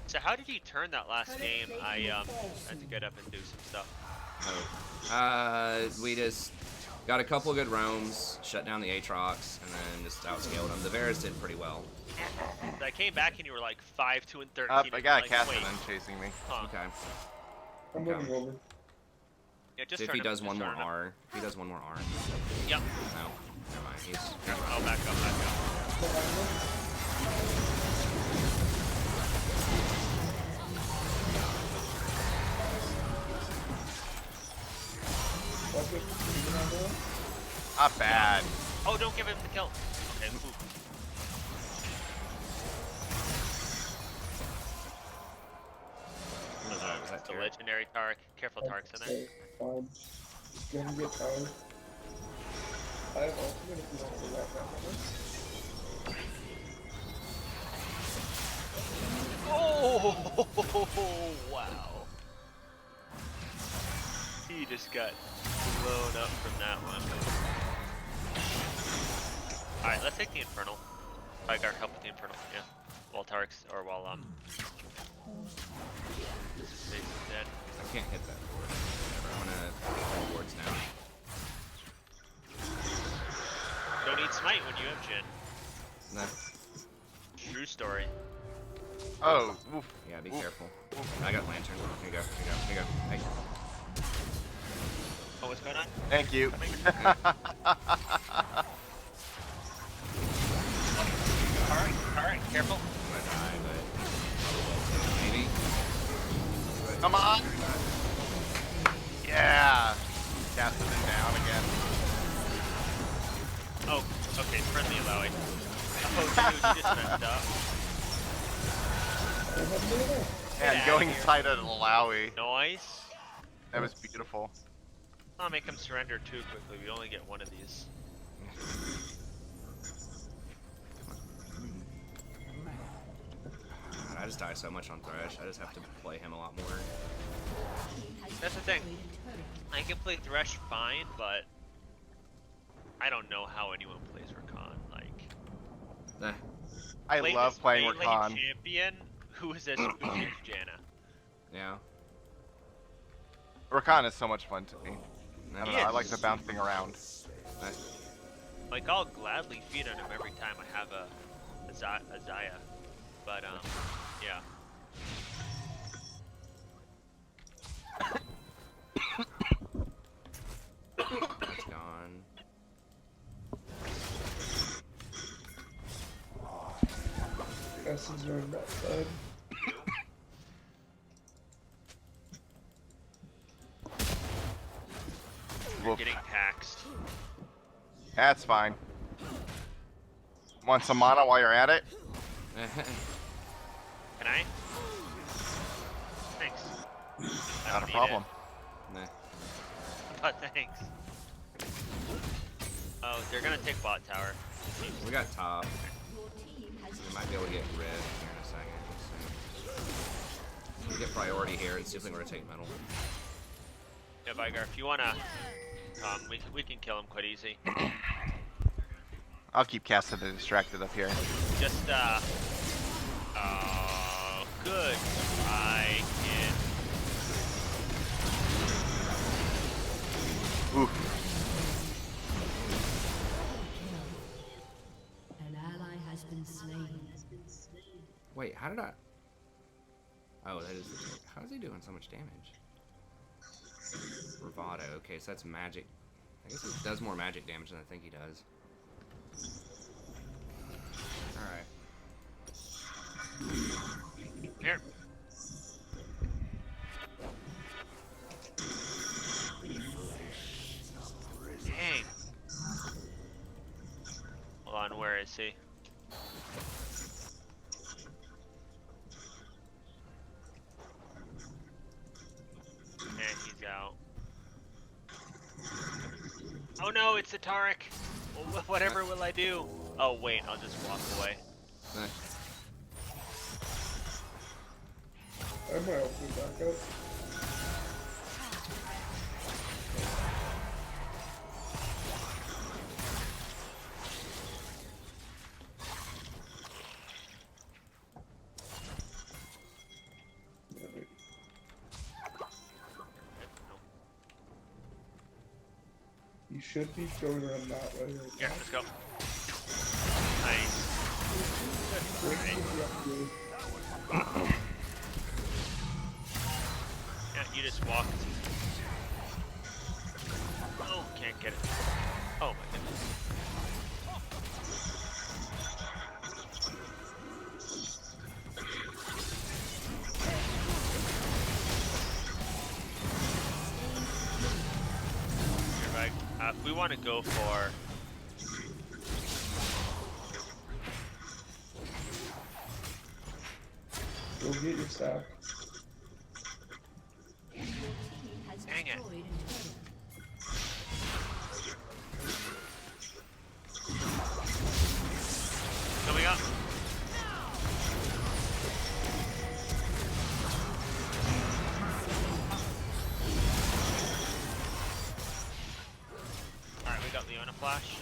So how did you turn that last game? I had to get up and do some stuff. Oh. We just got a couple good roams, shut down the Aatrox, and then just outscaled them. The Varus did pretty well. So I came back and you were like 5-2 and 13. Up, I got a like, Catherine wait, chasing me. huh. Okay. I'm moving over. Yeah, just See if turn he him, does just one more turn him. R. If he does one more R. Yep. No. Never mind. He's Oh, back up, back up. Not bad. Oh, don't give him the kill. Okay, ooh. What was that? Was that The Tarek? legendary Tarek. Careful, Tarek's in there. Fine. Gonna get tired. I have ultimate if you want to go back that way. Oh, wow. He just got blown up from that one. Alright, let's take the Infernal. I gotta help with the Infernal, yeah. While Tarek's, or while, this is basically dead. I can't hit that board. Whatever, I'm gonna take all boards now. Don't need smite when you have Jin. No. True story. Oh, oof. Yeah, be Oof. careful. I got lantern. Here you go, here you go, here you go. Hey. Oh, what's going on? Thank you. Alright, careful. I'm gonna die, but probably maybe. Come on. Yeah. Casted him down again. Oh, okay, friendly Alawi. Oh, dude, you just messed up. And Get going outta here. inside of Malawi. Nice. That was beautiful. I'll make him surrender too quickly. We only get one of these. God, I just die so much on Thresh. I just have to play him a lot more. That's the thing. I can play Thresh fine, but I don't know how anyone plays Rakan. Like, Nah. I play love this playing melee Rakan. champion who is as spooky as Janna. Yeah. Rakan is so much fun to me. I don't know, I Yes. like the bouncing around. Like, I'll gladly feed on him every time I have a Zaya. But, yeah. It's gone. Essence are on that side. You're Woof. getting taxed. That's fine. Want some mana while you're at it? Can I? Thanks. I Not don't a need problem. Nah. it, but thanks. Oh, they're gonna take bot tower. We got top. Your team has We might be able to get red here in a second. We'll get priority here and see if we can rotate metal. Yeah, Vigar, if you wanna, we can kill him quite easy. I'll keep casting the distracted up here. Just oh, good. I can. Oof. an ally has been slain. Wait, how did I... Oh, that is... How is he doing so much damage? Bravado. Okay, so that's magic. I guess it does more magic damage than I think he does. Alright. Here. Dang. Hold on, where is he? And he's out. Oh no, it's a Tarek. Well, whatever will I do? Oh wait, I'll just walk away. Eh. I might open back up. You should be going around that way right Here, now. let's go. Nice. Wait Right. till you have to do- Yeah, you just walked. Oh, can't get it. Oh my goodness. Here, Mike. We want to go for. Go get your stack. Your team has Dang it. destroyed a turret. Coming up. flash.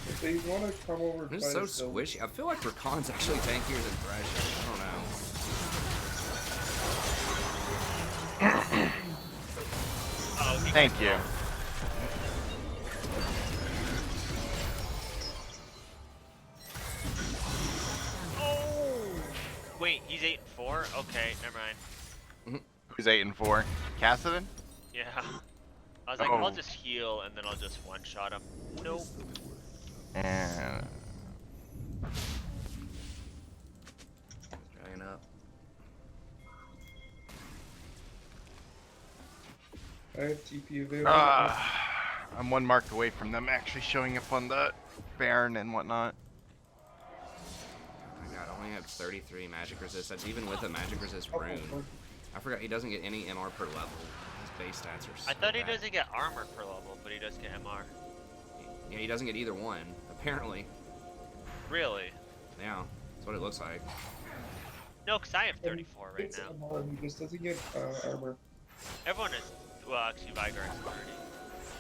If they want to come over and It's fight so us, they'll- squishy. I feel like Rakan's actually tankier than Thresh. I don't know. Oh, he Thank you. Oh! Wait, he's 8-4? Okay, never mind. Who's 8-4? Cassidon? Yeah. I was like, Oh. I'll just heal and then I'll just one-shot him. Nope. And Dragging up. I have TP available. I'm 1 mark away from them actually showing up on the Baron and whatnot. Oh my god, I only have 33 magic resist. That's even with a magic resist Oh, rune. I forgot he doesn't get any MR per level. His base stats are so I thought he bad. doesn't get armor per level, but he does get MR. Yeah, he doesn't get either one, apparently. Really? Yeah, that's what it looks like. No, because I have 34 right It's now. MR, he just doesn't get armor. Everyone is, well, actually, Vigar is 30.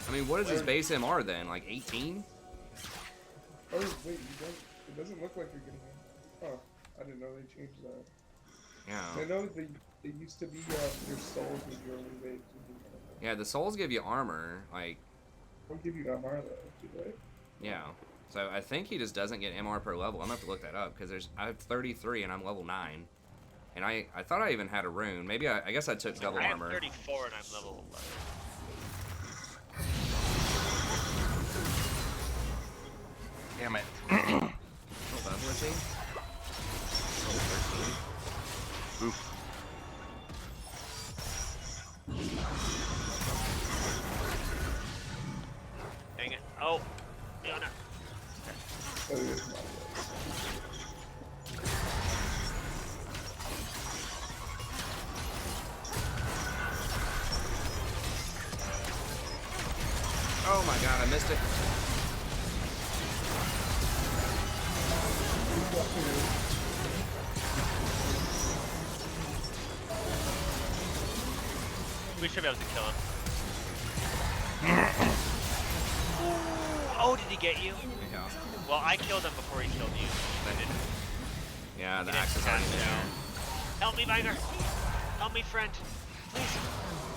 I mean, what is his base MR then? Like 18? Oh, wait, it doesn't look like you're getting it. Oh, I didn't know they changed that. Yeah. I know they used to be your souls with your only way to do that. Yeah, the souls give you armor, like, They'll give you MR though, do they? yeah. So I think he just doesn't get MR per level. I'm gonna have to look that up because I have 33 and I'm level 9. And I thought I even had a rune. Maybe I guess I took double I have armor. 34 and I'm level 11. Damn it. Oh, level is he? Level 13. Oof. Dang it. Oh, Fiona. Oh, it's not. Oh my god, I missed it. We should be able to kill him. Oh, did he get you? Yeah. Well, I killed him before he killed you. I didn't. Yeah, the He axe didn't is already cast it there. out. Help me, Vigar. Help me, friend. Please.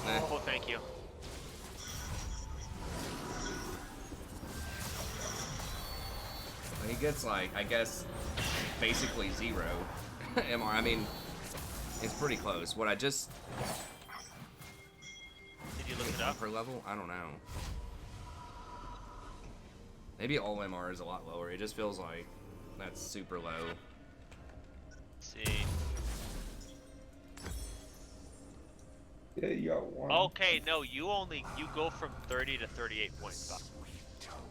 Eh. Oh, thank you. He gets like, I guess, basically 0 MR. I mean, it's pretty close. What I just Did you look it up? per level? I don't know. Maybe all MR is a lot lower. It just feels like that's super low. Let's see. Yeah, you got one. Okay, no, you go from 30 to 38.5.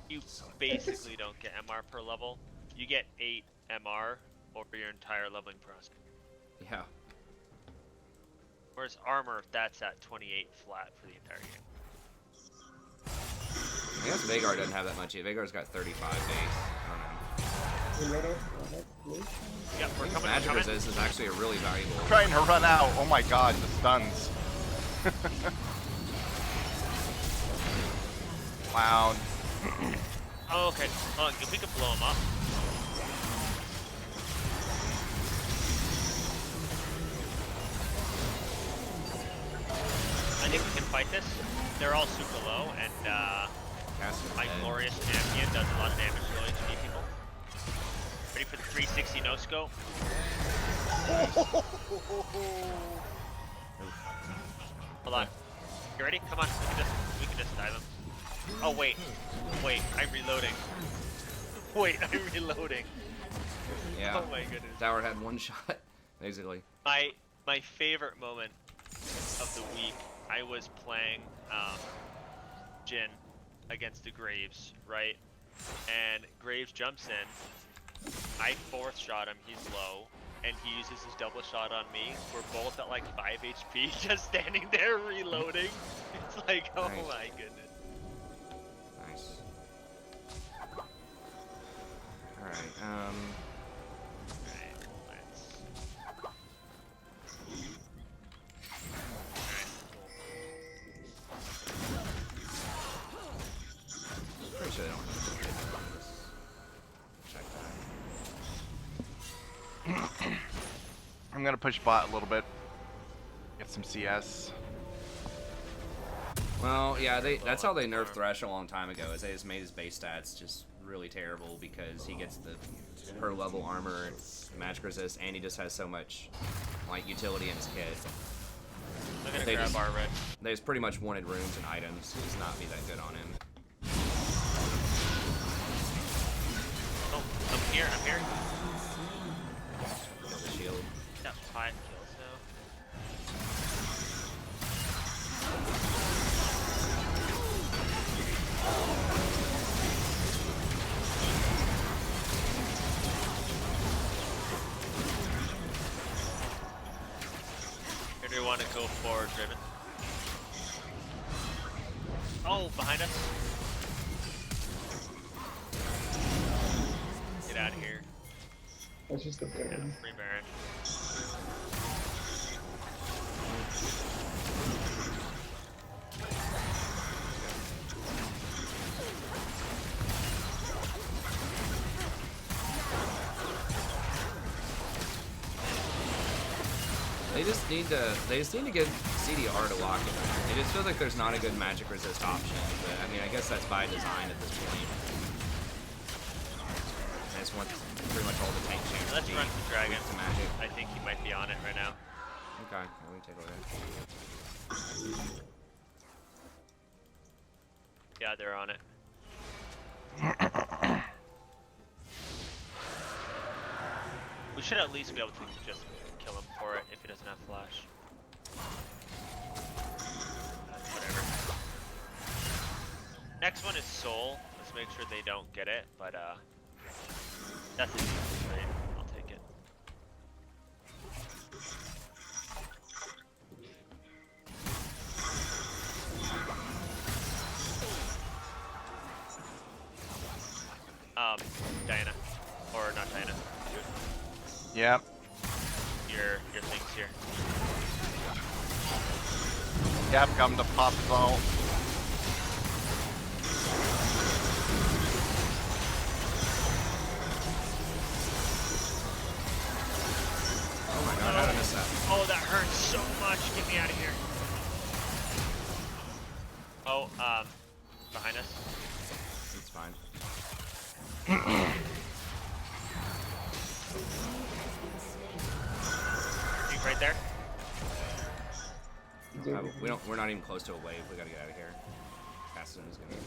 You basically don't get MR per level. You get 8 MR over your entire leveling process. Yeah. Whereas armor, that's at 28 flat for the entire game. I guess Vagar doesn't have that much yet. Vagar's got 35 base. I don't know. Hey, run up, please. Yep, we're coming. Magic We're coming. resist is actually a really valuable. Trying to run out. Oh my god, the stuns. Wow. Oh, okay. Hold on, if we could blow him up. I think we can fight this. They're all super low, and Caster's my dead. glorious champion does a lot of damage to low HP people. Ready for the 360 no scope? Hold on. You ready? Come on. We can just dive him. Oh wait. Wait, I'm reloading. Wait, I'm reloading. Yeah. Oh my goodness. Tower had one shot, basically. My favorite moment of the week, I was playing Jhin against the Graves, right? And Graves jumps in. I fourth shot him, he's low, and he uses his double shot on me. We're both at like 5 HP, just standing there reloading. It's like, oh Nice. my goodness. Nice. Alright, Alright, let's... Alright, pretty sure they don't I'm gonna push bot a little bit. Get some CS. Well, yeah, that's how they nerfed Thresh a long time ago, is they just made his base stats just really terrible because he gets the per level armor, magic resist, and he just has so much like utility in his kit. I'm gonna grab our red. They just pretty much wanted runes and items to just not be that good on him. Oh, I'm here, I'm here. Kill the shield. Got 5 kills now. Or do we want to go for Driven? Oh, behind us. Get out of here. That's just a Yeah, Baron. free Baron. They just need to get CDR to lock it. It just feels like there's not a good magic resist option, but I mean I guess that's by design at this point. I just want pretty much all the tank champs. Let's run the dragon. To magic. I think he might be on it right now. Okay, let me take a look. Yeah, they're on it. We should at least be able to just kill him for it if he doesn't have flash. Whatever. Next one is Soul. Let's make sure they don't get it, but that's a decent trade. I'll take it. Diana. Or not Diana. Yep. Your thing's here. Yep, come to pop zone. Oh my god, how did I miss that? Oh, that hurts so much. Get me out of here. Oh, behind us. It's fine. He's right there. We're not even close to a wave. We gotta get out of here. Caston is gonna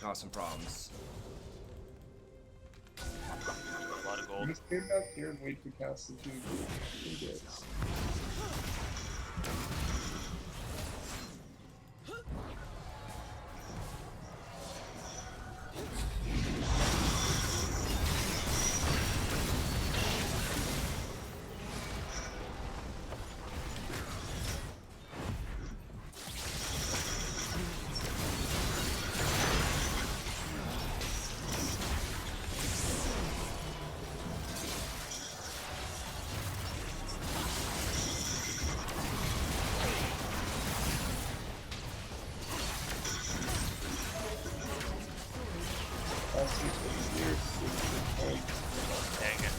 cause some problems. A lot of gold. Just stay back here and wait for Castle to do this. Dang it.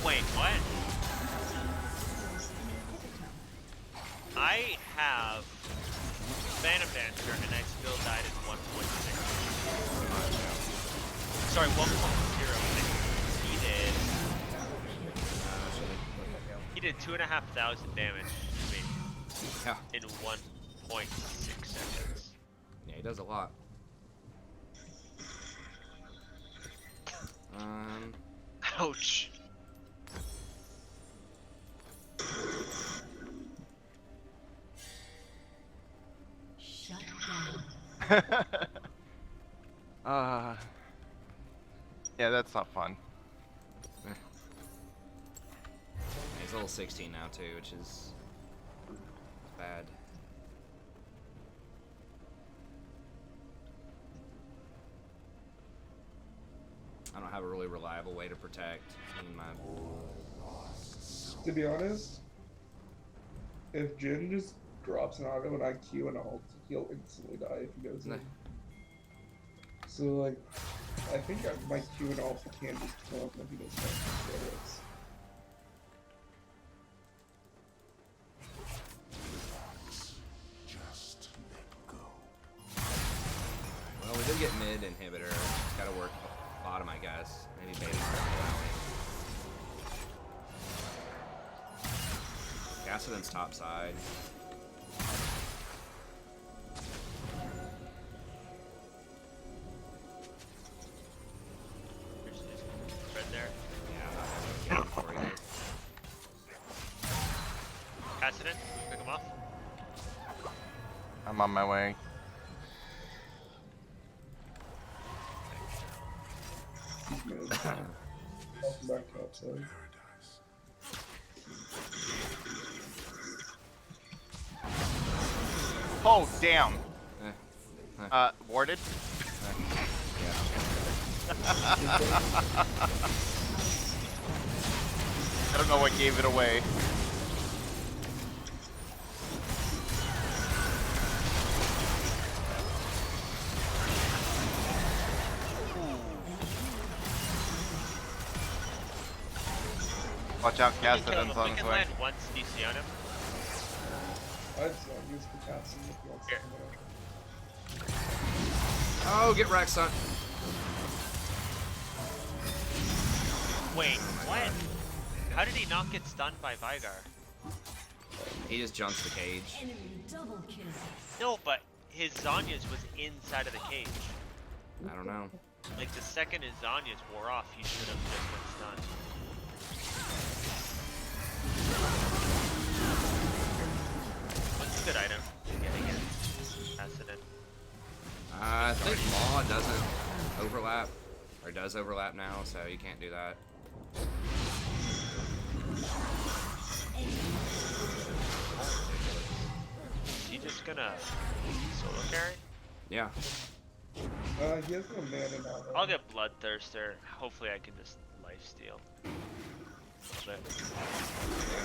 Wait, what? I have Phantom Dancer and I still died at 1.6. Sorry, 1.06. He did 2,500 damage to me in 1.6 seconds. Yeah, he does a lot. Ouch. Shut down. Yeah, that's not fun. He's level 16 now too, which is bad. I don't have a really reliable way to protect in my... To be honest, if Jin just drops an auto and I Q and ult, he'll instantly die if he goes in. So like, I think my Q and Alpha can just kill him when he does that. Just let go. Well, we did get mid inhibitor. It's gotta work bottom, I guess. Maybe beta allowing. Gassadin's top side. Right there. Yeah, I'm not gonna get him before he does. Cassidin, pick him off. I'm on my way. Welcome back to outside. Oh, damn. Warded? Yeah. I don't know what gave it away. Watch out, Gassadin's on We his can way. land one DC on him. I'd use the casting if you want Here. something. Oh, get wrecked, son. Wait, what? How did he not get stunned by Vigar? He just jumps the cage. Enemy double kill. No, but his Zanya's was inside of the cage. I don't know. Like the second his Zanya's wore off, he should have just been stunned. What's a good item to get against Cassidin? I think Maw doesn't overlap, or does overlap now, so you can't do that. Is he just gonna solo carry? Yeah. He has no mana now. Though. I'll get Bloodthirster. Hopefully I can just lifesteal. They're gonna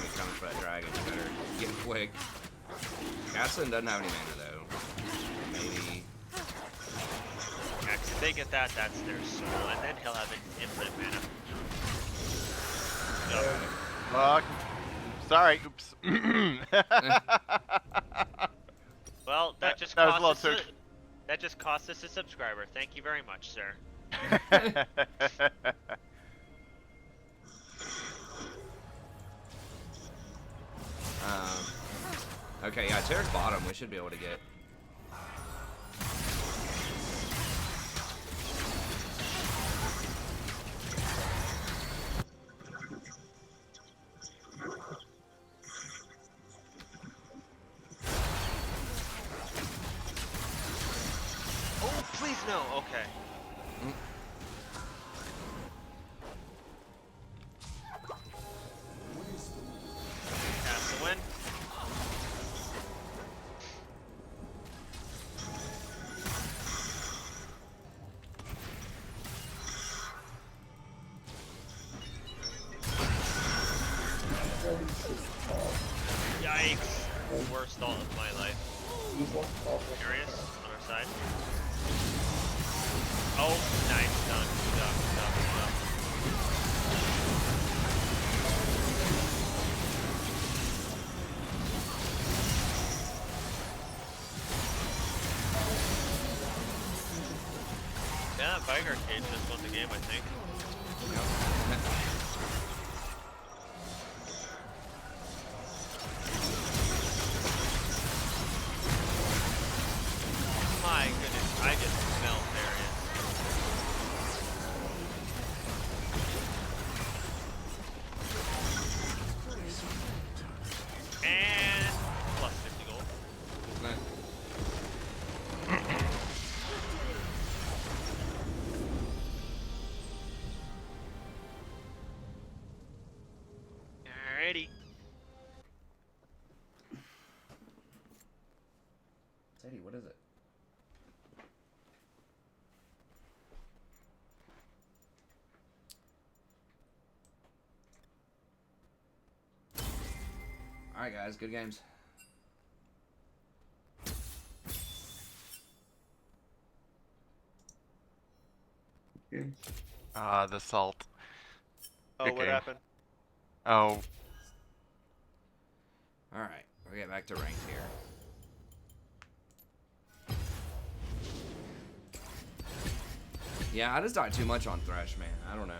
be coming for that dragon. You better get quick. Gaston doesn't have any mana though. Maybe. Yeah, 'cause if they get that, that's their soul, and then he'll have an infinite mana. Fuck. Sorry, oops. Well, that just that was a cost little us search. that just cost us a subscriber. Thank you very much, sir. Okay, yeah, Terra's bottom. We should be able to get. Oh, please no. Okay. That's the win. Yikes. Worst ult of my life. Curious on our side. Oh, nice. Done. Done. Yeah, Vigar Cage just won the game, I think. My goodness, I just smell Darius. And plus 50 gold. Alrighty. Sadie, what is it? Alright guys, good games. experience. The salt. Oh, Good what game. happened? Oh, Alright, we'll get back to ranked here. Yeah, I just died too much on Thresh, man. I don't know.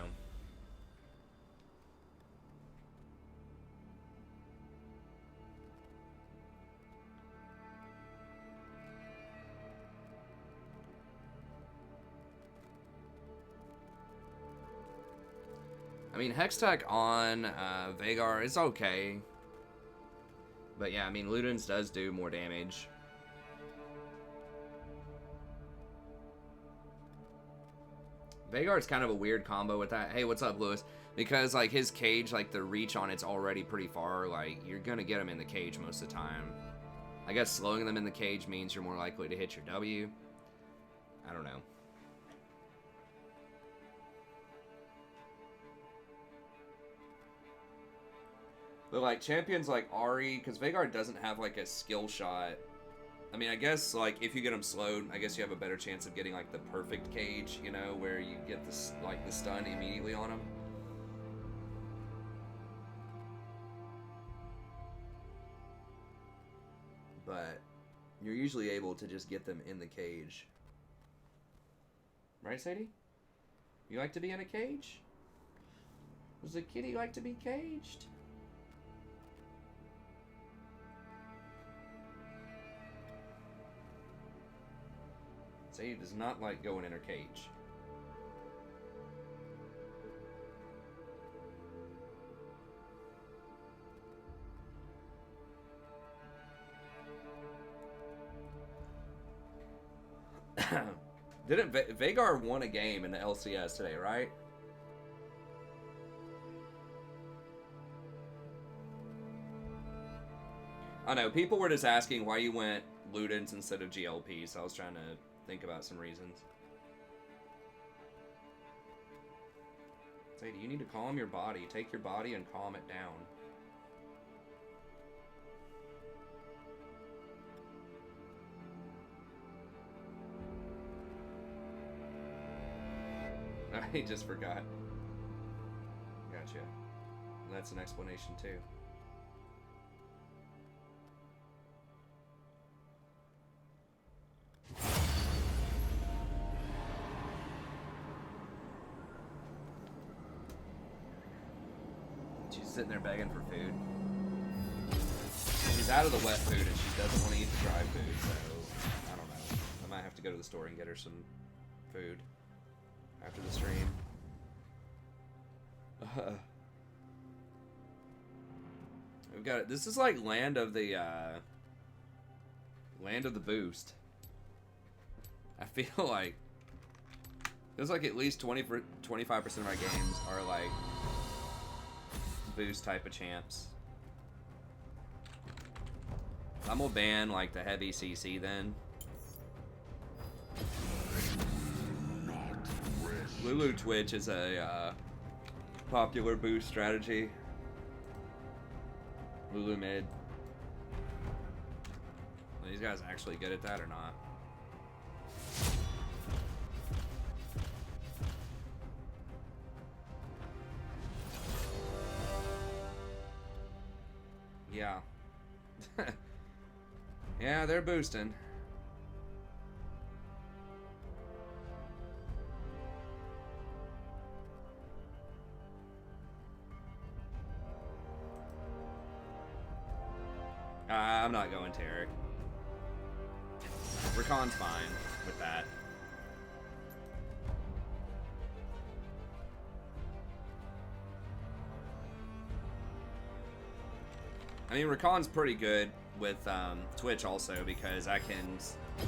I mean, Hextech on Vhagar is okay. But yeah, I mean, Ludens does do more damage. Vhagar's kind of a weird combo with that. Hey, what's up, Lewis? Because, like, his cage, like, the reach on it's already pretty far. Like, you're going to get him in the cage most of the time. I guess slowing them in the cage means you're more likely to hit your W. I don't know. But, like, champions like Ahri, because Vhagar doesn't have, like, a skill shot. I mean, I guess, like, if you get him slowed, I guess you have a better chance of getting, like, the perfect cage, you know, where you get this, like, the stun immediately on him. But you're usually able to just get them in the cage. Right, Sadie? You like to be in a cage? Does a kitty like to be caged? Sadie does not like going in her cage. Didn't Vhagar won a game in the LCS today, right? I know, people were just asking why you went Ludens instead of GLP, so I was trying to think about some reasons. Sadie, you need to calm your body. Take your body and calm it down. I just forgot. Gotcha. That's an explanation too. She's sitting there begging for food. She's out of the wet food and she doesn't want to eat the dry food, so I don't know. I might have to go to the store and get her some food after the stream. We've got it. This is like land of the boost. I feel like there's like at least 25% of my games are like boost type of champs. I'm gonna ban like the heavy CC then. Lulu Twitch is a popular boost strategy. Lulu mid. Are these guys actually good at that or not? Yeah. Yeah, they're boosting. I'm not going Tarek. Rakan's fine with that. I mean, Rakan's pretty good with Twitch also because I can,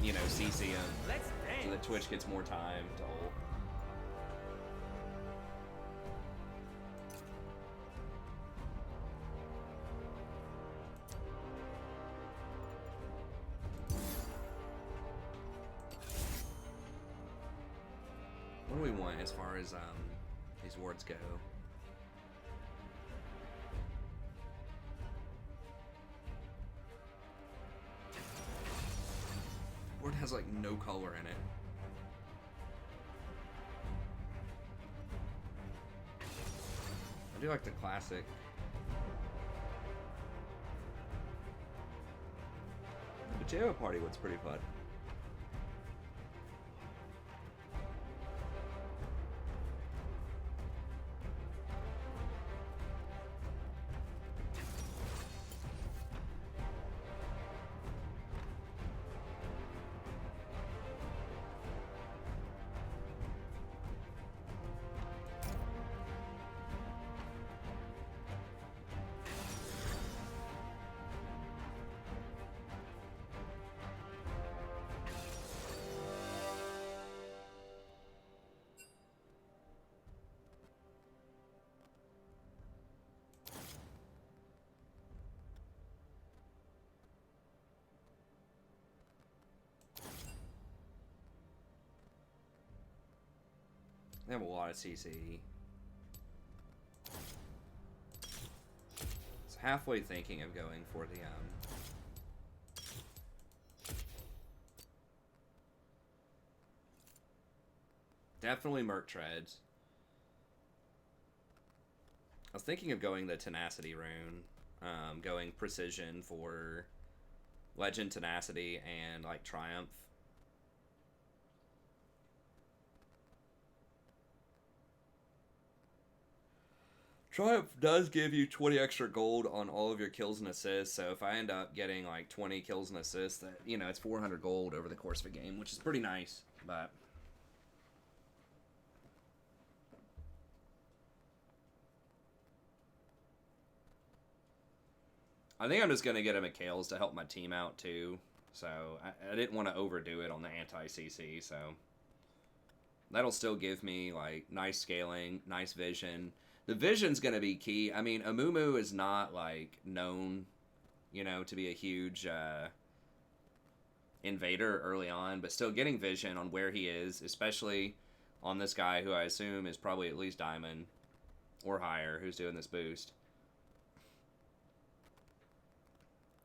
you know, CC him so that Twitch gets more time to ult. What do we want as far as these wards go? Ward has like no color in it. I do like the classic. The pajama party one's pretty fun. They have a lot of CC. It's halfway thinking of going for the definitely Merc Treads. I was thinking of going the Tenacity rune, going Precision for Legend Tenacity and like Triumph. Triumph does give you 20 extra gold on all of your kills and assists, so if I end up getting like 20 kills and assists, that, you know, it's 400 gold over the course of a game, which is pretty nice, but... I think I'm just going to get a Mikhail's to help my team out too, so I didn't want to overdo it on the anti-CC, so... That'll still give me like nice scaling, nice vision. The vision's going to be key. I mean, Amumu is not, like, known, you know, to be a huge invader early on, but still getting vision on where he is, especially on this guy who I assume is probably at least Diamond or higher, who's doing this boost.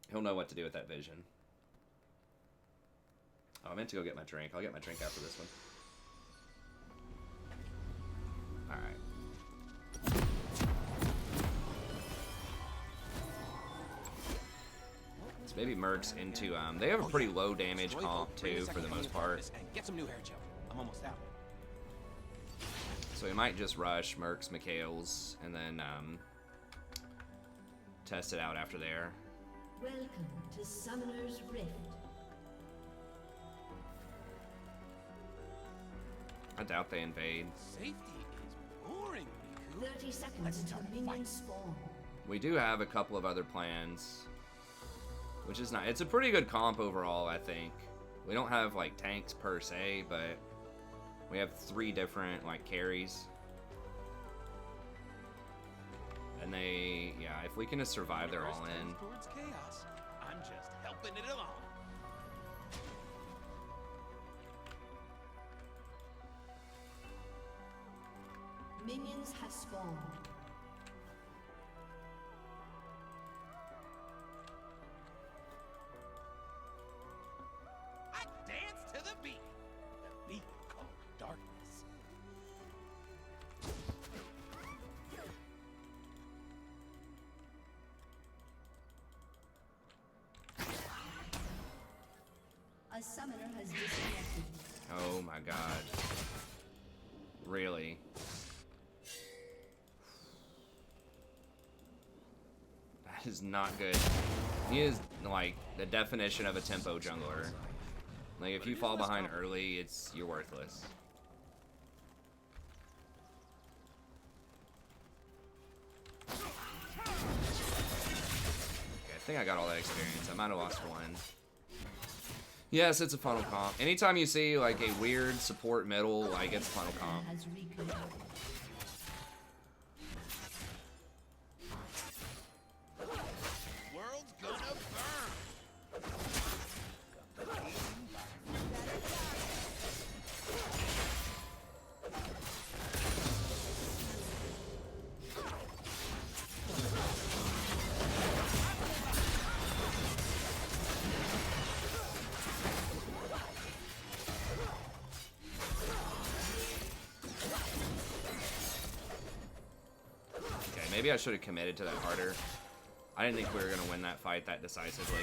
He'll know what to do with that vision. Oh, I meant to go get my drink. I'll get my drink after this one. Alright. So maybe Mercs into, they have a pretty low damage comp too, for the most part. Get some new hair gel. I'm almost out. So we might just rush Mercs, Mikhail's, and then, test it out after there. Welcome to Summoner's Rift. I doubt they invade. Safety is boring, Miku. 30 seconds until minions spawn. We do have a couple of other plans, which is nice. It's a pretty good comp overall, I think. We don't have, like, tanks per se, but we have 3 different, like, carries. And they, yeah, if we can just survive, they're all in. Towards chaos. I'm just helping it along. Minions have spawned. I dance to the beat. The beat called darkness. A summoner has disconnected. Oh my god. Really? That is not good. He is, like, the definition of a tempo jungler. Like, if you fall behind early, you're worthless. Okay, I think I got all that experience. I might have lost one. Yes, it's a funnel comp. Anytime you see, like, a weird support middle, like, it's funnel comp. Has reconnected. World's gonna burn. Maybe I should have committed to that harder. I didn't think we were going to win that fight that decisively.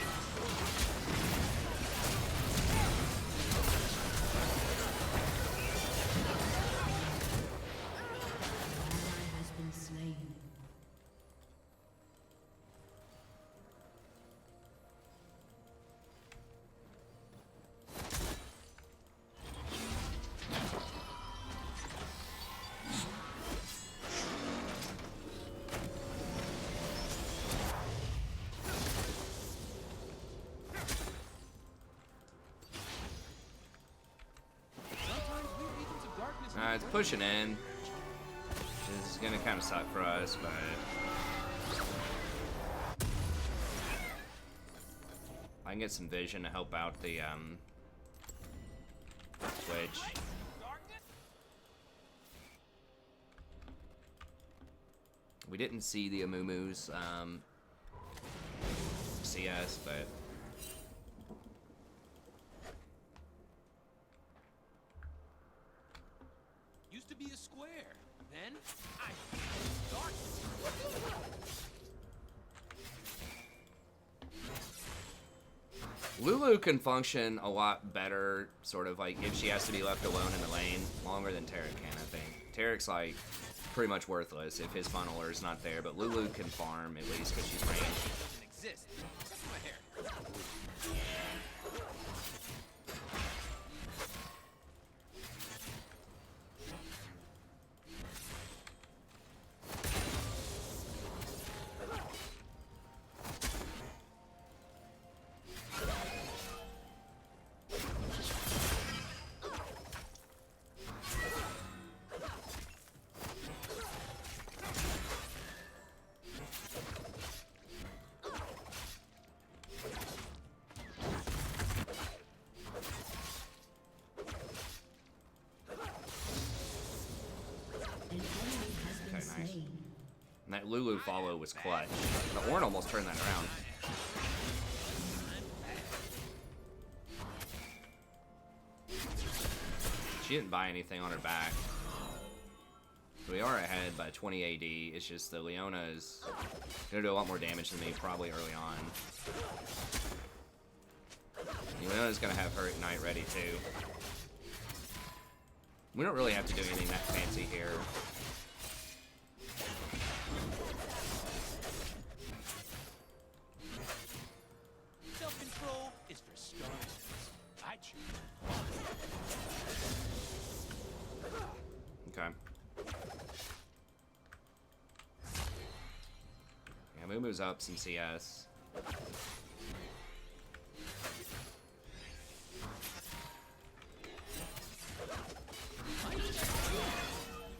It's pushing in. This is gonna kind of suck for us, but I can get some vision to help out the Twitch. We didn't see the Amumu's CS, but Used to be a square. Then I darkness. Lulu can function a lot better, sort of like if she has to be left alone in the lane longer than Taric can, I think. Taric's like pretty much worthless if his funneler is not there, but Lulu can farm at least because she's ranged. Exist. That's my hair. And that Lulu follow was clutch. The Ornn almost turned that around. She didn't buy anything on her back. So we are ahead by 20 AD. It's just the Leona is going to do a lot more damage than me probably early on. Leona's going to have her Ignite ready too. We don't really have to do anything that fancy here. Self-control is for starters. I choose. Okay. Yeah, Mumu's up some CS.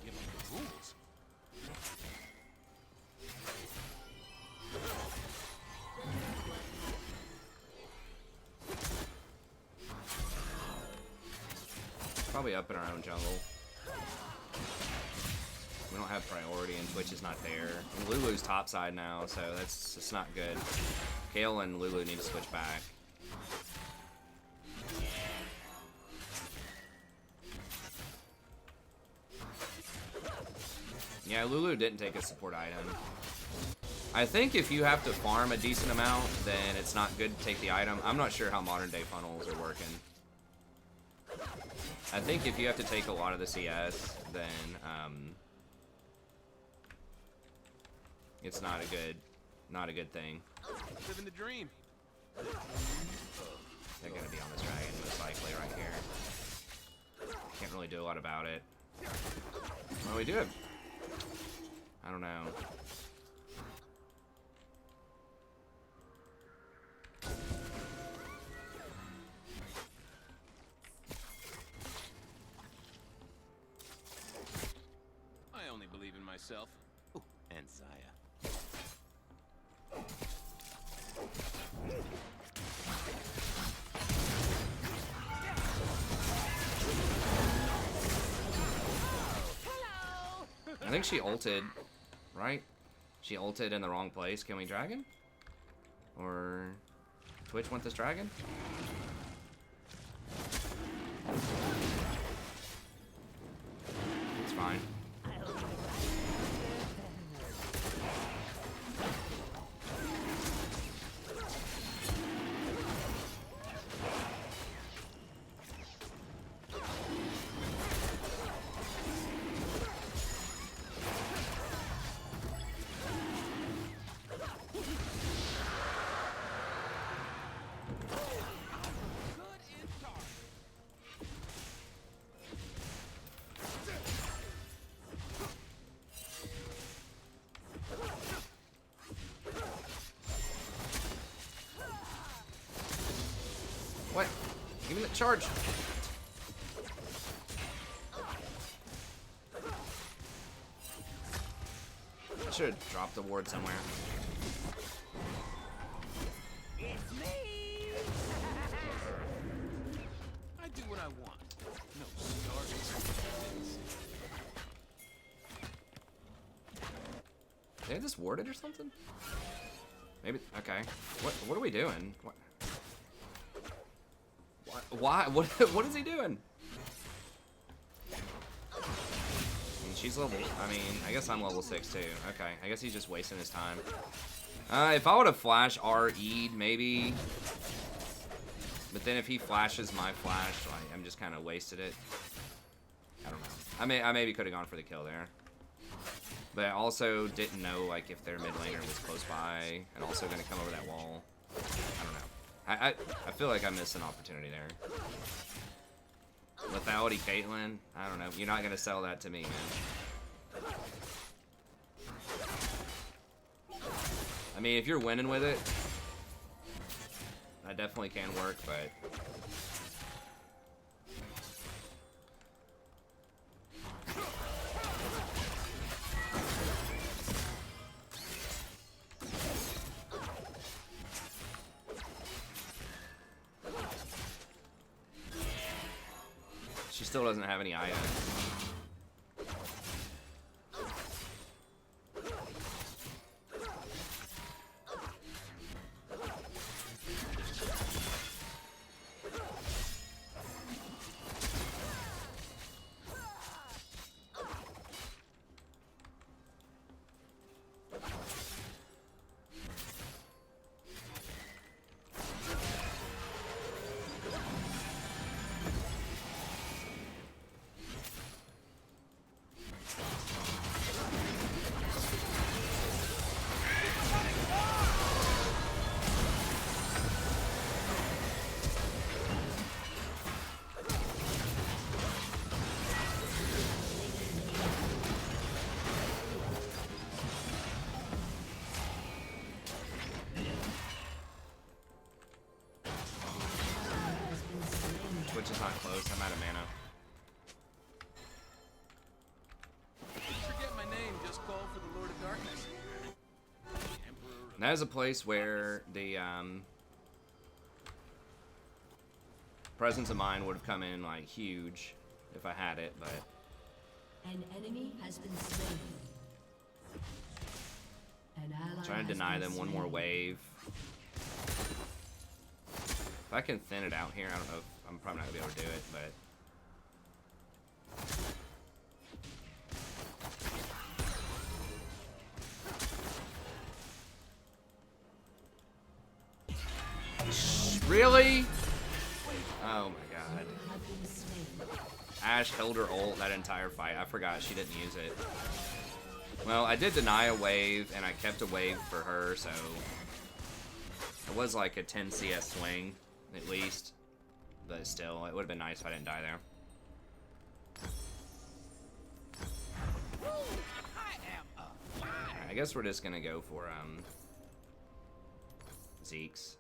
Give them the rules. Probably up in our own jungle. We don't have priority and Twitch is not there. And Lulu's topside now, so it's not good. Kayle and Lulu need to switch back. Yeah, Lulu didn't take a support item. I think if you have to farm a decent amount, then it's not good to take the item. I'm not sure how modern day funnels are working. I think if you have to take a lot of the CS, then it's not a good thing. Living the dream. They're gonna be on this dragon most likely right here. Can't really do a lot about it. Well, we do have, I don't know. I only believe in myself. Ooh, and Saya. I think she ulted, right? She ulted in the wrong place. Can we dragon? Or Twitch want this dragon? It's fine. Give me the charge. I should have dropped the ward somewhere. It's me. I do what I want. No starving. Did I just ward it or something? Maybe. Okay. What are we doing? What? Why? What is he doing? I mean, she's level. I mean, I guess I'm level 6 too. Okay. I guess he's just wasting his time. If I would have flash RE'd maybe, but then if he flashes my flash, like, I'm just kind of wasted it. I don't know. I maybe could have gone for the kill there, but I also didn't know like if their mid laner was close by and also gonna come over that wall. I don't know. I feel like I missed an opportunity there. Lethality Caitlyn, I don't know. You're not gonna sell that to me, man. I mean, if you're winning with it, that definitely can work, but she still doesn't have any items. Which is not close. I'm out of mana. Forget my name. Just call for the Lord of Darkness. And that is a place where the presence of mind would have come in like huge if I had it, but An enemy has been slain. An ally trying to has deny been them one slain. more wave. If I can thin it out here, I don't know if I'm probably not gonna be able to do it, but really? Oh my god. Ashe held her ult that entire fight. I forgot she didn't use it. Well, I did deny a wave, and I kept a wave for her, so it was like a 10 CS swing, at least. But still, it would have been nice if I didn't die there. Alright, I guess we're just gonna go for Zeke's.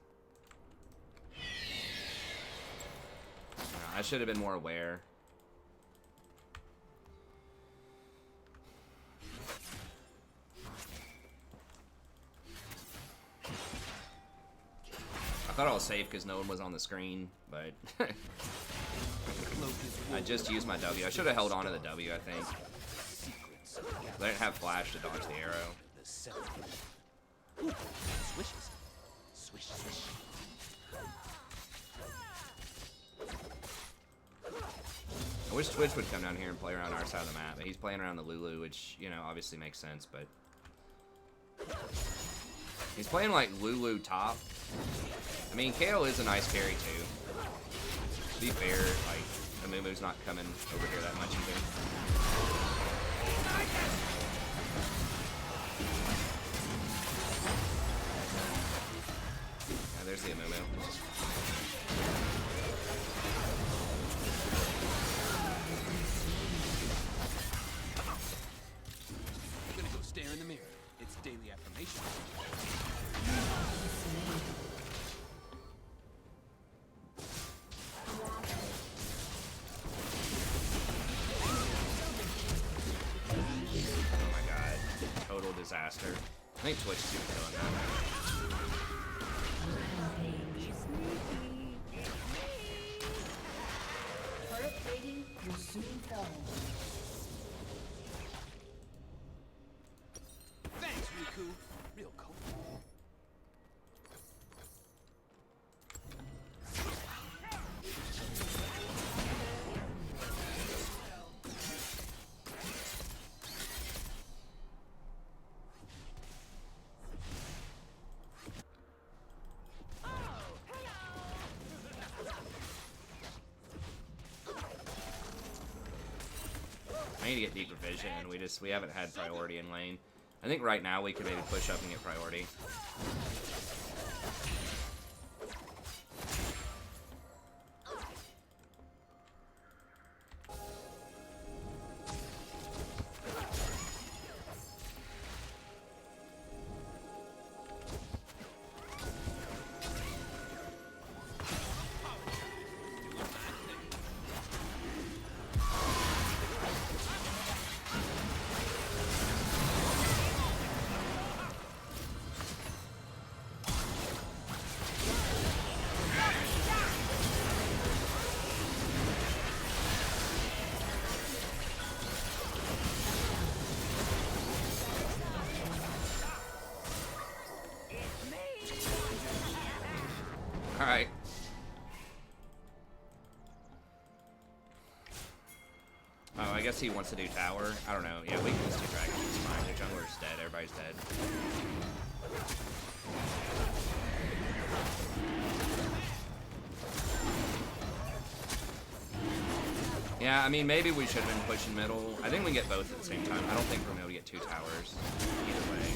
I should have been more aware. I thought I was safe because no one was on the screen, but I just used my W. I should have held on to the W, I think. I didn't have flash to dodge the arrow. Swishes. Swish, swish. I wish Twitch would come down here and play around our side of the map, but he's playing around the Lulu, which, you know, obviously makes sense, but he's playing like Lulu top. I mean, Kayle is a nice carry too. To be fair, like, Amumu's not coming over here that much either. Yeah, there's the Amumu. I'm gonna go stare in the mirror. It's daily affirmation. disaster. I think Twitch is even killing that. Turret plating will soon fall. Thanks, Riku. Real cool. I need to get deeper vision. We haven't had priority in lane. I think right now we could maybe push up and get priority. Alright. Oh, I guess he wants to do tower. I don't know. Yeah, we can just do dragon. It's fine. The jungler's dead. Everybody's dead. Yeah, I mean, maybe we should have been pushing middle. I think we can get both at the same time. I don't think we're going to be able to get 2 towers either way.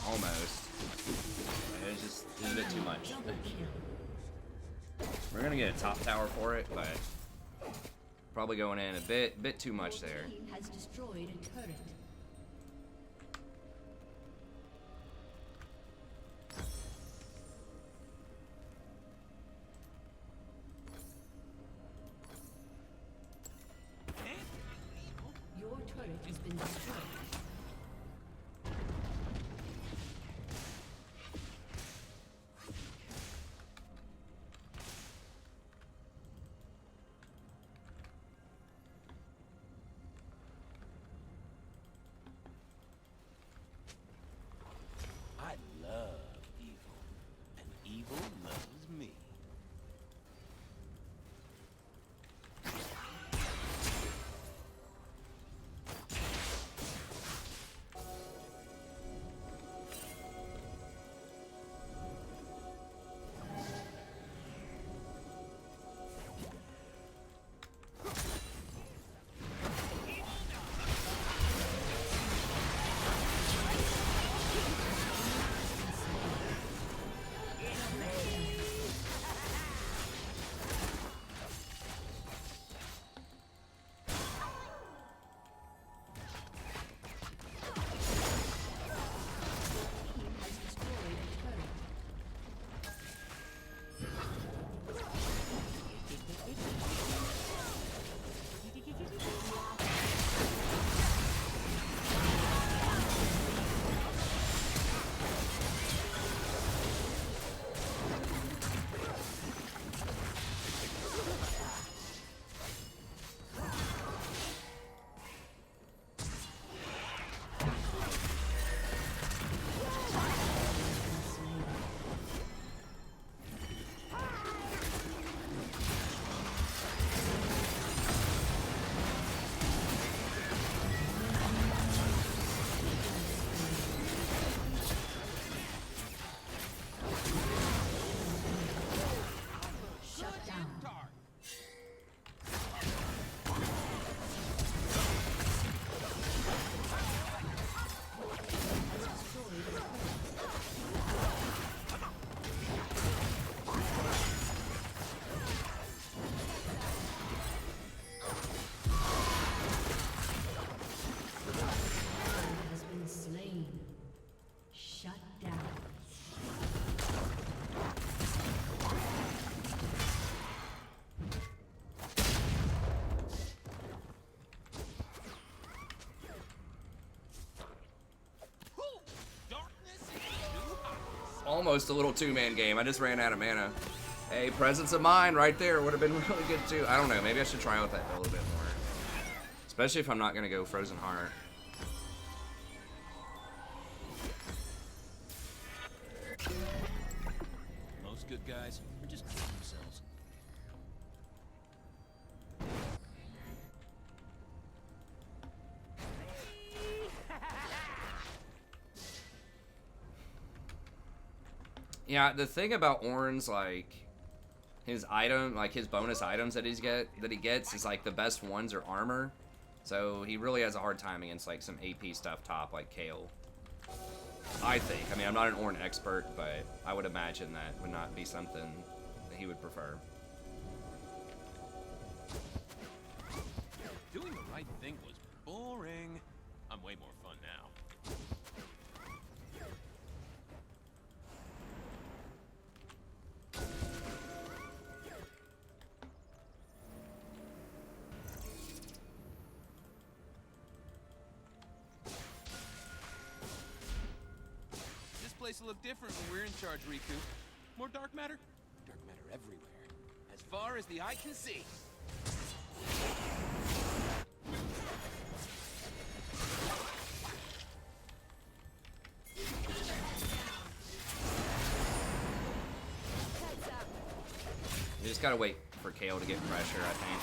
Almost. It's a bit too much. We're gonna get a top tower for it, but probably going in a bit too much there. Has destroyed a turret. Your turret has been destroyed. almost a little two-man game. I just ran out of mana. Hey, Presence of Mind right there would have been really good too. I don't know. Maybe I should try out that build a bit more. Especially if I'm not going to go Frozen Heart. Most good guys are just kidding themselves. Yeah, the thing about Ornn's, like, his item, like his bonus items that he gets is like the best ones are armor. So he really has a hard time against like some AP stuff top like Kale. I think. I mean, I'm not an Ornn expert, but I would imagine that would not be something that he would prefer. Doing the right thing was boring. I'm way more fun now. This place will look different when we're in charge, Riku. More dark matter? Dark matter everywhere. As far as the eye can see. You just gotta wait for Kale to get pressure, I think.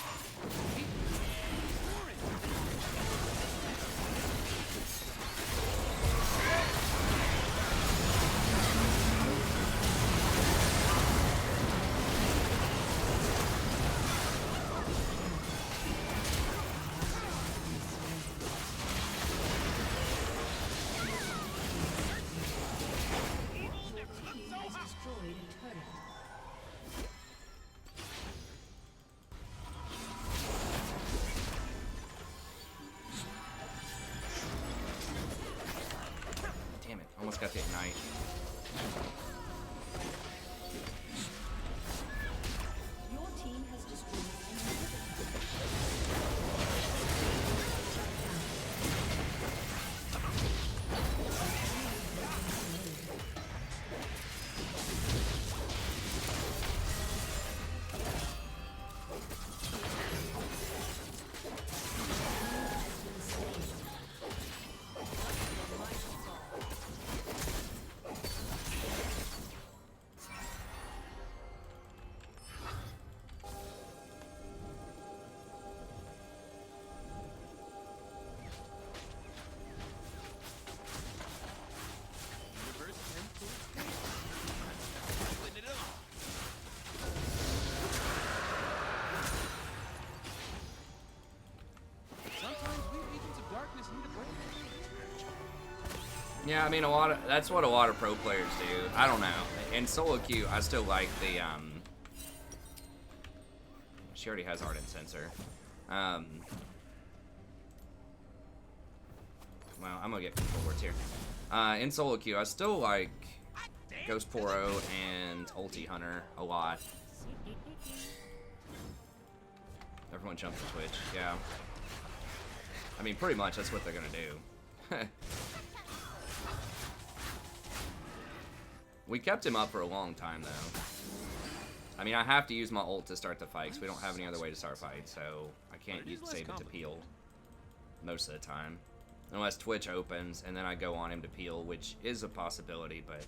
Almost got the ignite. Your team has destroyed Yeah, I mean, that's what a lot of pro players do. I don't know. In solo queue, I still like the, she already has Ardent Sensor. Well, I'm gonna get control words here. In solo queue, I still like Ghost Poro and Ulti Hunter a lot. Everyone jump to Twitch, yeah. I mean, pretty much that's what they're gonna do. We kept him up for a long time, though. I mean, I have to use my ult to start the fight, because we don't have any other way to start fights, so I can't save it to peel most of the time. Unless Twitch opens, and then I go on him to peel, which is a possibility, but...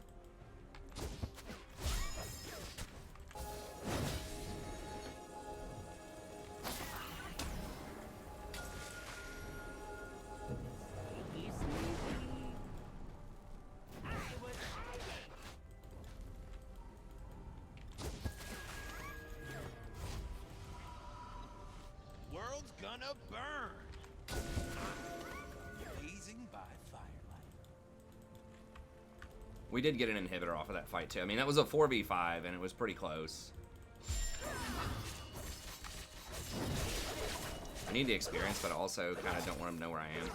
Gonna burn. Blazing by firelight. We did get an inhibitor off of that fight, too. I mean, that was a 4v5, and it was pretty close. I need the experience, but I also kind of don't want him to know where I am.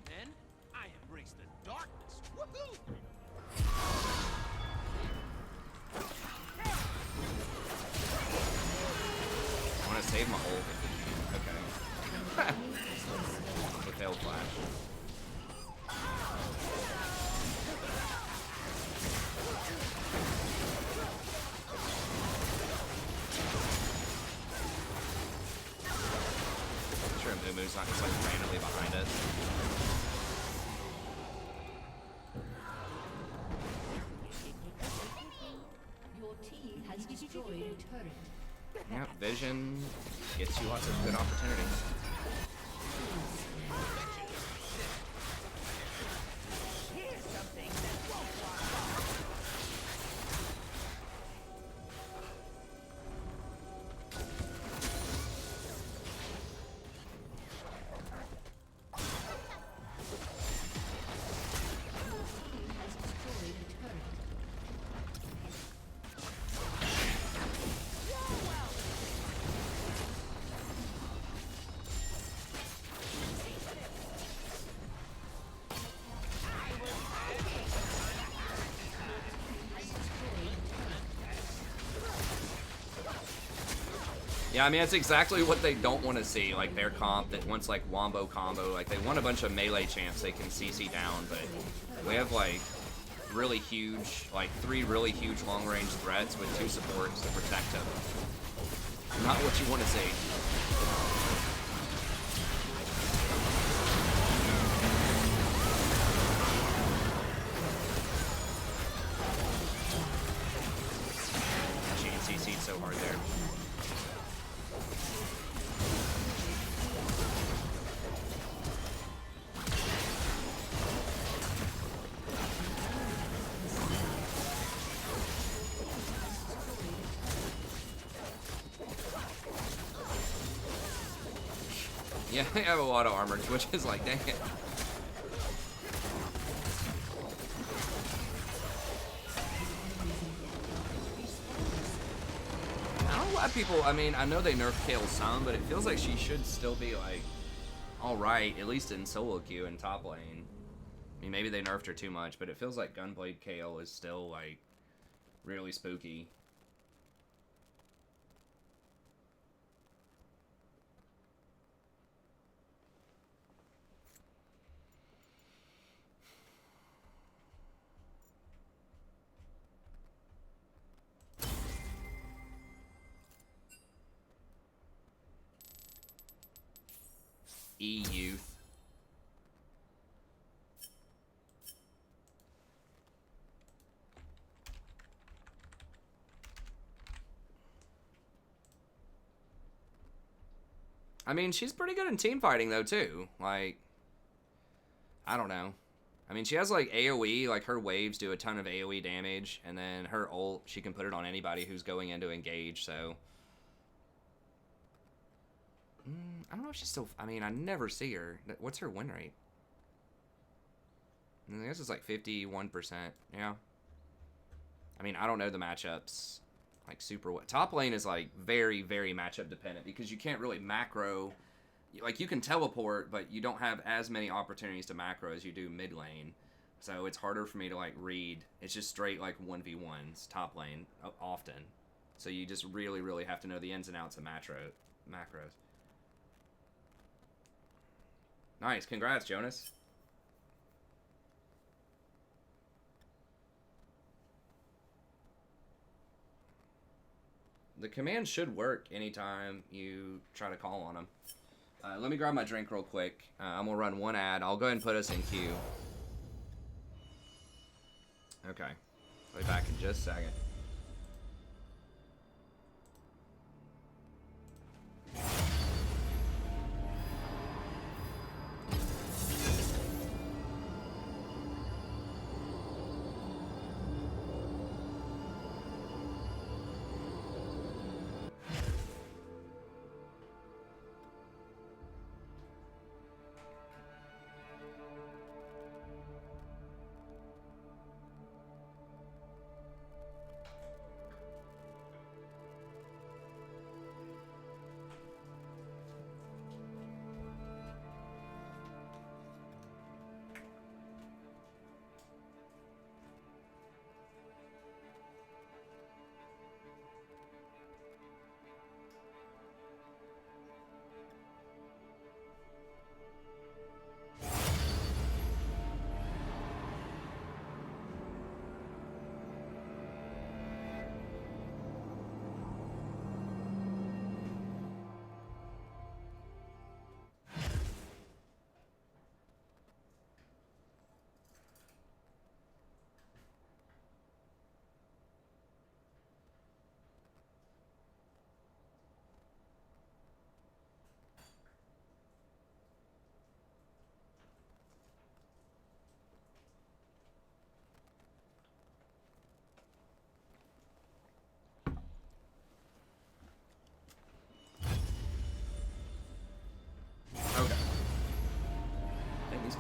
Then, I embrace the darkness. Woohoo! I want to save my ult if we can. Okay. The failed flash. is like randomly behind us. Your team has destroyed a turret. Yeah, vision gets you lots of good opportunities. Yeah, I mean, it's exactly what they don't want to see, like their comp that wants like wombo combo. Like they want a bunch of melee champs they can CC down, but we have like really huge, like 3 really huge long range threats with 2 supports to protect them. Not what you want to see. She CC'd so hard there. Yeah, I have a lot of armor, which is like, dang it. I don't know why people, I mean, I know they nerfed Kayle some, but it feels like she should still be like, alright, at least in solo queue and top lane. I mean, maybe they nerfed her too much, but it feels like Gunblade Kayle is still like, really spooky. E-youth. I mean, she's pretty good in team fighting though too. Like, I don't know. I mean, she has like AoE, like her waves do a ton of AoE damage, and then her ult, she can put it on anybody who's going in to engage, so. I don't know if she's still, I mean, I never see her. What's her win rate? I guess it's like 51%, yeah. I mean, I don't know the matchups like super well. Top lane is like very, very matchup dependent because you can't really macro. Like you can teleport, but you don't have as many opportunities to macro as you do mid lane. So it's harder for me to like read. It's just straight like 1v1s top lane often. So you just really, really have to know the ins and outs of macros. Nice, congrats, Jonas. The command should work anytime you try to call on them. Let me grab my drink real quick. I'm gonna run one ad. I'll go ahead and put us in queue. Okay. I'll be back in just a second.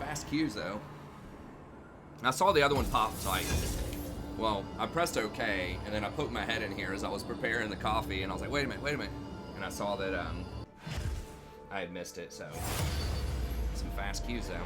fast cues, though. I saw the other one pop, so well, I pressed OK, and then I poked my head in here as I was preparing the coffee, and I was like, wait a minute. And I saw that I had missed it, so some fast cues, though.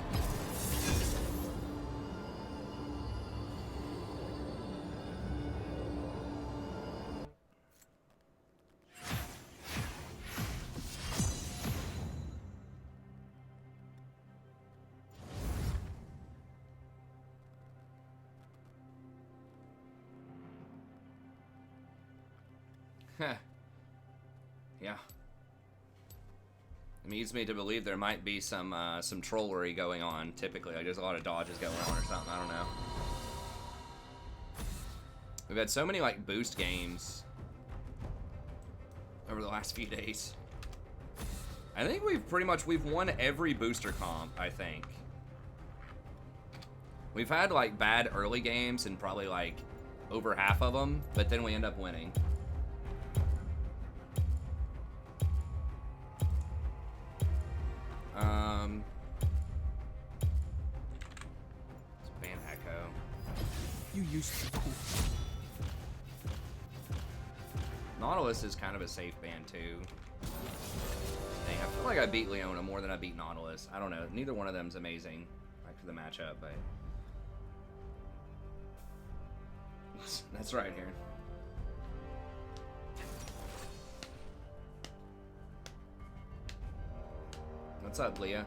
Yeah. It leads me to believe there might be some trollery going on. Typically, like there's a lot of dodges going on or something. I don't know. We've had so many like boost games over the last few days. I think we've won every booster comp. I think we've had like bad early games and probably like over half of them, but then we end up winning. Let's ban Echo. You used to be cool. Nautilus is kind of a safe ban too. Dang, I feel like I beat Leona more than I beat Nautilus. I don't know. Neither one of them's amazing, like for the matchup, but that's right here. What's up, Leah?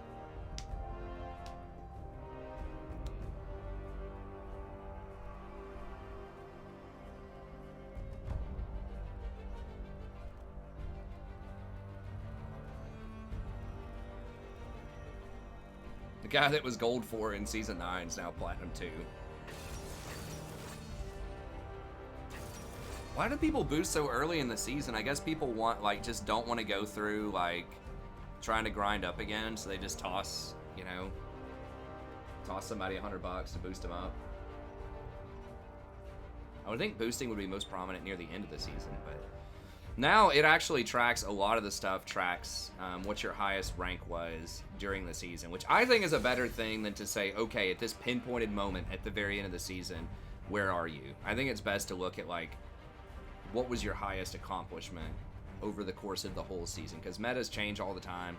The guy that was gold 4 in season 9 is now platinum 2. Why do people boost so early in the season? I guess people want, like, just don't want to go through, like, trying to grind up again, so they just toss, you know, toss somebody $100 to boost them up. I would think boosting would be most prominent near the end of the season, but now it actually tracks a lot of the stuff, tracks what your highest rank was during the season, which I think is a better thing than to say, okay, at this pinpointed moment at the very end of the season, where are you? I think it's best to look at, like, what was your highest accomplishment over the course of the whole season, because metas change all the time.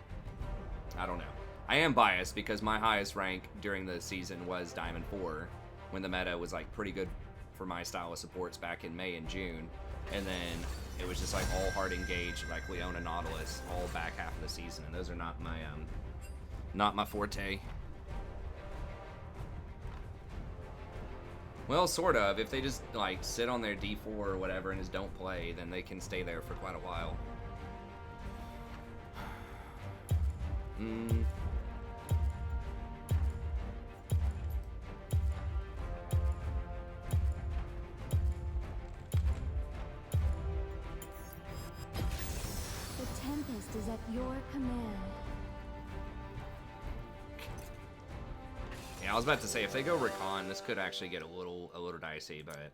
I don't know. I am biased because my highest rank during the season was Diamond 4, when the meta was, like, pretty good for my style of supports back in May and June, and then it was just like all hard engaged, like Leona, Nautilus, all back half of the season, and those are not my forte. Well, sort of. If they just like sit on their D4 or whatever and just don't play, then they can stay there for quite a while. The Tempest is at your command. Yeah, I was about to say, if they go Rakan, this could actually get a little dicey, but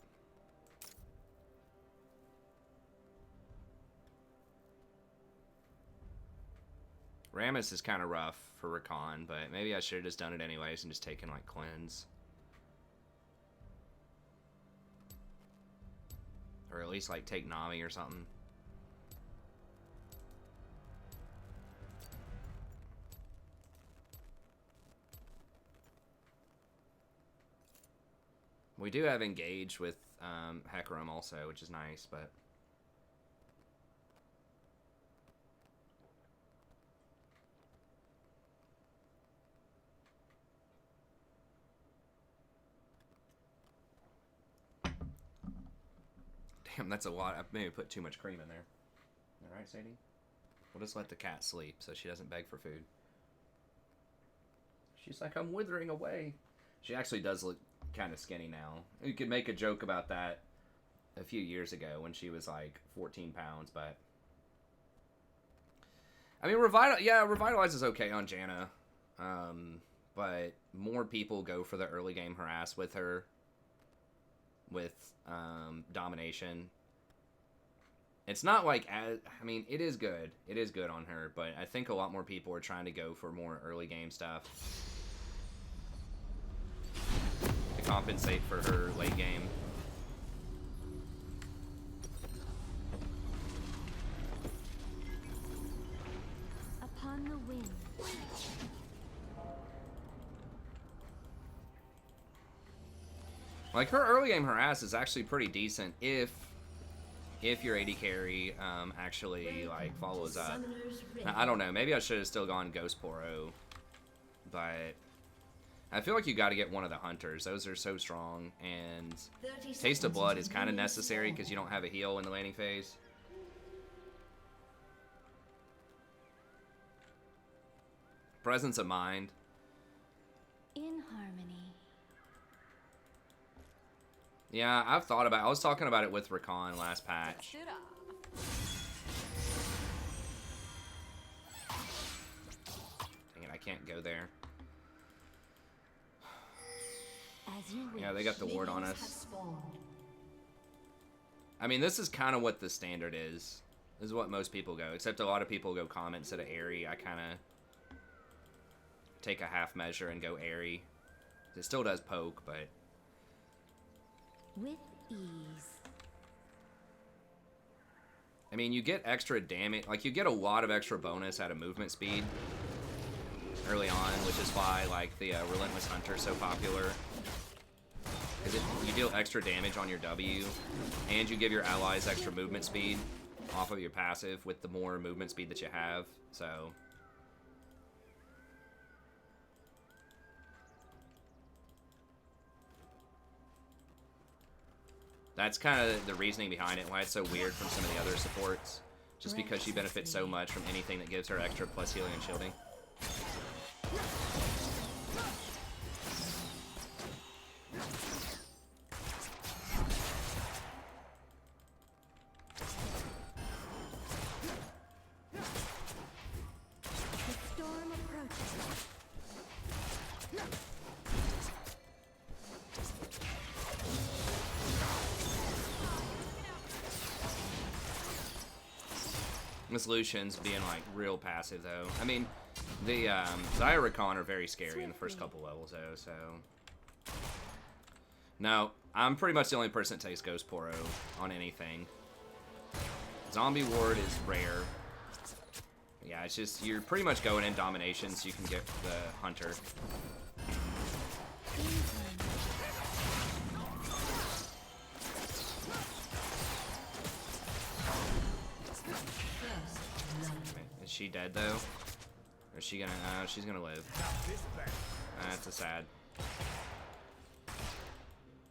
Rammus is kind of rough for Rakan, but maybe I should have just done it anyways and just taken, like, Cleanse. Or at least, like, take Nami or something. We do have Engage with Hecarim also, which is nice, but damn, that's a lot. I maybe put too much cream in there. All right, Sadie? We'll just let the cat sleep so she doesn't beg for food. She's like, I'm withering away. She actually does look kind of skinny now. You could make a joke about that a few years ago when she was like 14 pounds, but I mean, Revitalize is okay on Janna, but more people go for the early game harass with her, with Domination. It's not like, I mean, it is good. It is good on her, but I think a lot more people are trying to go for more early game stuff. compensate for her late game. Upon the wind. Like, her early game harass is actually pretty decent if your AD carry actually like follows up. Now, I don't know, maybe I should have still gone Ghost Poro, but I feel like you got to get one of the hunters. Those are so strong, and Taste of Blood is kind of necessary because you don't have a heal in the landing phase. Presence of Mind. In harmony. Yeah, I've thought about it. I was talking about it with Rakan last patch. Dang it, I can't go there. Yeah, they got the ward on us. I mean, this is kind of what the standard is. This is what most people go, except a lot of people go common instead of airy. I kind of take a half measure and go airy. It still does poke, but with ease. I mean, you get extra damage, like you get a lot of extra bonus out of movement speed early on, which is why like the Relentless Hunter is so popular. Because you deal extra damage on your W, and you give your allies extra movement speed off of your passive with the more movement speed that you have, so. That's kind of the reasoning behind it, why it's so weird from some of the other supports. Just because she benefits so much from anything that gives her extra plus healing and shielding. Miss Lucian's being like real passive though. I mean, the Xayah Rakan are very scary in the first couple levels though, so. No, I'm pretty much the only person that takes Ghost Poro on anything. Zombie Ward is rare. Yeah, it's just, you're pretty much going in domination so you can get the Hunter. Is she dead though? Or is she gonna, she's gonna live. That's a sad.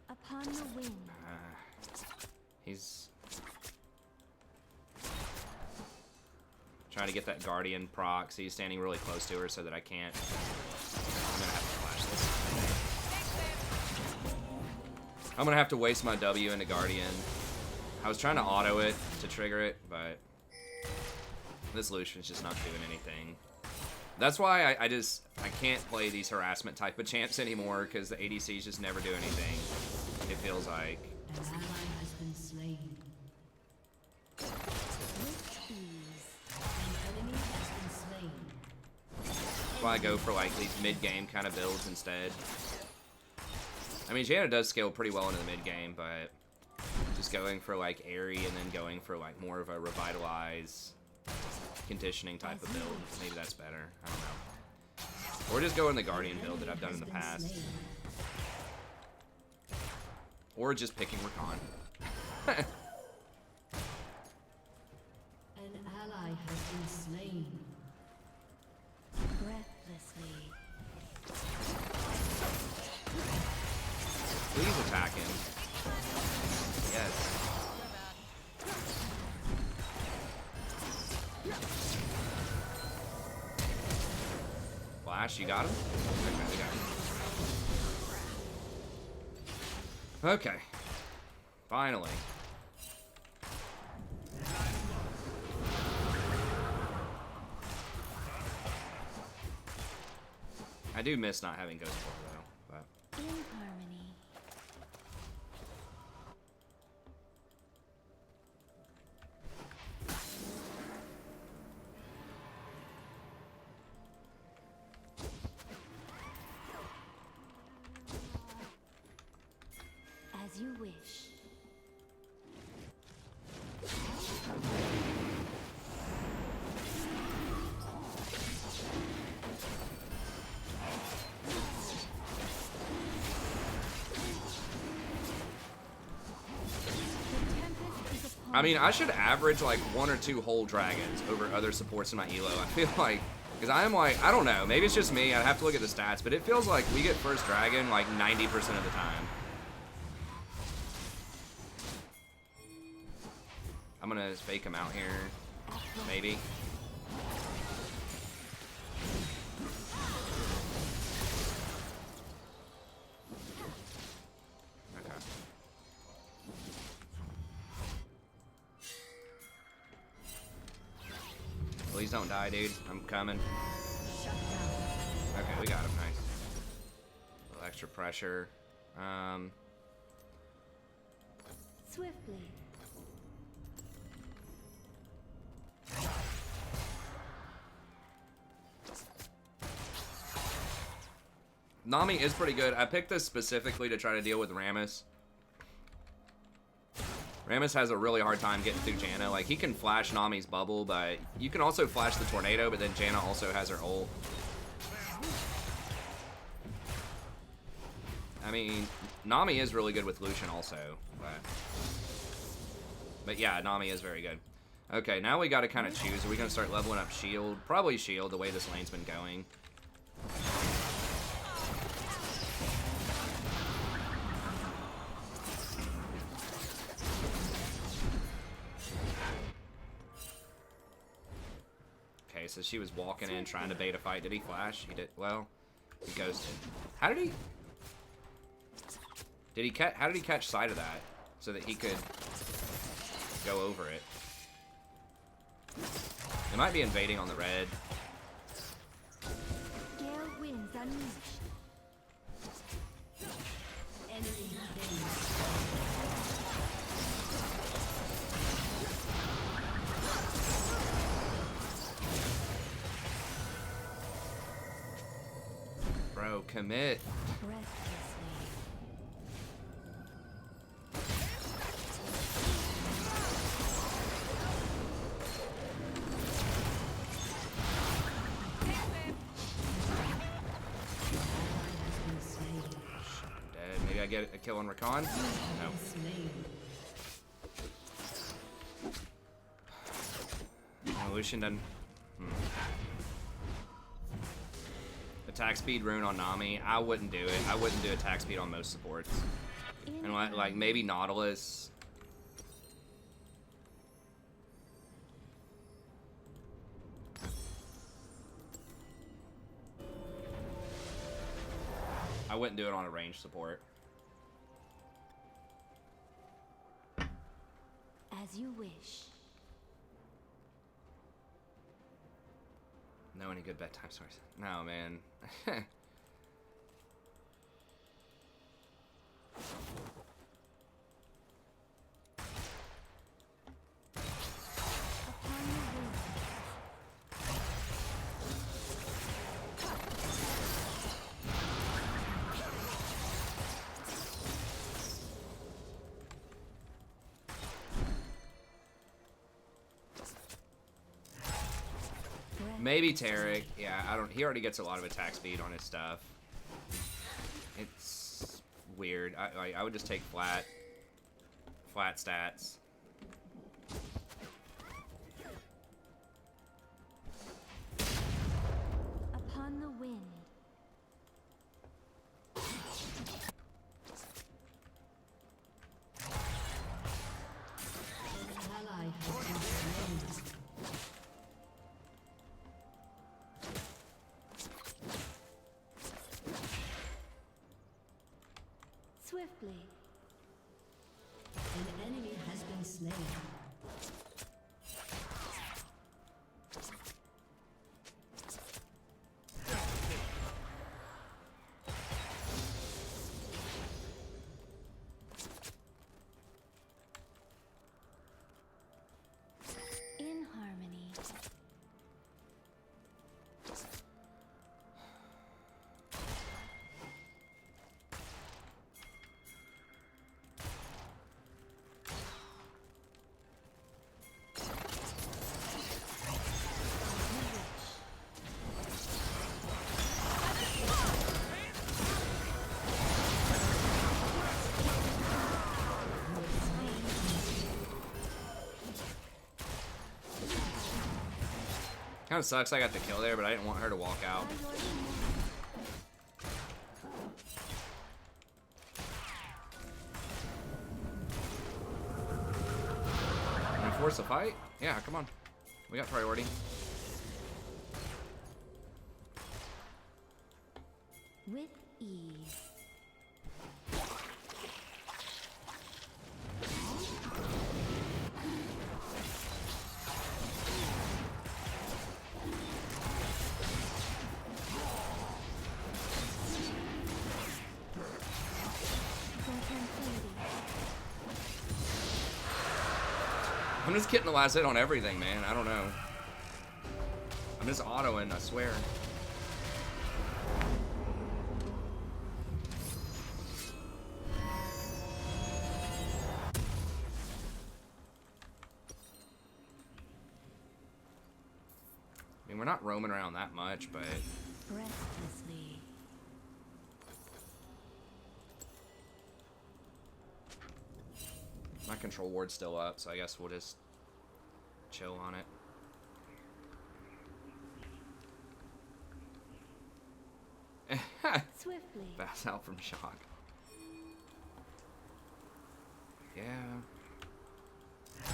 Upon the wind. He's trying to get that Guardian proc, so he's standing really close to her so that I can't. I'm gonna have to flash this. I'm gonna have to waste my W into Guardian. I was trying to auto it to trigger it, but this Lucian's just not doing anything. That's why I can't play these harassment type of champs anymore, because the ADCs just never do anything. It feels like. An ally has been slain. With ease. An enemy has been slain. That's why I go for like these mid-game kind of builds instead. I mean, Janna does scale pretty well into the mid-game, but just going for like airy and then going for like more of a revitalize conditioning type of build, maybe that's better. I don't know. Or just go in the Guardian build that I've done in the past. Or just picking Rakan. An ally has been slain. Breathlessly. Please attack him. Yes. Flash, you got him? Okay, we got him. Okay. Finally. I do miss not having Ghost Poro though, but. In harmony. I mean, I should average like 1 or 2 whole dragons over other supports in my elo. I feel like, because I am like, I don't know, maybe it's just me. I'd have to look at the stats, but it feels like we get first dragon like 90% of the time. I'm gonna fake him out here, maybe. Okay. Please don't die, dude. I'm coming. Okay, we got him. Nice. A little extra pressure. Swiftly. Nami is pretty good. I picked this specifically to try to deal with Rammus. Rammus has a really hard time getting through Janna. Like, he can flash Nami's bubble, but you can also flash the tornado, but then Janna also has her ult. I mean, Nami is really good with Lucian also. But yeah, Nami is very good. Okay, now we got to kind of choose. Are we going to start leveling up shield? Probably shield, the way this lane's been going. Okay, so she was walking in trying to bait a fight. Did he flash? He did. Well, he ghosted. How did he... How did he catch sight of that so that he could go over it? They might be invading on the red. Gale winds unleashed. Enemy Bro, commit. Maybe I get a kill on Rakan? No. Lucian doesn't... Attack speed rune on Nami. I wouldn't do it. I wouldn't do attack speed on most supports. And like maybe Nautilus. I wouldn't do it on a ranged support. As you wish. Know any good bedtime stories? No, man. Maybe Tarek. Yeah, I don't. He already gets a lot of attack speed on his stuff. It's weird. I would just take flat stats. Upon the wind. An ally has been slain. Swiftly. An enemy has been slain. In harmony. Kind of sucks I got the kill there, but I didn't want her to walk out. Can we force a fight? Yeah, come on. We got priority. With ease. I'm just getting the last hit on everything, man. I don't know. I'm just autoing, I swear. I mean, we're not roaming around that much, but... Breathlessly. My control ward's still up, so I guess we'll just chill on it. Swiftly. Pass out from shock. Yeah.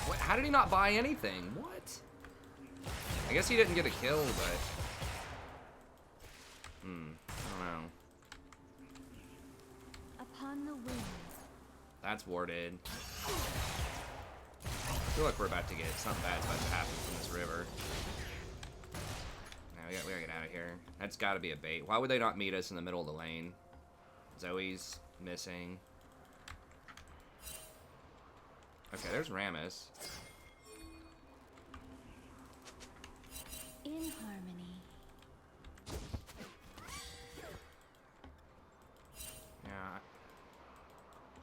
What? How did he not buy anything? What? I guess he didn't get a kill, but... I don't know. Upon the wind. That's warded. I feel like we're about to get something bad's about to happen from this river. Now we gotta get out of here. That's gotta be a bait. Why would they not meet us in the middle of the lane? Zoe's missing. Okay, there's Rammus. In harmony. Yeah.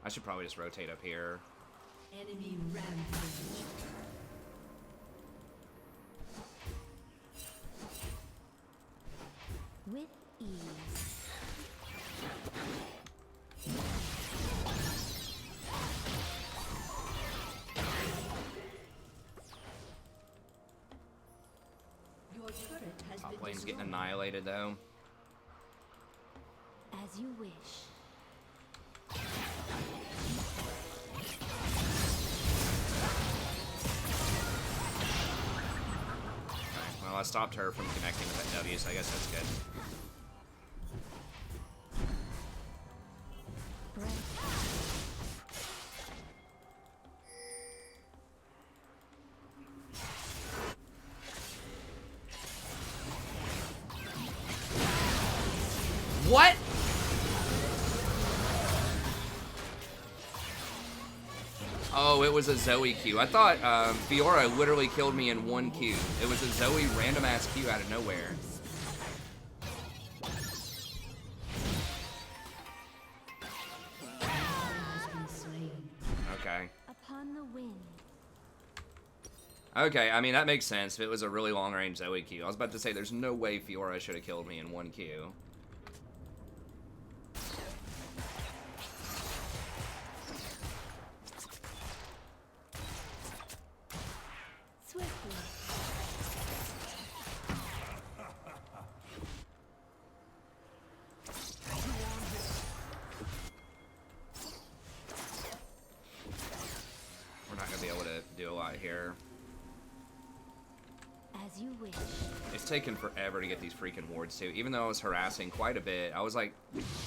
I should probably just rotate up here. Enemy rampage. With ease. Your turret has Top been lane's getting destroyed. annihilated though. As you wish. Well, I stopped her from connecting with that W, so I guess that's good. What? Oh, it was a Zoe Q. I thought Fiora literally killed me in one Q. It was a Zoe random ass Q out of nowhere. Okay. Upon the wind. Okay, I mean, that makes sense. If it was a really long range Zoe Q. I was about to say, there's no way Fiora should have killed me in one Q. Swiftly. We're not going to be able to do a lot here. As you wish. It's taken forever to get these freaking wards too. Even though I was harassing quite a bit, I was like,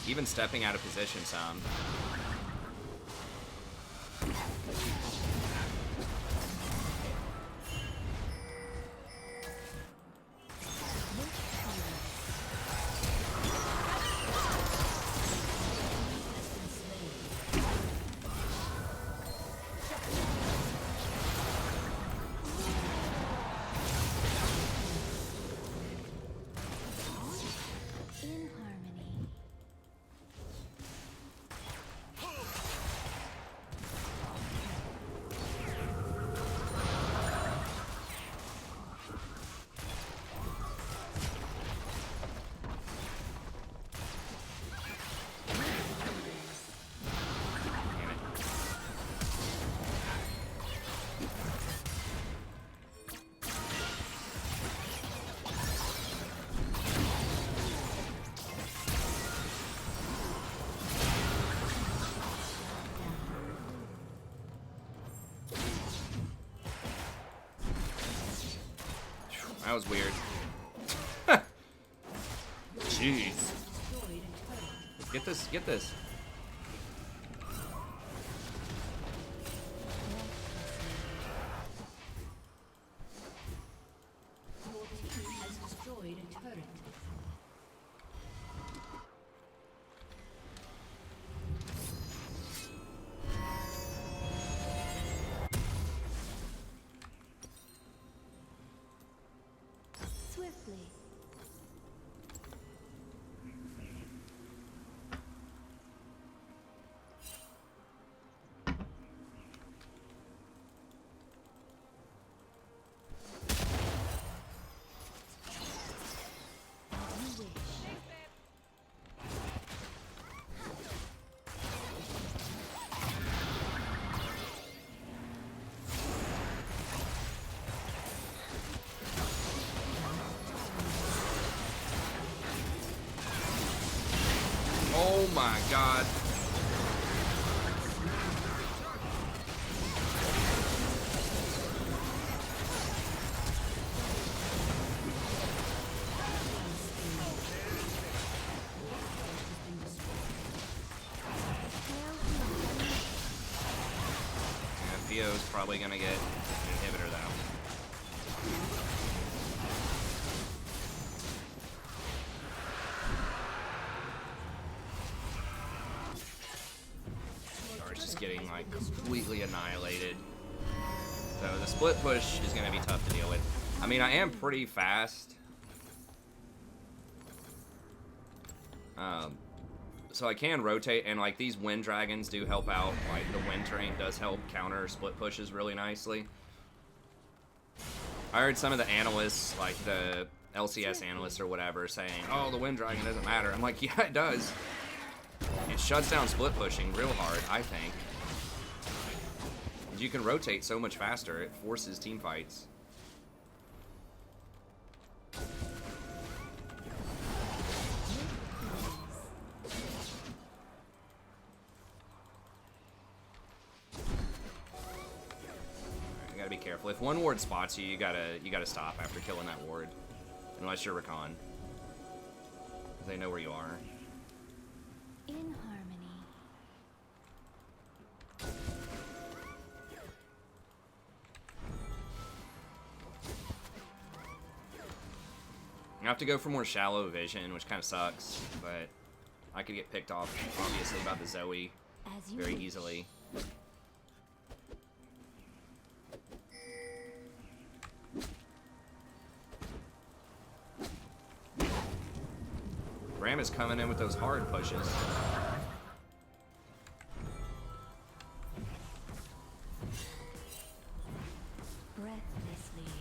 even stepping out of position some. In harmony. That was weird. Jeez. Get this, get this. Your team has destroyed a turret. Swiftly. Oh my god. Yeah, Theo's probably gonna get an inhibitor though. Getting like completely annihilated. So the split push is going to be tough to deal with. I mean, I am pretty fast. So I can rotate, and like these wind dragons do help out. Like the wind terrain does help counter split pushes really nicely. I heard some of the analysts, like the LCS analysts or whatever, saying, "Oh, the wind dragon doesn't matter." I'm like, yeah, it does. It shuts down split pushing real hard, I think. You can rotate so much faster, it forces team fights. You gotta be careful. If one ward spots you, you gotta stop after killing that ward. Unless you're Rakan. They know where you are. In harmony. I have to go for more shallow vision, which kind of sucks, but I could get picked off, obviously, about the Zoe very easily. Ram is coming in with those hard pushes. Breathlessly.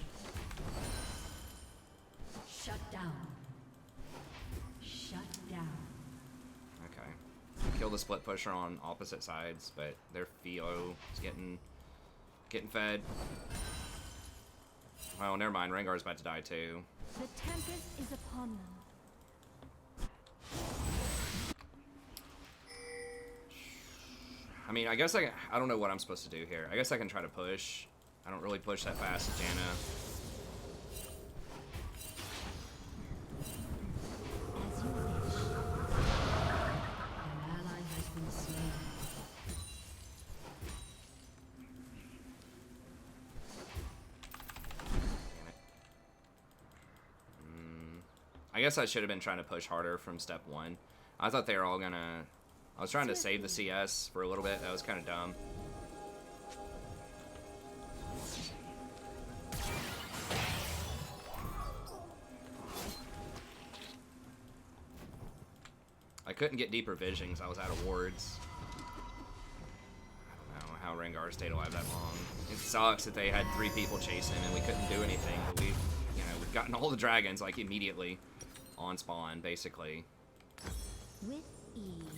Shut down. Shut down. Okay. Kill the split pusher on opposite sides, but their Theo is getting fed. Well, never mind. Rengar's about to die too. The tempest is upon them. I mean, I guess I don't know what I'm supposed to do here. I guess I can try to push. I don't really push that fast as Janna. As you wish. An ally has been slain. Damn it. I guess I should have been trying to push harder from step one. I thought they were all gonna... I was trying to save the CS for a little bit. That was kind of dumb. I couldn't get deeper visions. I was out of wards. I don't know how Rengar stayed alive that long. It sucks that they had 3 people chasing and we couldn't do anything. But we've gotten all the dragons like immediately on spawn, basically. With ease.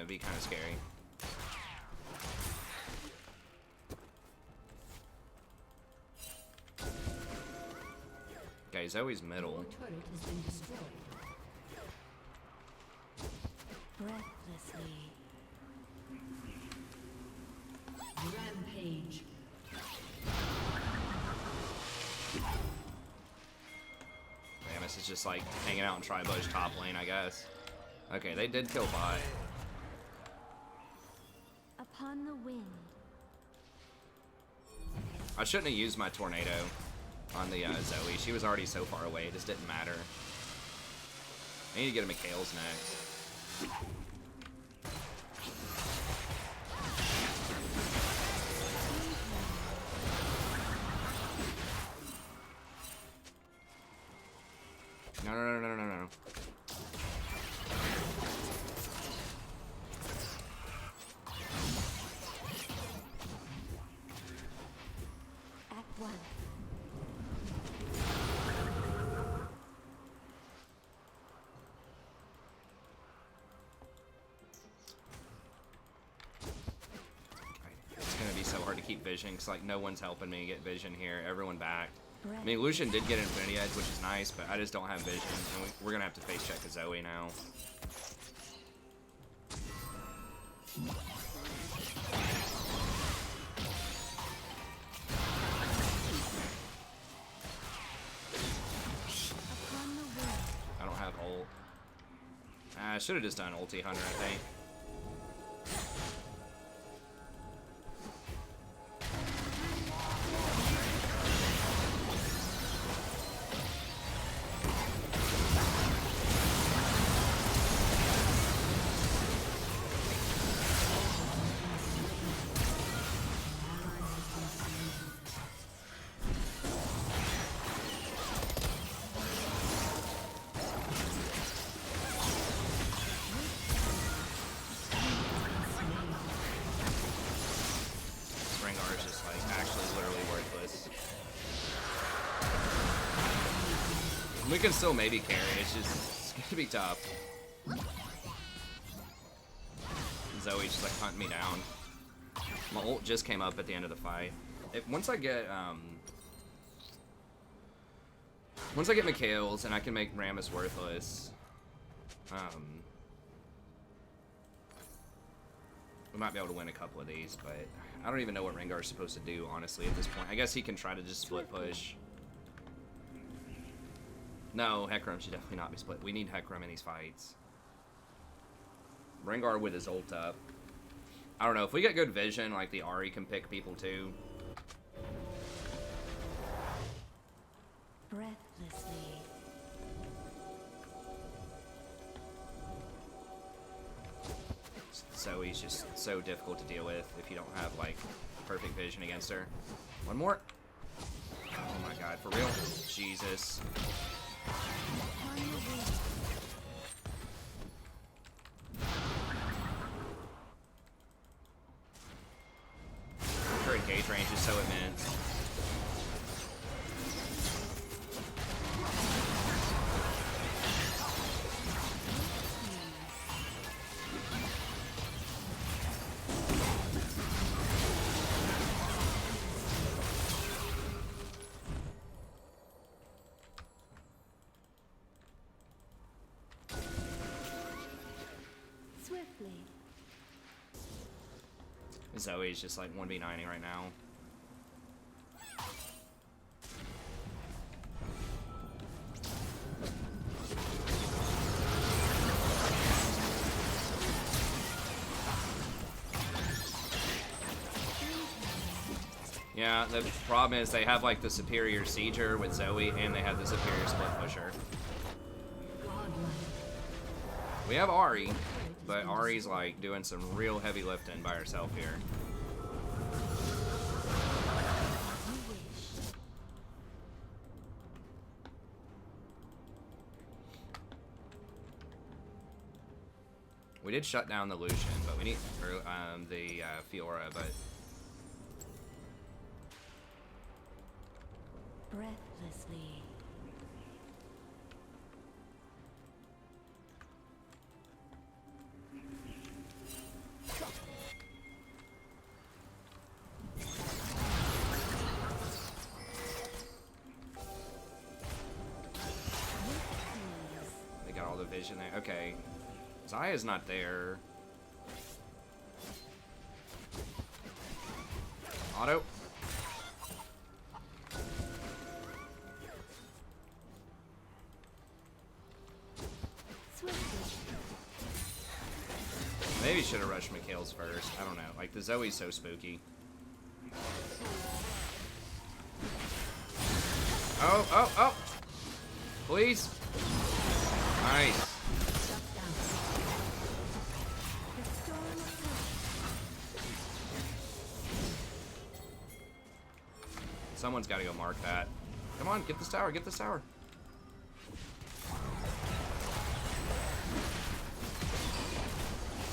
Be kind of scary. Zoe's middle. Your turret has been destroyed. Breathlessly. Rampage. Ramus is just like hanging out in Tribo's top lane, I guess. Okay, they did kill bot. Upon the wind. I shouldn't have used my tornado on the Zoe. She was already so far away, it just didn't matter. I need to get a Mikhail's next. No, no, no, no, no, no. Act 1. It's gonna be so hard to keep vision because like no one's helping me get vision here. Everyone backed. I mean, Lucian did get Infinity Edge, which is nice, but I just don't have vision, and we're gonna have to face check a Zoe now. I don't have ult. I should have just done ulti hunter, I think. We can still maybe carry, it's gonna be tough. Zoe just like hunting me down. My ult just came up at the end of the fight. Once I get Mikhail's and I can make Ramus worthless, we might be able to win a couple of these, but I don't even know what Rengar's supposed to do, honestly, at this point. I guess he can try to just split push. No, Hecarim should definitely not be split. We need Hecarim in these fights. Rengar with his ult up. I don't know, if we get good vision, like the Ahri can pick people too. Breathlessly. Zoe's just so difficult to deal with if you don't have like perfect vision against her. One more. Oh my god, for real? Jesus. Her engage range is so immense. Zoe's just like 1v90 right now. Yeah, the problem is they have like the superior sieger with Zoe and they have the superior split pusher. We have Ahri, but Ari's like doing some real heavy lifting by herself here. We did shut down the Lucian, but we need the Fiora, but Breathlessly. vision there. Okay. Zaya's not there. Auto. Maybe should have rushed Mikhail's first. I don't know. Like, the Zoe's so spooky. Oh, oh, oh! Please! Nice. Someone's got to go mark that. Come on, get this tower, get this tower.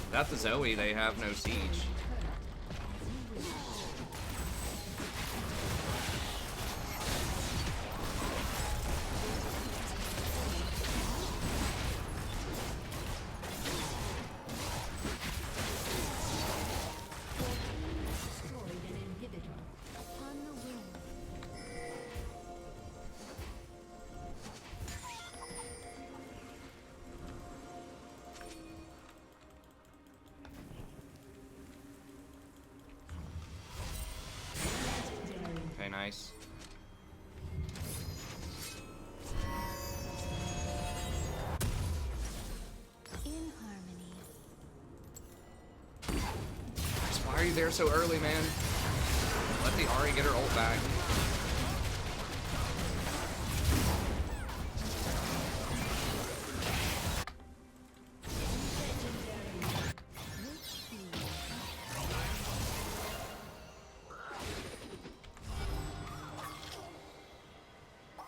Without the Zoe, they have no siege. Okay, nice. In harmony. Why are you there so early, man? Let the Ari get her ult back.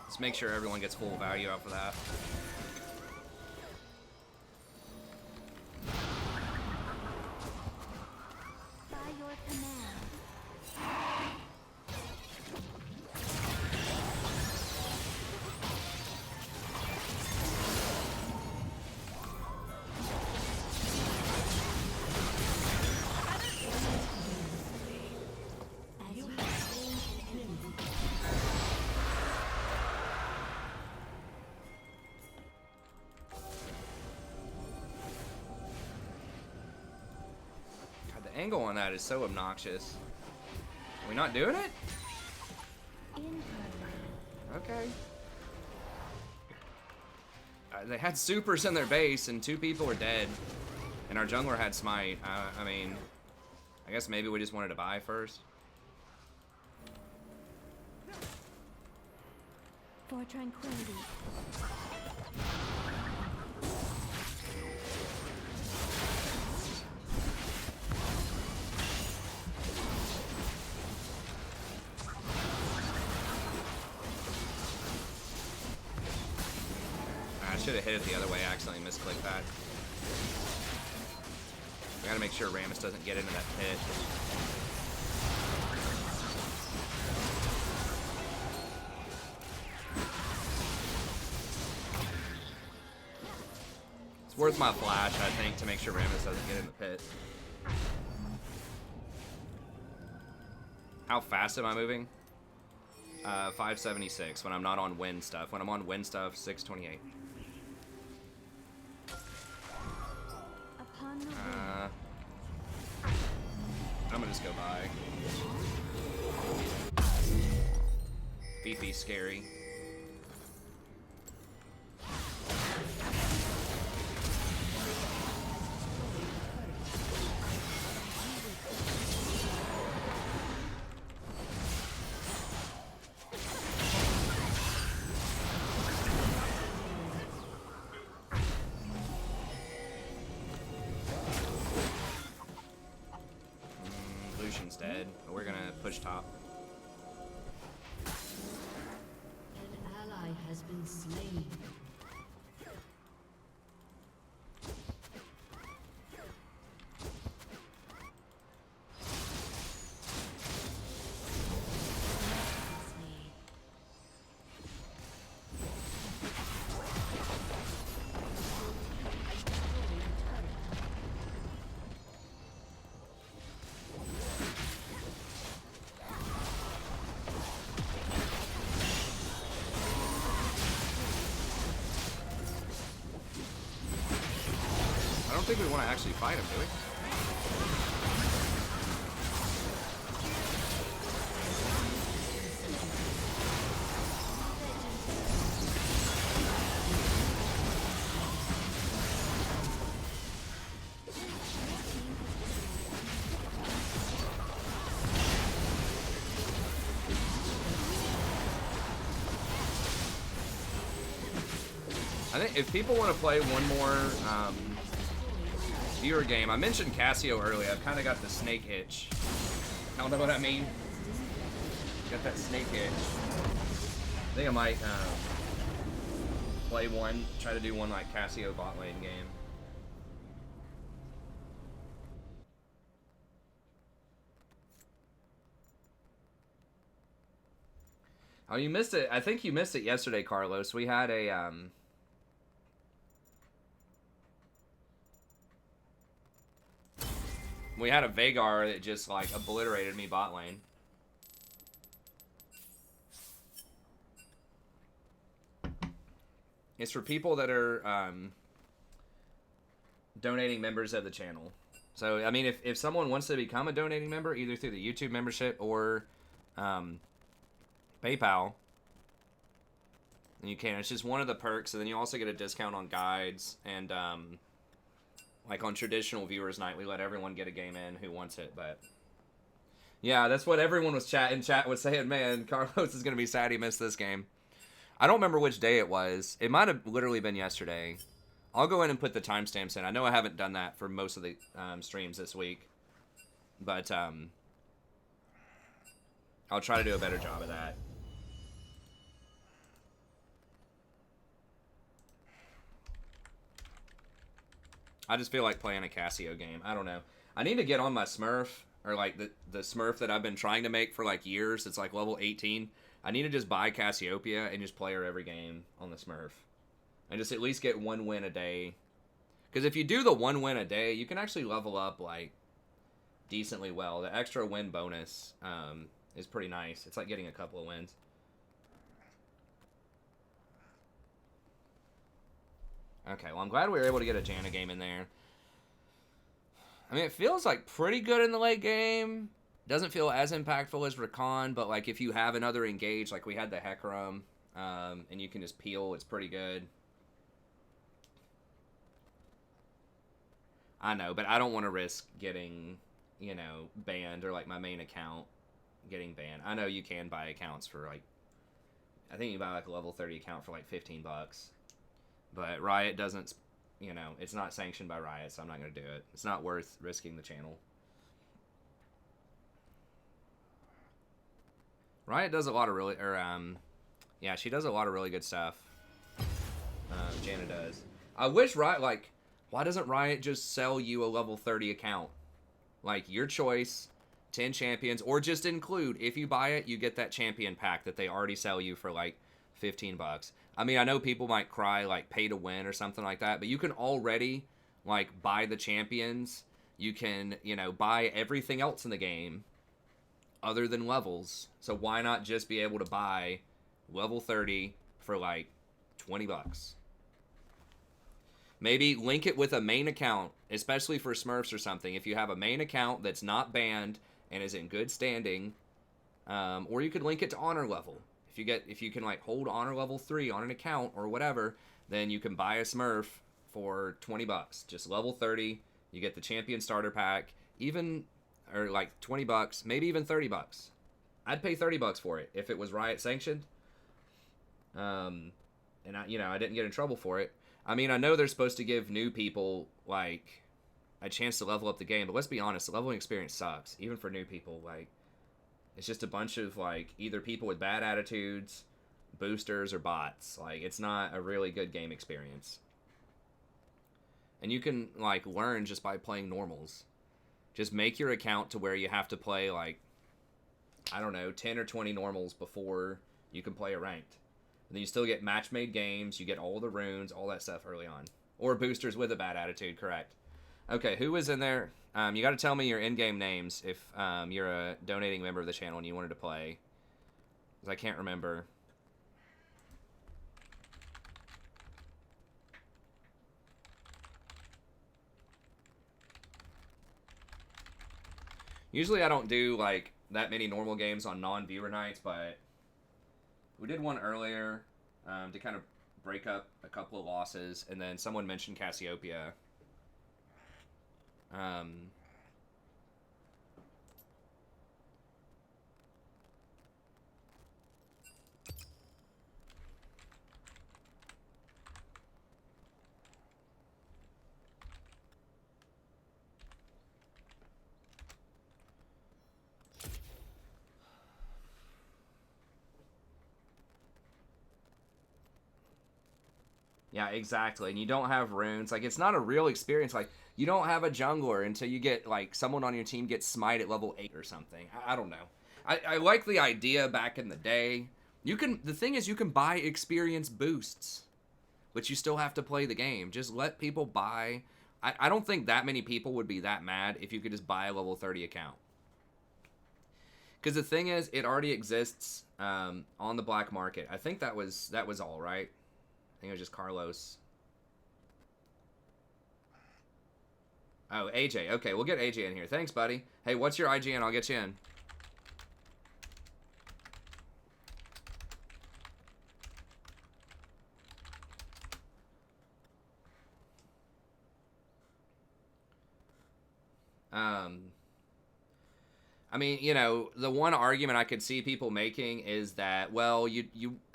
Let's make sure everyone gets full value off of that. By your command. As you have slain an enemy. God, the angle on that is so obnoxious. Are we not doing it? In harmony. Okay. They had supers in their base and 2 people were dead. And our jungler had smite. I mean, I guess maybe we just wanted to buy first. For tranquility. I should have hit it the other way. I accidentally misclicked that. We gotta make sure Rammus doesn't get into that pit. It's worth my flash, I think, to make sure Rammus doesn't get in the pit. How fast am I moving? 576 when I'm not on wind stuff. When I'm on wind stuff, 628. Upon the wind. I'm gonna just go by. Fifi's scary. Lucian's dead, but we're gonna push top. An ally has been slain. don't think we want to actually fight him, do we? I think if people want to play one more viewer game, I mentioned Casio earlier. I've kind of got the snake itch. I don't know what I mean. Got that snake itch. I think I might play one, try to do one like Casio bot lane game. Oh, you missed it. I think you missed it yesterday, Carlos. We had a we had a Vagar that just like obliterated me bot lane. It's for people that are donating members of the channel. So, I mean, if someone wants to become a donating member, either through the YouTube membership or PayPal, then you can. It's just one of the perks, and then you also get a discount on guides, and like on traditional Viewers Night, we let everyone get a game in who wants it, but yeah, that's what everyone was chat was saying, man, Carlos is going to be sad he missed this game. I don't remember which day it was. It might have literally been yesterday. I'll go in and put the timestamps in. I know I haven't done that for most of the streams this week, but I'll try to do a better job of that. I just feel like playing a Casio game. I don't know. I need to get on my Smurf, or like the Smurf that I've been trying to make for like years. It's like level 18. I need to just buy Cassiopeia and just play her every game on the Smurf. And just at least get one win a day. Because if you do the one win a day, you can actually level up like decently well. The extra win bonus is pretty nice. It's like getting a couple of wins. Okay, well, I'm glad we were able to get a Janna game in there. I mean, it feels like pretty good in the late game. Doesn't feel as impactful as Rakan, but like if you have another engage, like we had the Hecarim, and you can just peel, it's pretty good. I know, but I don't want to risk getting, you know, banned, or like my main account getting banned. I know you can buy accounts for like, I think you buy like a level 30 account for like $15. But Riot doesn't, you know, it's not sanctioned by Riot, so I'm not going to do it. It's not worth risking the channel. Riot does a lot of really, yeah, she does a lot of really good stuff. Janna does. I wish Riot, like, why doesn't Riot just sell you a level 30 account? Like, your choice, 10 champions, or just include, if you buy it, you get that champion pack that they already sell you for, like, $15. I mean, I know people might cry, like, pay to win or something like that, but you can already, like, buy the champions. You can, you know, buy everything else in the game other than levels. So why not just be able to buy level 30 for, like, $20? Maybe link it with a main account, especially for Smurfs or something. If you have a main account that's not banned and is in good standing, or you could link it to honor level. If you can like hold honor level 3 on an account or whatever, then you can buy a Smurf for $20. Just level 30, you get the champion starter pack, even or like $20, maybe even $30. I'd pay $30 for it if it was Riot sanctioned. And I didn't get in trouble for it. I mean, I know they're supposed to give new people like a chance to level up the game, but let's be honest, the leveling experience sucks, even for new people. Like, it's just a bunch of, like, either people with bad attitudes, boosters, or bots. Like, it's not a really good game experience. And you can, like, learn just by playing normals. Just make your account to where you have to play, like, I don't know, 10 or 20 normals before you can play a ranked. And then you still get match-made games, you get all the runes, all that stuff early on. Or boosters with a bad attitude, correct. Okay, who was in there? You got to tell me your in-game names if you're a donating member of the channel and you wanted to play. Because I can't remember. Usually I don't do like that many normal games on non-viewer nights, but we did one earlier to kind of break up a couple of losses, and then someone mentioned Cassiopeia. Yeah, exactly. And you don't have runes. Like, it's not a real experience. Like, you don't have a jungler until you get, like, someone on your team gets smite at level 8 or something. I don't know. I like the idea back in the day. The thing is, you can buy experience boosts, but you still have to play the game. Just let people buy. I don't think that many people would be that mad if you could just buy a level 30 account. Because the thing is, it already exists on the black market. I think that was all, right? I think it was just Carlos. Oh, AJ. Okay, we'll get AJ in here. Thanks, buddy. Hey, what's your IGN? I'll get you in. I mean, you know, the one argument I could see people making is that, well, you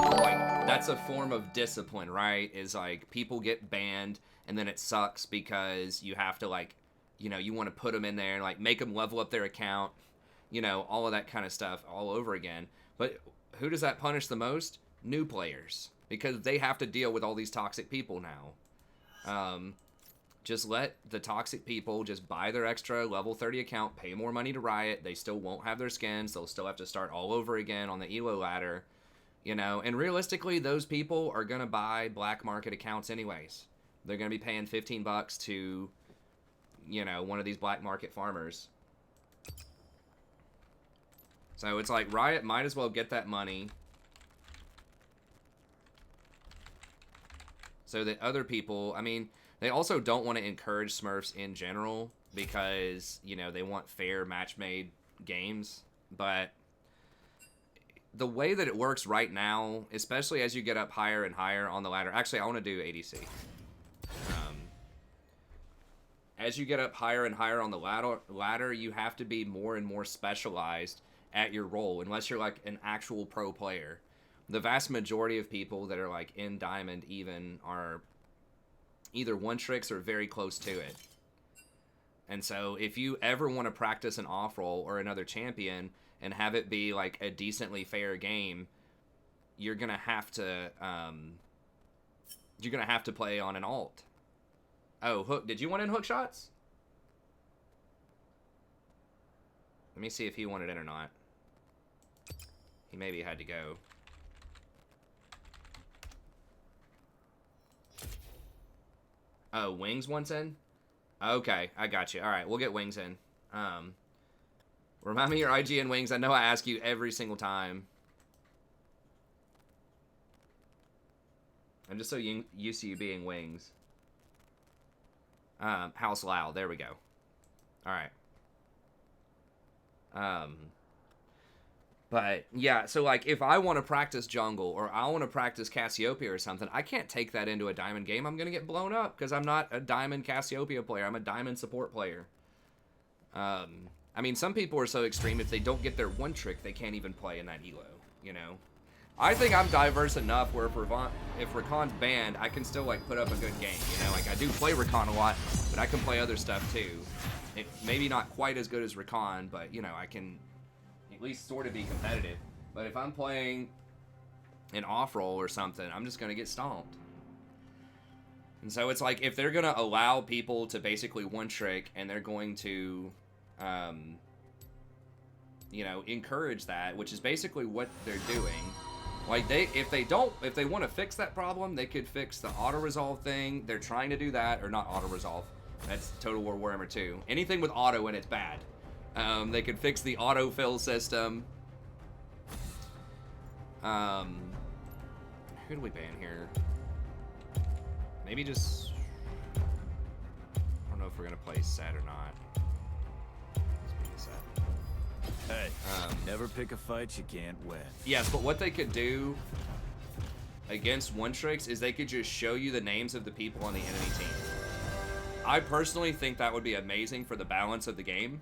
like, that's a form of discipline, right? Is like, people get banned and then it sucks because you have to, like, you know, you want to put them in there and like make them level up their account, you know, all of that kind of stuff all over again. But who does that punish the most? New players, because they have to deal with all these toxic people now. Just let the toxic people just buy their extra level 30 account, pay more money to Riot. They still won't have their skins. They'll still have to start all over again on the ELO ladder, you know. And realistically, those people are going to buy black market accounts anyways. They're going to be paying $15 to, you know, one of these black market farmers. So it's like Riot might as well get that money so that other people, I mean, they also don't want to encourage Smurfs in general because, you know, they want fair match-made games. But the way that it works right now, especially as you get up higher and higher on the ladder... Actually, I want to do ADC. As you get up higher and higher on the ladder, you have to be more and more specialized at your role, unless you're, like, an actual pro player. The vast majority of people that are, like, in Diamond even are either one tricks or very close to it. And so if you ever want to practice an off role or another champion and have it be like a decently fair game, you're gonna have to play on an alt. Oh, Hook, did you want in hook shots? Let me see if he wanted in or not. He maybe had to go. Oh, Wings wants in? Okay, I got you. Alright, we'll get Wings in. Remind me your IG and Wings. I know I ask you every single time. I'm just so used to you being Wings. House Loud. There we go. Alright. But, yeah, so, like, if I want to practice jungle or I want to practice Cassiopeia or something, I can't take that into a Diamond game. I'm going to get blown up because I'm not a Diamond Cassiopeia player. I'm a Diamond support player. I mean, some people are so extreme, if they don't get their one trick, they can't even play in that elo, you know? I think I'm diverse enough where if Rakan's banned, I can still, like, put up a good game, you know? Like, I do play Rakan a lot, but I can play other stuff, too. Maybe not quite as good as Rakan, but, you know, I can at least sort of be competitive. But if I'm playing an off-roll or something, I'm just going to get stomped. And so it's like, if they're going to allow people to basically one-trick and they're going to, you know, encourage that, which is basically what they're doing. Like, if they want to fix that problem, they could fix the auto-resolve thing. They're trying to do that, or not auto-resolve. That's Total War Warhammer 2. Anything with auto in it's bad. They could fix the autofill system. Who do we ban here? Maybe just... I don't know if we're going to play set or not. Let's be So. Hey, never pick a fight you can't win. Yes, but what they could do against one tricks is they could just show you the names of the people on the enemy team. I personally think that would be amazing for the balance of the game.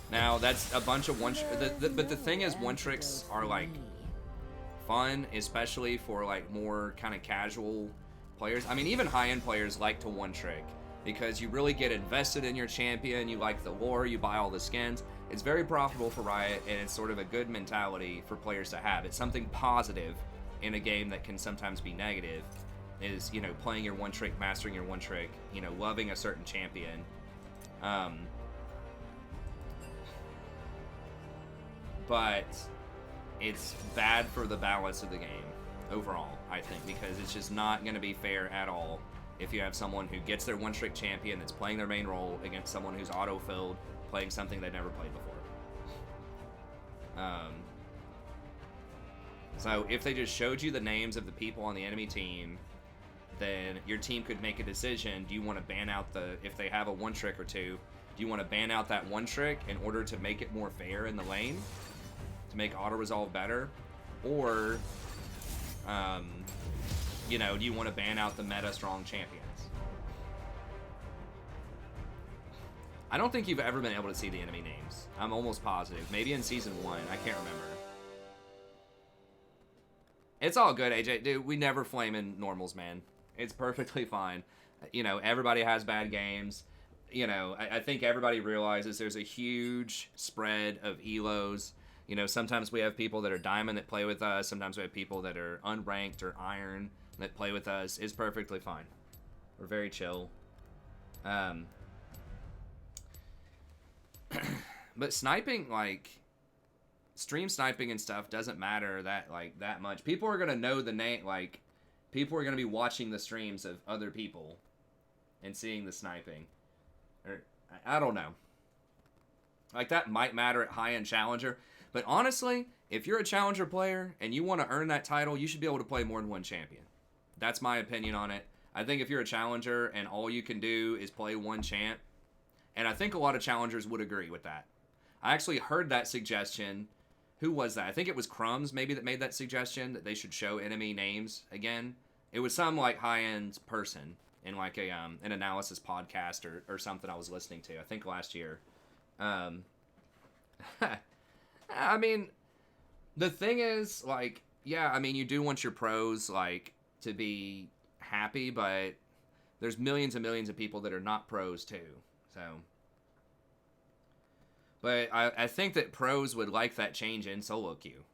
Now, that's a bunch of but the thing is, one tricks are like fun, especially for like more kind of casual players. I mean, even high-end players like to one trick because you really get invested in your champion, you like the lore, you buy all the skins. It's very profitable for Riot, and it's sort of a good mentality for players to have. It's something positive in a game that can sometimes be negative, is, you know, playing your one trick, mastering your one trick, you know, loving a certain champion. But it's bad for the balance of the game overall, I think, because it's just not going to be fair at all if you have someone who gets their one-trick champion that's playing their main role against someone who's auto-filled, playing something they've never played before. So if they just showed you the names of the people on the enemy team, then your team could make a decision. Do you want to ban out if they have a one-trick or two, do you want to ban out that one trick in order to make it more fair in the lane? To make auto-resolve better? Or, you know, do you want to ban out the meta-strong champions? I don't think you've ever been able to see the enemy names. I'm almost positive. Maybe in Season 1. I can't remember. It's all good, AJ. Dude, we never flame in normals, man. It's perfectly fine. You know, everybody has bad games. You know, I think everybody realizes there's a huge spread of elos. You know, sometimes we have people that are diamond that play with us. Sometimes we have people that are unranked or iron that play with us. It's perfectly fine. We're very chill. But sniping, like, stream sniping and stuff doesn't matter that much. People are going to know the name, like, people are going to be watching the streams of other people and seeing the sniping. Or, I don't know. Like, that might matter at high-end challenger. But honestly, if you're a challenger player and you want to earn that title, you should be able to play more than one champion. That's my opinion on it. I think if you're a challenger and all you can do is play one champ, and I think a lot of challengers would agree with that. I actually heard that suggestion. Who was that? I think it was Crumbs maybe that made that suggestion that they should show enemy names again. It was some like high-end person in like a an analysis podcast or something I was listening to, I think last year. I mean, the thing is, like, yeah, I mean, you do want your pros, like, to be happy, but there's millions and millions of people that are not pros, too, so. But I think that pros would like that change in solo queue,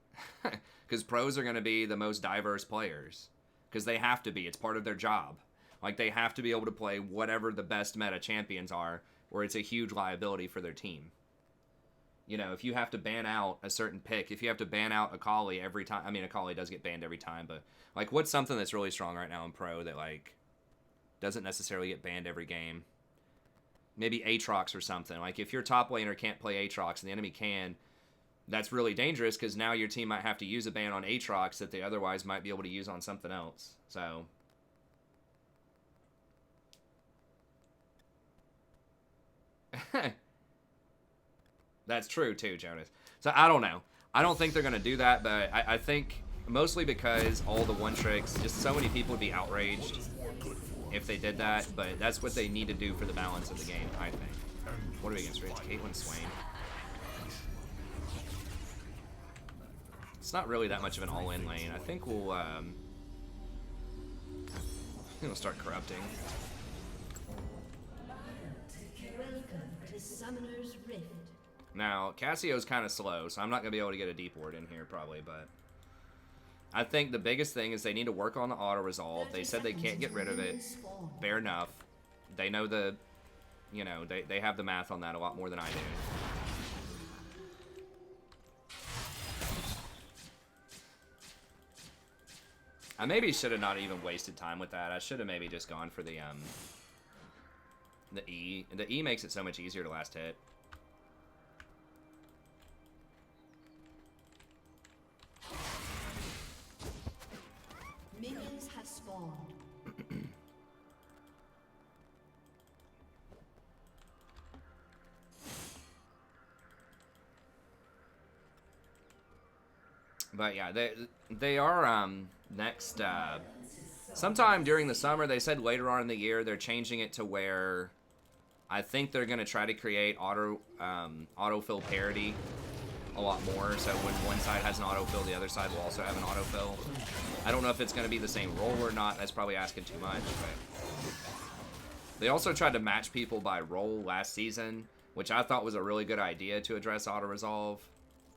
because pros are going to be the most diverse players, because they have to be. It's part of their job. Like, they have to be able to play whatever the best meta champions are, or it's a huge liability for their team. You know, if you have to ban out a certain pick, if you have to ban out Akali every time, I mean, Akali does get banned every time, but, like, what's something that's really strong right now in Pro that, like, doesn't necessarily get banned every game? Maybe Aatrox or something. Like, if your top laner can't play Aatrox and the enemy can, that's really dangerous, because now your team might have to use a ban on Aatrox that they otherwise might be able to use on something else. So that's true too, Jonas. So I don't know. I don't think they're going to do that, but I think mostly because all the one tricks, just so many people would be outraged if they did that, but that's what they need to do for the balance of the game, I think. What are we against? It's Caitlyn Swain. It's not really that much of an all-in lane. I think we'll start corrupting. Welcome to Summoner's Rift. Now, Cassio's kind of slow, so I'm not going to be able to get a deep ward in here, probably, but I think the biggest thing is they need to work on the auto-resolve. They said they can't get rid of it. Fair enough. They know the, you know, they have the math on that a lot more than I do. I maybe should have not even wasted time with that. I should have maybe just gone for the E. The E makes it so much easier to last hit. Minions have spawned. But yeah, they are next sometime during the summer. They said later on in the year they're changing it to where I think they're gonna try to create autofill parity a lot more. So when one side has an autofill, the other side will also have an autofill. I don't know if it's gonna be the same role or not. That's probably asking too much. But they also tried to match people by role last season, which I thought was a really good idea to address auto resolve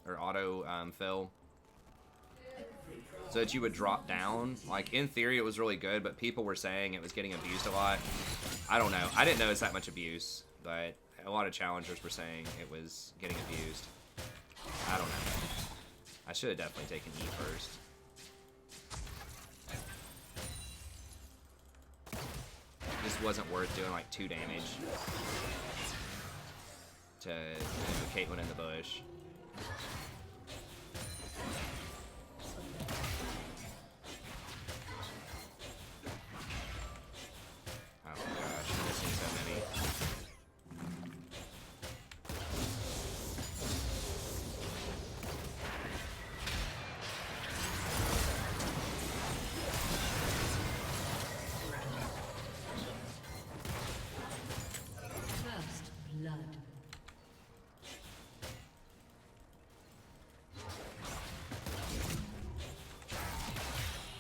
or auto fill. So that you would drop down. Like, in theory, it was really good, but people were saying it was getting abused a lot. I don't know. I didn't notice that much abuse, but a lot of challengers were saying it was getting abused. I don't know. I should have definitely taken E first. This wasn't worth doing, like, 2 damage to Caitlyn in the bush.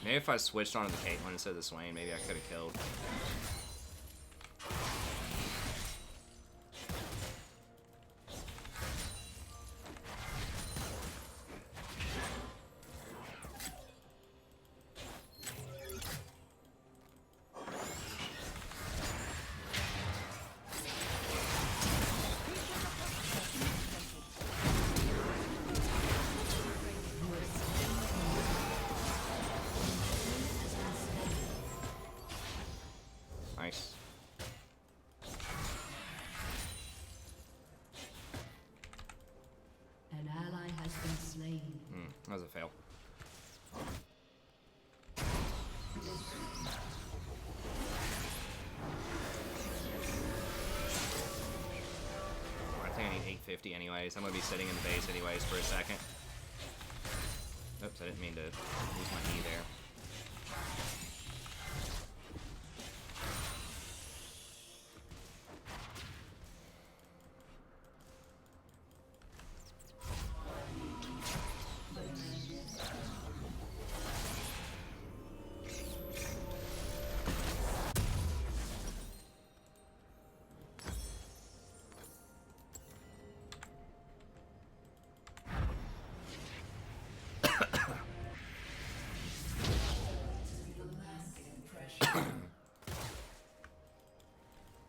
Maybe if I switched onto the Caitlyn instead of the Swain, maybe I could have killed. Nice. An ally has been slain. That was a fail. I think I need 850 anyways. I'm gonna be sitting in the base anyways for a second. Oops, I didn't mean to lose my E there.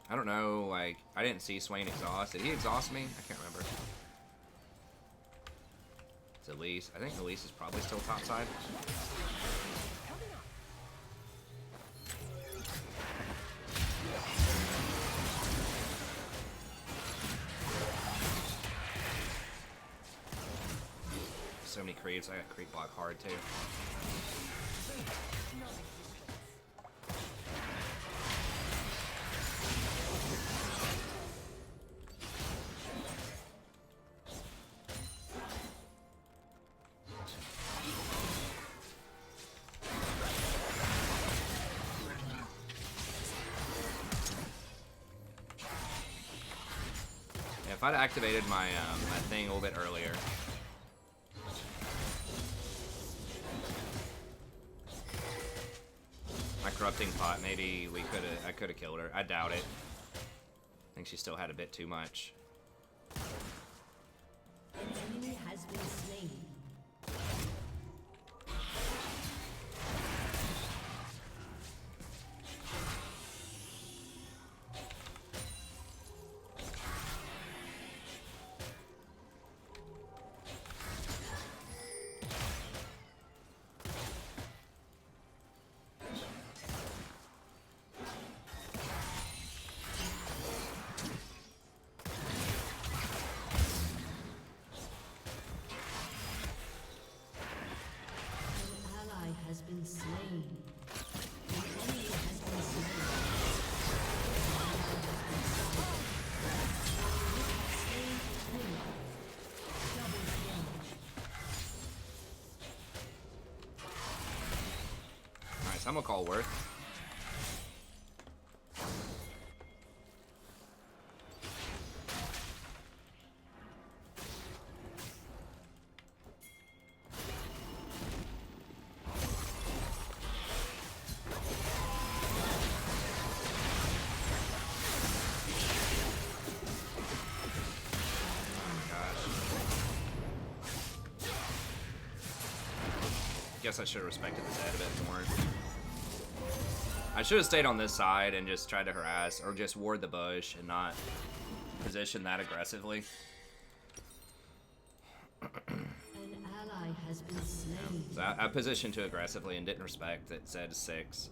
I don't know, like, I didn't see Swain exhaust. Did he exhaust me? I can't remember. It's Elise. I think Elise is probably still topside. So many creeps. I got creep block hard too. If I'd activated my my thing a little bit earlier. My corrupting pot, maybe I could have killed her. I doubt it. I think she still had a bit too much. An enemy has been slain. I'm gonna call Worth. Guess I should have respected the dead a bit more. I should have stayed on this side and just tried to harass, or just ward the bush and not position that aggressively. An ally has been slain. So I positioned too aggressively and didn't respect it said 6.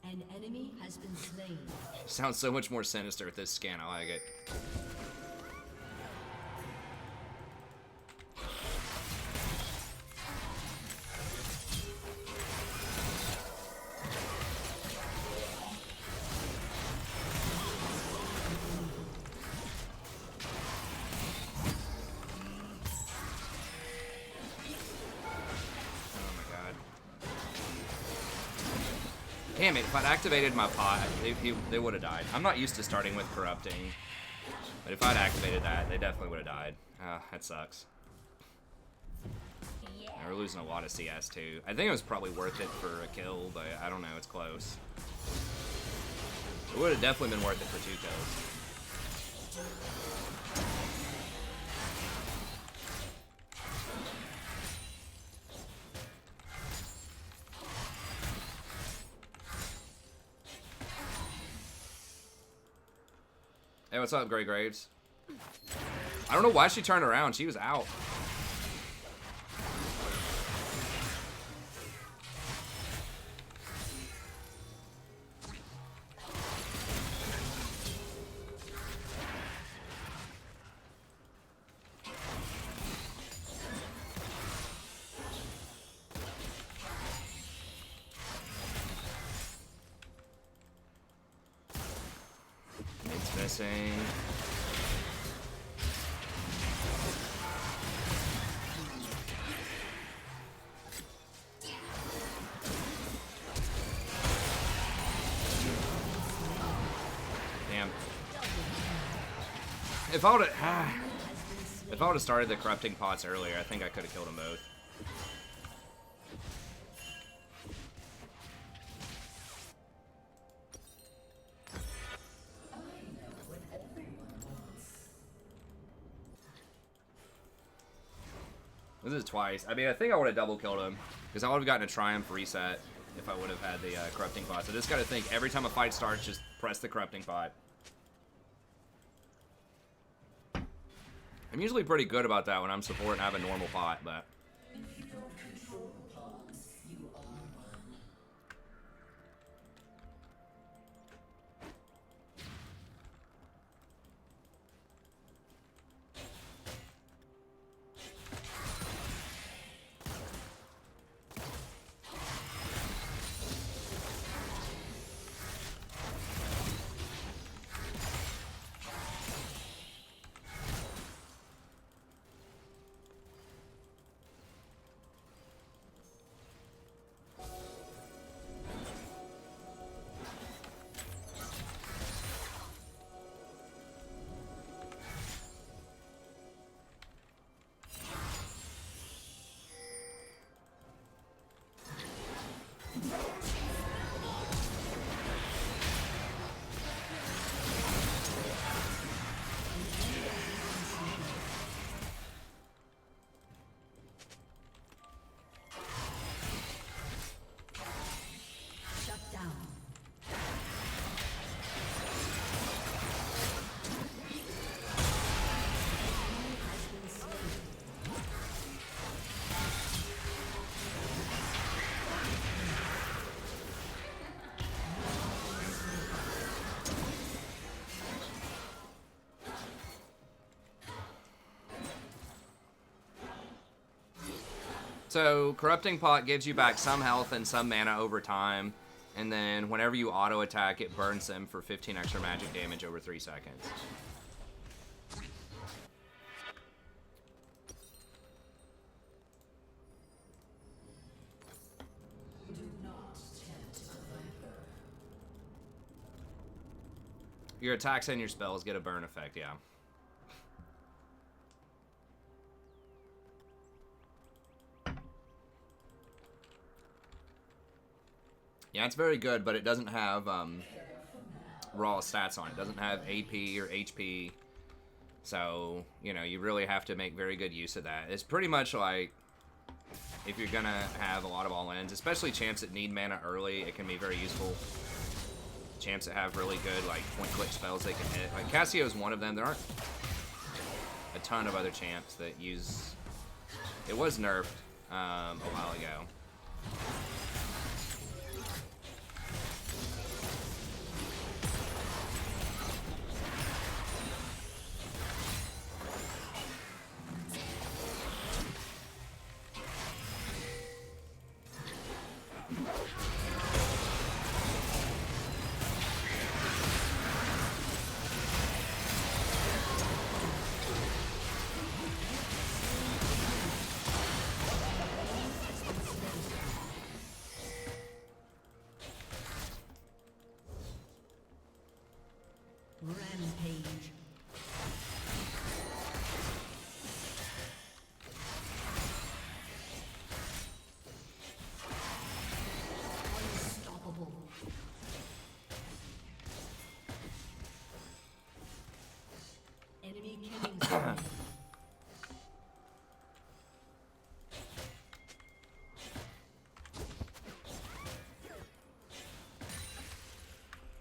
An enemy has been slain. Sounds so much more sinister with this scan. I like it. Damn it, if I'd activated my pot, they would have died. I'm not used to starting with corrupting, but if I'd activated that, they definitely would have died. That sucks. Yeah, we're losing a lot of CS too. I think it was probably worth it for a kill, but I don't know, it's close. It would have definitely been worth it for 2 kills. Hey, what's up, Grey Graves? I don't know why she turned around. She was out. It's missing. Damn. If I would have started the corrupting pots earlier, I think I could have killed them both. This is twice. I mean, I think I would have double killed him because I would have gotten a triumph reset if I would have had the corrupting pot. So I just got to think every time a fight starts, just press the corrupting pot. I'm usually pretty good about that when I'm support and I have a normal pot, but. So, Corrupting Pot gives you back some health and some mana over time, and then whenever you auto-attack, it burns them for 15 extra magic damage over 3 seconds. Your attacks and your spells get a burn effect, yeah. Yeah, it's very good, but it doesn't have raw stats on it. It doesn't have AP or HP. So, you know, you really have to make very good use of that. It's pretty much like, if you're going to have a lot of all-ins, especially champs that need mana early, it can be very useful. Champs that have really good, like, point-click spells they can hit. Like, Cassio's one of them. There aren't a ton of other champs that use... It was nerfed a while ago. Rampage. Unstoppable. Enemy killing spree.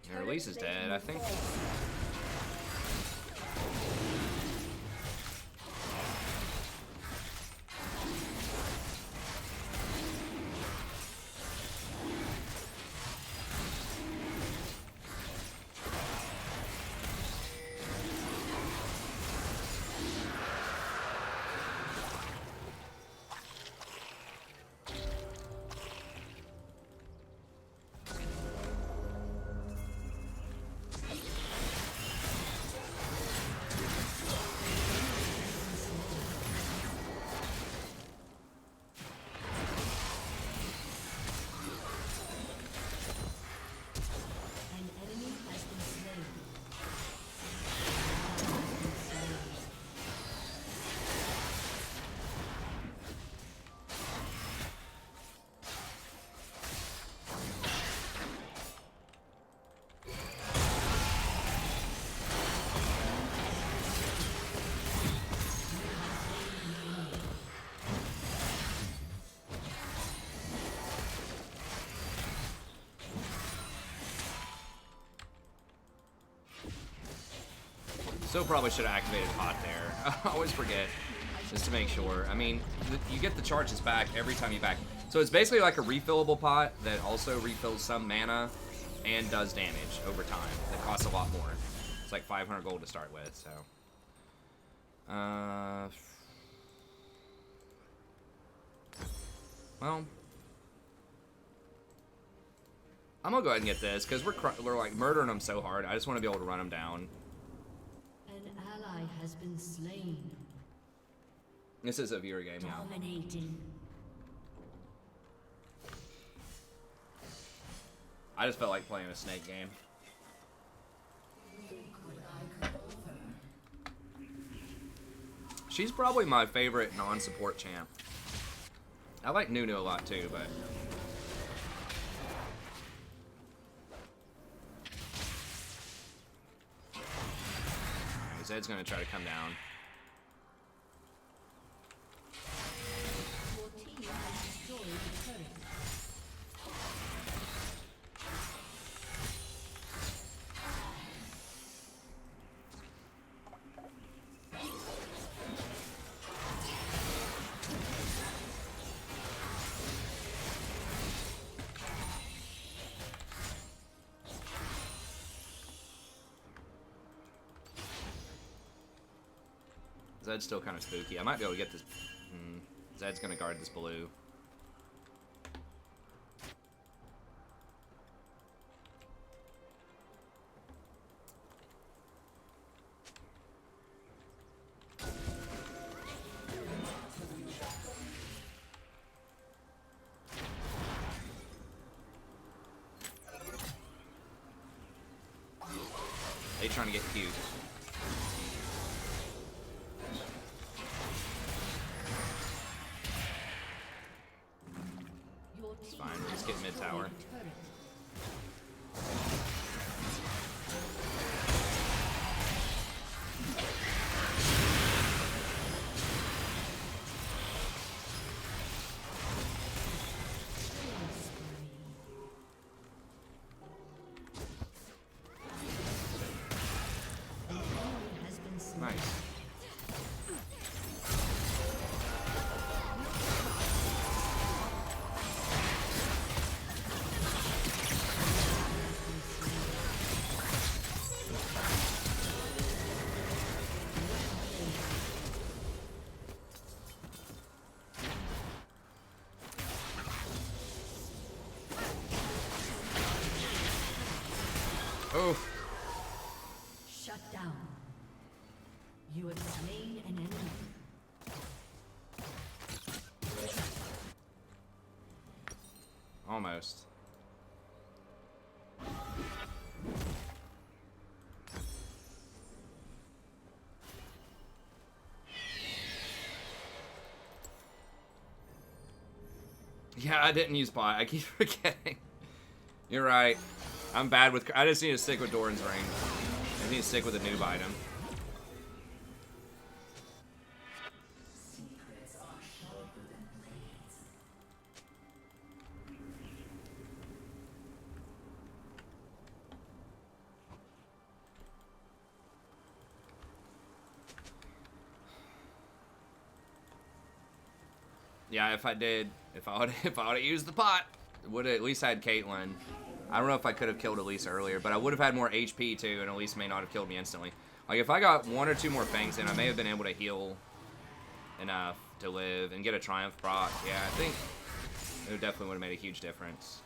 Their release is dead, I think. Still probably should have activated Pot there. I always forget, just to make sure. I mean, you get the charges back every time you back. So it's basically like a refillable pot that also refills some mana and does damage over time. That costs a lot more. It's like 500 gold to start with, so. Well. I'm gonna go ahead and get this, because we're like murdering them so hard. I just want to be able to run them down. An ally has been slain. This is a viewer game, yeah. Dominating. I just felt like playing a snake game. She's probably my favorite non-support champ. I like Nunu a lot too, but... Zed's gonna try to come down. Your team has destroyed the turret. Zed's still kind of spooky. I might be able to get this. Zed's gonna guard this blue. They trying to get cute. It's fine, we'll just get mid tower. Nice. Oh. Shut down. You have slain an enemy. Almost. Yeah, I didn't use bot. I keep forgetting. You're right. I'm bad with... I just need to stick with Doran's Ring. I need to stick with a noob item. Yeah, if I would have used the pot, would have at least had Caitlyn. I don't know if I could have killed Elise earlier, but I would have had more HP too, and Elise may not have killed me instantly. Like if I got 1 or 2 more fangs in, I may have been able to heal enough to live and get a Triumph proc. Yeah, I think it definitely would have made a huge difference.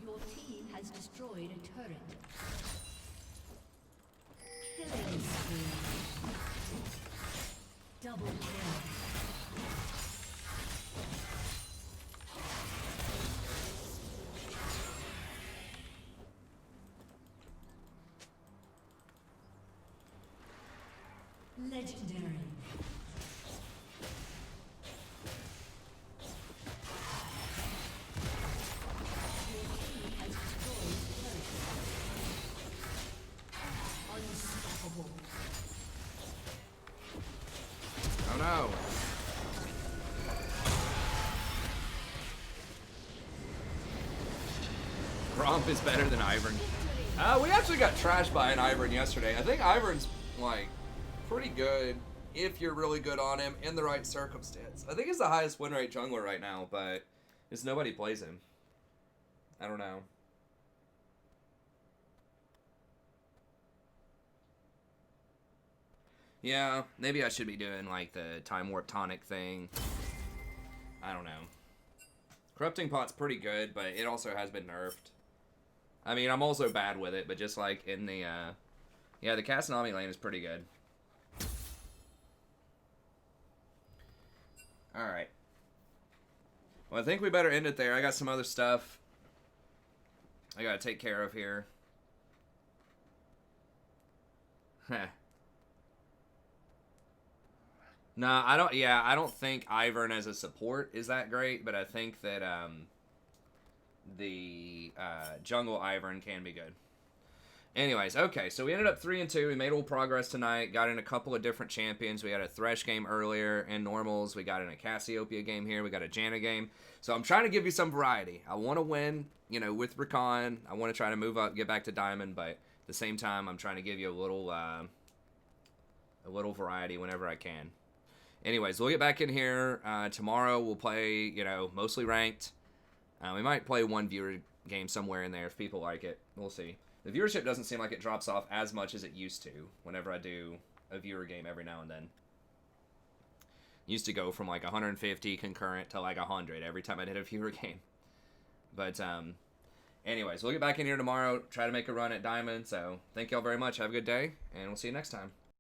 Your team has destroyed a turret. Killing spree. Double kill. Legendary. Oh no. Gromp is better than Ivern. We actually got trashed by an Ivern yesterday. I think Ivern's, like, pretty good if you're really good on him in the right circumstance. I think he's the highest win rate jungler right now, but just nobody plays him. I don't know. Yeah, maybe I should be doing, like, the Time Warp Tonic thing. I don't know. Corrupting Pot's pretty good, but it also has been nerfed. I mean, I'm also bad with it, but just, like, in the, yeah, the Casanami lane is pretty good. Alright. Well, I think we better end it there. I got some other stuff I gotta take care of here. Heh. No, I don't think Ivern as a support is that great, but I think that the jungle Ivern can be good. Anyways, okay, so we ended up 3-2. We made a little progress tonight. Got in a couple of different champions. We had a Thresh game earlier in normals. We got in a Cassiopeia game here. We got a Janna game. So I'm trying to give you some variety. I want to win, you know, with Rakan. I want to try to move up, get back to Diamond, but at the same time, I'm trying to give you a little a little variety whenever I can. Anyways, we'll get back in here. Tomorrow we'll play, you know, mostly ranked. We might play one viewer game somewhere in there if people like it. We'll see. The viewership doesn't seem like it drops off as much as it used to whenever I do a viewer game every now and then. Used to go from like 150 concurrent to like 100 every time I did a viewer game. But anyways, we'll get back in here tomorrow, try to make a run at Diamond. So thank y'all very much. Have a good day, and we'll see you next time.